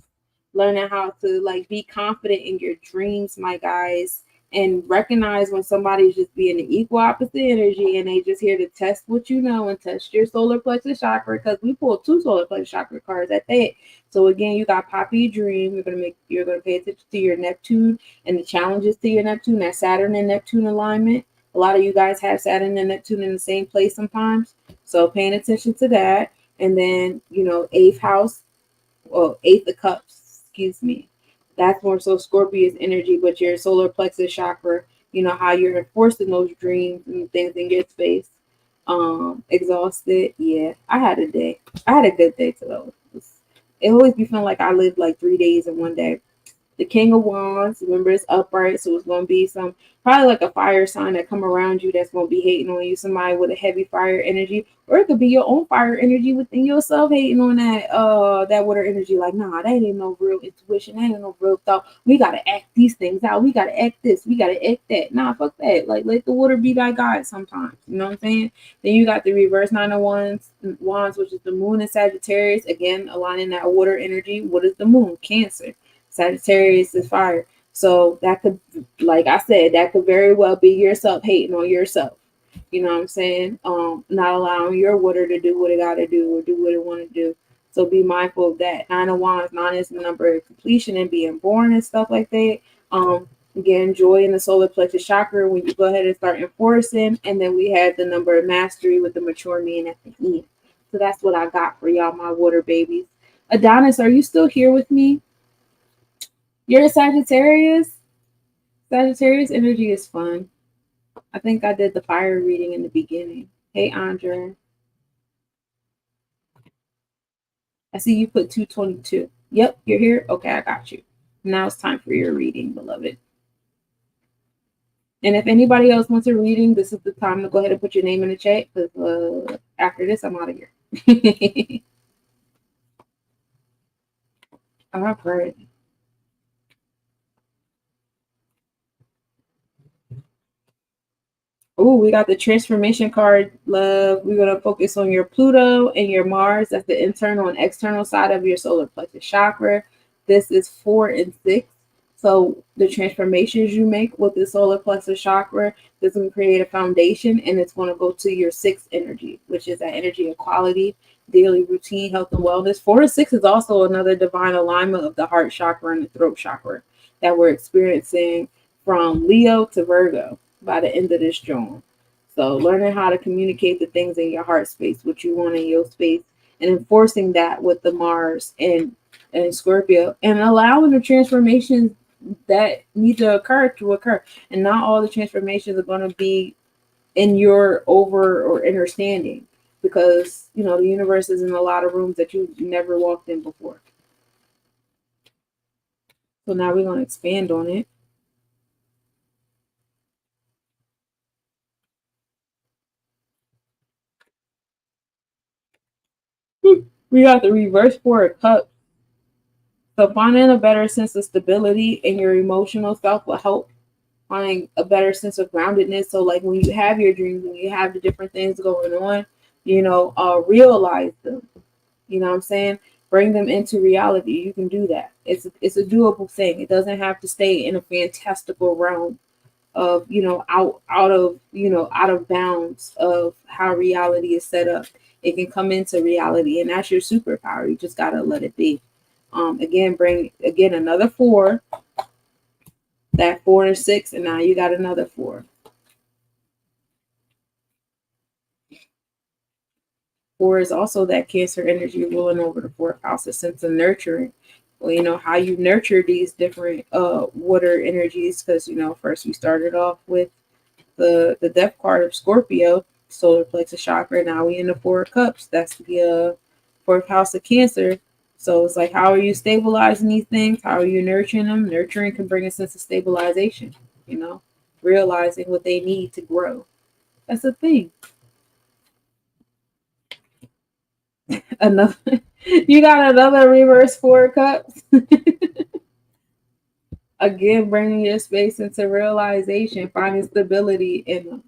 Speaker 5: Learning how to like be confident in your dreams, my guys, and recognize when somebody's just being the equal opposite energy and they just here to test what you know and test your solar plexus chakra, because we pulled 2 solar plexus chakra cards at that. So again, you got Poppy Dream. You're gonna pay attention to your Neptune and the challenges to your Neptune, that Saturn and Neptune alignment. A lot of you guys have Saturn and Neptune in the same place sometimes. So paying attention to that. And then, you know, 8th house, or 8th of cups, excuse me. That's more so Scorpius energy, but your solar plexus chakra, you know, how you're enforcing those dreams and things in your space. Exhausted. Yeah, I had a good day today. It always be feeling like I lived like 3 days in one day. the King of Wands. Remember, it's upright, so it's going to be some probably like a fire sign that come around you that's going to be hating on you. Somebody with a heavy fire energy, or it could be your own fire energy within yourself hating on that water energy. Like, nah, that ain't no real intuition. That ain't no real thought. We gotta act these things out. We gotta act this. We gotta act that. Nah, fuck that. Like, let the water be thy guide sometimes. You know what I'm saying? Then you got the reverse nine of wands, which is the moon in Sagittarius. Again, aligning that water energy. What is the moon? Cancer. Sagittarius is fire. So that could, like I said, that could very well be yourself hating on yourself. You know what I'm saying? Not allowing your water to do what it got to do or do what it want to do. So be mindful of that. Nine of Wands, nine is the number of completion and being born and stuff like that. Again, joy in the solar plexus chakra when you go ahead and start enforcing. And then we have the number of mastery with the mature meaning at the end. So that's what I got for y'all, my water babies. Adonis, are you still here with me? You're a Sagittarius? Sagittarius energy is fun. I think I did the fire reading in the beginning. Hey, Andre. I see you put 222. Yep, you're here. Okay, I got you. Now it's time for your reading, beloved. And if anybody else wants a reading, this is the time to go ahead and put your name in the chat, because after this, I'm out of here. All right. Oh, we got the transformation card, love. We're going to focus on your Pluto and your Mars. That's the internal and external side of your solar plexus chakra. This is 4 and 6. So the transformations you make with the solar plexus chakra, this will create a foundation, and it's going to go to your 6th energy, which is that energy of quality, daily routine, health, and wellness. 4 to 6 is also another divine alignment of the heart chakra and the throat chakra that we're experiencing from Leo to Virgo by the end of this journal. So learning how to communicate the things in your heart space, what you want in your space, and enforcing that with the Mars and Scorpio, and allowing the transformations that need to occur. And not all the transformations are going to be in your over or understanding, because you know the universe is in a lot of rooms that you've never walked in before. So now we're going to expand on it. We got the reverse 4 of cups. So finding a better sense of stability in your emotional self will help find a better sense of groundedness. So like when you have your dreams, when you have the different things going on, you know, realize them. You know what I'm saying? Bring them into reality. You can do that. It's a doable thing. It doesn't have to stay in a fantastical realm of, you know, out of bounds of how reality is set up. It can come into reality, and that's your superpower. You just gotta let it be. Bring another 4. That 4 and 6, and now you got another 4. 4 is also that Cancer energy ruling over the 4th house, a sense of nurturing. Well, you know, how you nurture these different water energies, because, you know, first we started off with the death card of Scorpio, solar plexus chakra. Now we in the 4 of cups. That's the 4th house of Cancer. So it's like, how are you stabilizing these things? How are you nurturing them? Nurturing can bring a sense of stabilization, you know, realizing what they need to grow. That's a thing. Another, you got another reverse 4 of cups. Again, bringing your space into realization, finding stability in them.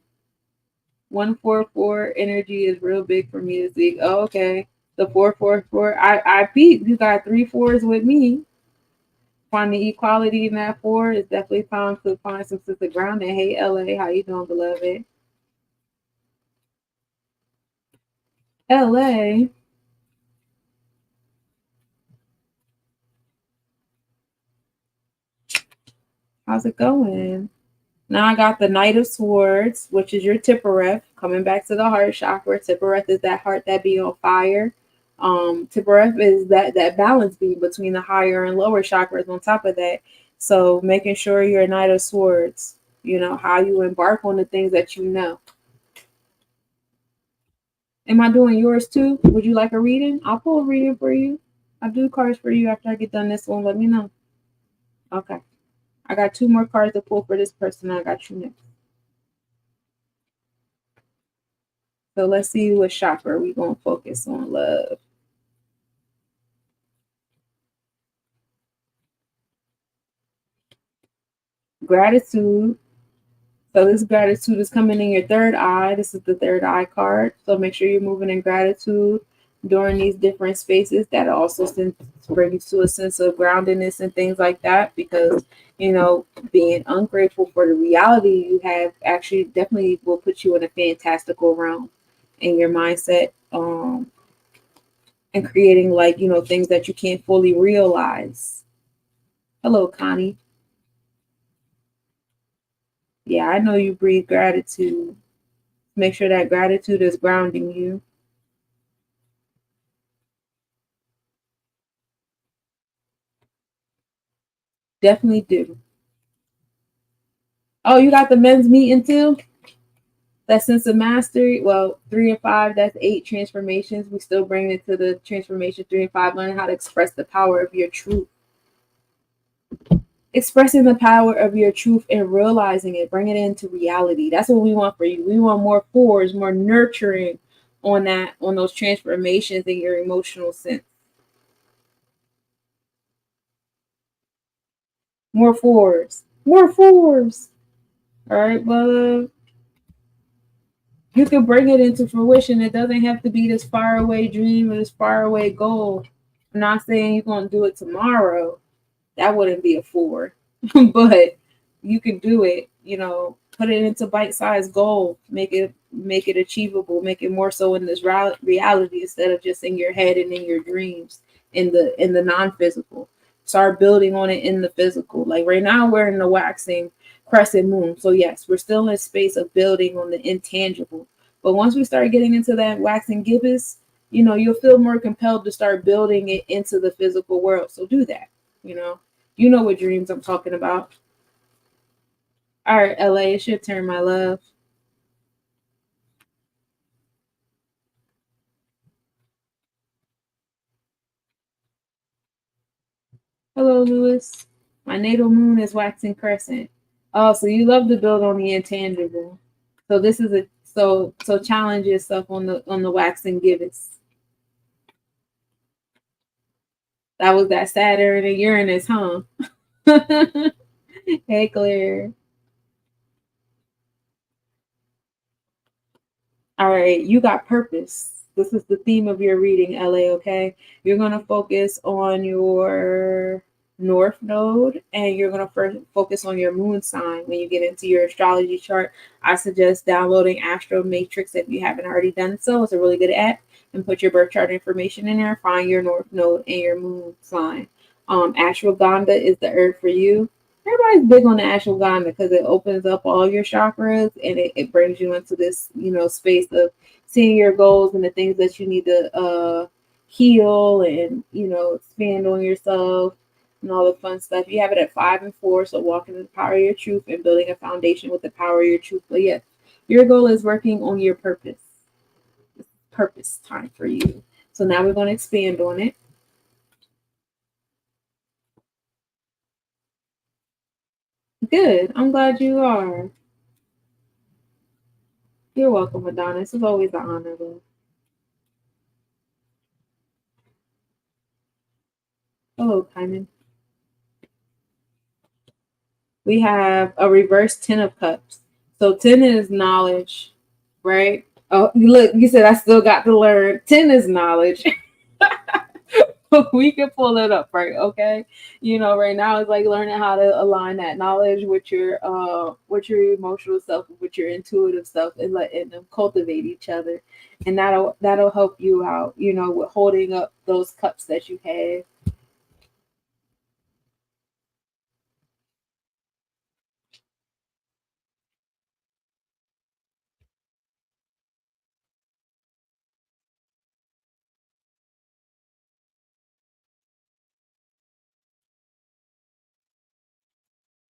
Speaker 5: 144 energy is real big for me this week. Oh, okay. The 444. I peeped. You got 3 4s with me. Finding equality in that 4 is definitely time to find some sense of grounding. Hey, LA, how you doing, beloved? LA. How's it going? Now I got the Knight of Swords, which is your Tippereth, coming back to the heart chakra. Tippereth is that heart that be on fire. Tippereth is that balance being between the higher and lower chakras on top of that. So making sure you're a Knight of Swords, you know, how you embark on the things that you know. Am I doing yours too? Would you like a reading? I'll pull a reading for you. I'll do cards for you after I get done this one. Let me know. Okay. I got 2 more cards to pull for this person. I got you next. So let's see what chakra we going to focus on. Love. Gratitude. So this gratitude is coming in your third eye. This is the third eye card. So make sure you're moving in gratitude during these different spaces. That also bring you to a sense of groundedness and things like that. Because, you know, being ungrateful for the reality you have actually definitely will put you in a fantastical realm in your mindset. And creating, like, you know, things that you can't fully realize. Hello, Connie. Yeah, I know you breathe gratitude. Make sure that gratitude is grounding you. Definitely do. Oh, you got the men's meeting too? That sense of mastery. Well, 3 and 5, that's 8 transformations. We still bring it to the transformation 3 and 5, learning how to express the power of your truth. Expressing the power of your truth and realizing it, bringing it into reality. That's what we want for you. We want more 4s, more nurturing on those transformations in your emotional sense. More 4s. More 4s. All right, well, you can bring it into fruition. It doesn't have to be this faraway dream or this faraway goal. I'm not saying you're going to do it tomorrow. That wouldn't be a 4. But you can do it, you know, put it into bite-sized goals, make it achievable, make it more so in this reality instead of just in your head and in your dreams, in the non-physical. Start building on it in the physical. Like right now we're in the waxing crescent moon. So yes, we're still in a space of building on the intangible. But once we start getting into that waxing gibbous, you know, you'll feel more compelled to start building it into the physical world. So do that, you know. You know what dreams I'm talking about. All right, LA, it's your turn, my love. Hello, Lewis. My natal moon is waxing crescent. Oh, so you love to build on the intangible. So this is so challenge yourself on the waxing gibbous. That was that Saturn and Uranus, huh? Hey, Claire. All right, you got purpose. This is the theme of your reading, LA, okay? You're going to focus on your north node and you're going to first focus on your moon sign. When you get into your astrology chart, I suggest downloading Astro Matrix if you haven't already done so. It's a really good app. And put your birth chart information in there. Find your north node and your moon sign. Ashwagandha is the herb for you. Everybody's big on the ashwagandha because it opens up all your chakras and it brings you into this, you know, space of seeing your goals and the things that you need to heal and, you know, expand on yourself and all the fun stuff. You have it at 5 and 4, so walking in the power of your truth and building a foundation with the power of your truth. But yes, your goal is working on your purpose. Purpose time for you. So now we're going to expand on it. Good. I'm glad you are. You're welcome, Adonis. It's always an honor, though. Hello, Kyman. We have a reverse 10 of cups. So 10 is knowledge, right? Oh, look, you said I still got to learn. 10 is knowledge. We can pull it up, right? Okay. You know, right now it's like learning how to align that knowledge with your emotional self, with your intuitive self, and letting them cultivate each other. And that'll help you out, you know, with holding up those cups that you have.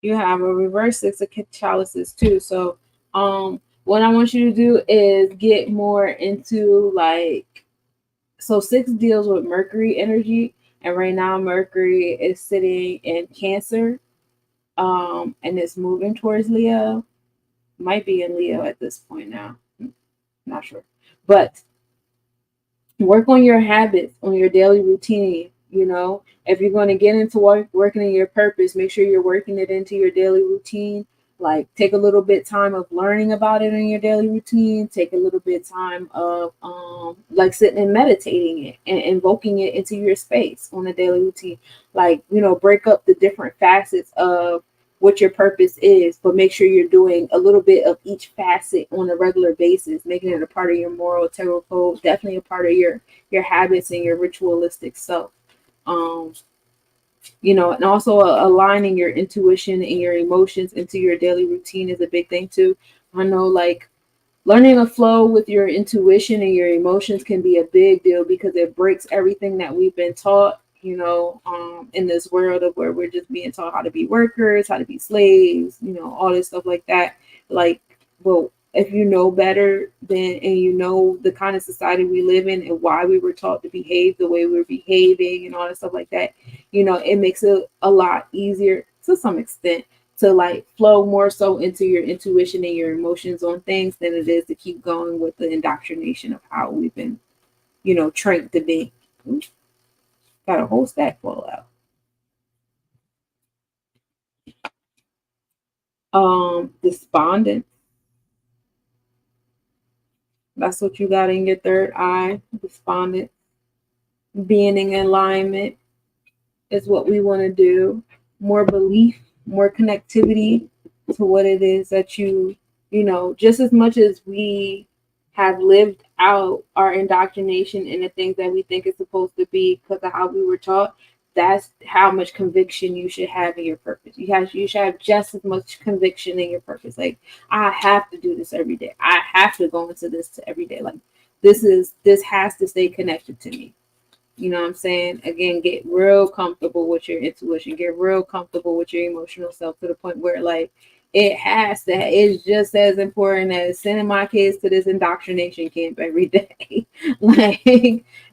Speaker 5: You have a reverse 6 of chalices too. So what I want you to do is get more into like, so 6 deals with Mercury energy. And right now, Mercury is sitting in Cancer, and it's moving towards Leo. Might be in Leo at this point now. Not sure. But work on your habits, on your daily routine. You know, if you're going to get into working in your purpose, make sure you're working it into your daily routine. Like, take a little bit time of learning about it in your daily routine. Take a little bit time of like sitting and meditating it and invoking it into your space on a daily routine. Like, you know, break up the different facets of what your purpose is, but make sure you're doing a little bit of each facet on a regular basis, making it a part of your moral tarot code, definitely a part of your habits and your ritualistic self. You know, and also aligning your intuition and your emotions into your daily routine is a big thing too. I know, like, learning to flow with your intuition and your emotions can be a big deal because it breaks everything that we've been taught, you know, in this world of where we're just being taught how to be workers, how to be slaves, you know, all this stuff like that. Like, well, if you know better then, and you know the kind of society we live in and why we were taught to behave the way we're behaving and all that stuff like that, you know, it makes it a lot easier to some extent to like flow more so into your intuition and your emotions on things than it is to keep going with the indoctrination of how we've been, you know, trained to be. Oops, got a whole stack full out. Despondent. That's what you got in your third eye. Despondent. Being in alignment is what we want to do. More belief, more connectivity to what it is that you know, just as much as we have lived out our indoctrination and the things that we think it's supposed to be because of how we were taught, that's how much conviction you should have in your purpose. You should have just as much conviction in your purpose. Like, I have to do this every day. I have to go into this every day. Like, this has to stay connected to me. You know what I'm saying? Again, get real comfortable with your intuition. Get real comfortable with your emotional self to the point where, like, it's just as important as sending my kids to this indoctrination camp every day. Like,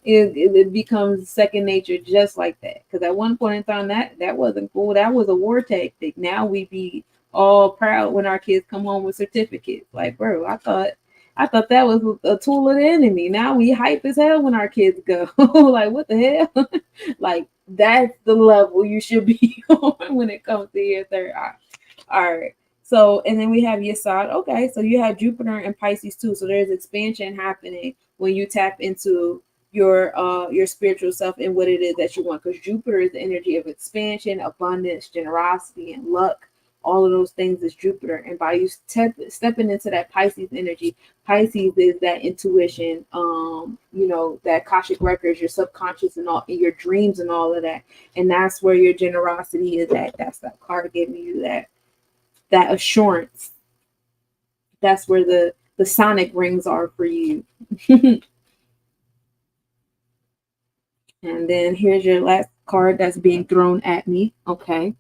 Speaker 5: it becomes second nature just like that. Because at one point in time, that wasn't cool. That was a war tactic. Now we be all proud when our kids come home with certificates. Like, bro, I thought that was a tool of the enemy. Now we hype as hell when our kids go. Like, what the hell? Like, that's the level you should be on when it comes to your third eye. All right. So, and then we have your side. Okay, so you have Jupiter and Pisces too. So there's expansion happening when you tap into your spiritual self and what it is that you want. Because Jupiter is the energy of expansion, abundance, generosity, and luck. All of those things is Jupiter. And by you stepping into that Pisces energy, Pisces is that intuition, you know, that Akashic records, your subconscious and all, and your dreams and all of that. And that's where your generosity is at. That's that card giving you that assurance. That's where the sonic rings are for you. And then here's your last card that's being thrown at me. Okay.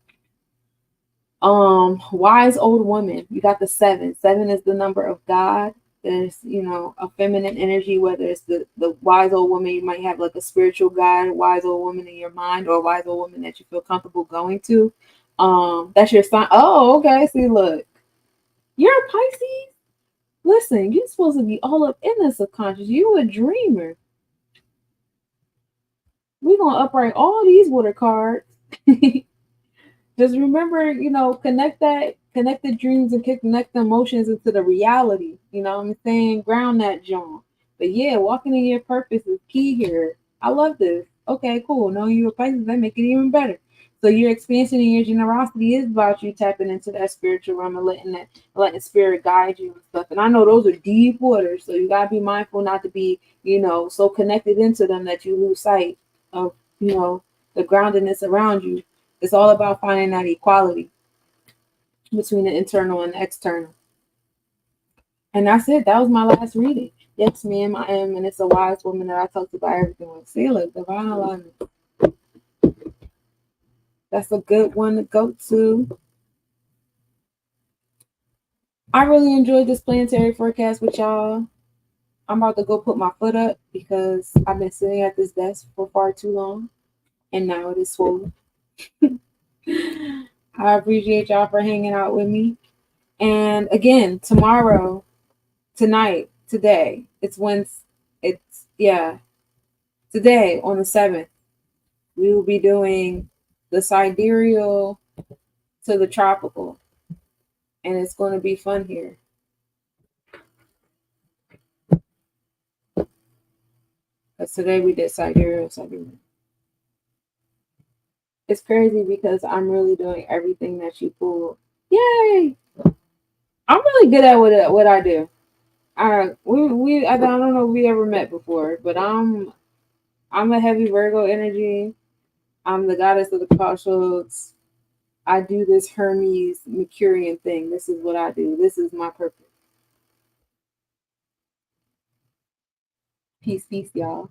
Speaker 5: Wise old woman. You got the 7. 7 is the number of God. There's, you know, a feminine energy, whether it's the wise old woman, you might have like a spiritual guide, wise old woman in your mind, or a wise old woman that you feel comfortable going to. That's your sign. Oh, okay. See, look, you're a Pisces. Listen, you're supposed to be all up in the subconscious. You a dreamer. We're gonna upright all these water cards. Just remember, you know, connect the dreams and connect the emotions into the reality. You know what I'm saying? Ground that John. But yeah, walking in your purpose is key here. I love this. Okay, cool. Knowing you're a Pisces, that make it even better. So your expansion and your generosity is about you tapping into that spiritual realm and letting spirit guide you and stuff. And I know those are deep waters, so you gotta be mindful not to be, you know, so connected into them that you lose sight of, you know, the groundedness around you. It's all about finding that equality between the internal and the external. And that's it. That was my last reading. Yes, ma'am, I am, and it's a wise woman that I talked about everything with. See, look, divine alignment. That's a good one to go to. I really enjoyed this planetary forecast with y'all. I'm about to go put my foot up because I've been sitting at this desk for far too long. and now it is swollen. I appreciate y'all for hanging out with me. And again, tomorrow, tonight, today, today on the 7th, we will be doing the sidereal to the tropical. And it's going to be fun here. Because today we did sidereal. It's crazy because I'm really doing everything that you pulled. Yay! I'm really good at what I do. I don't know if we ever met before, but I'm a heavy Virgo energy. I'm the goddess of the crossroads. I do this Hermes Mercurian thing. This is what I do. This is my purpose. Peace, y'all.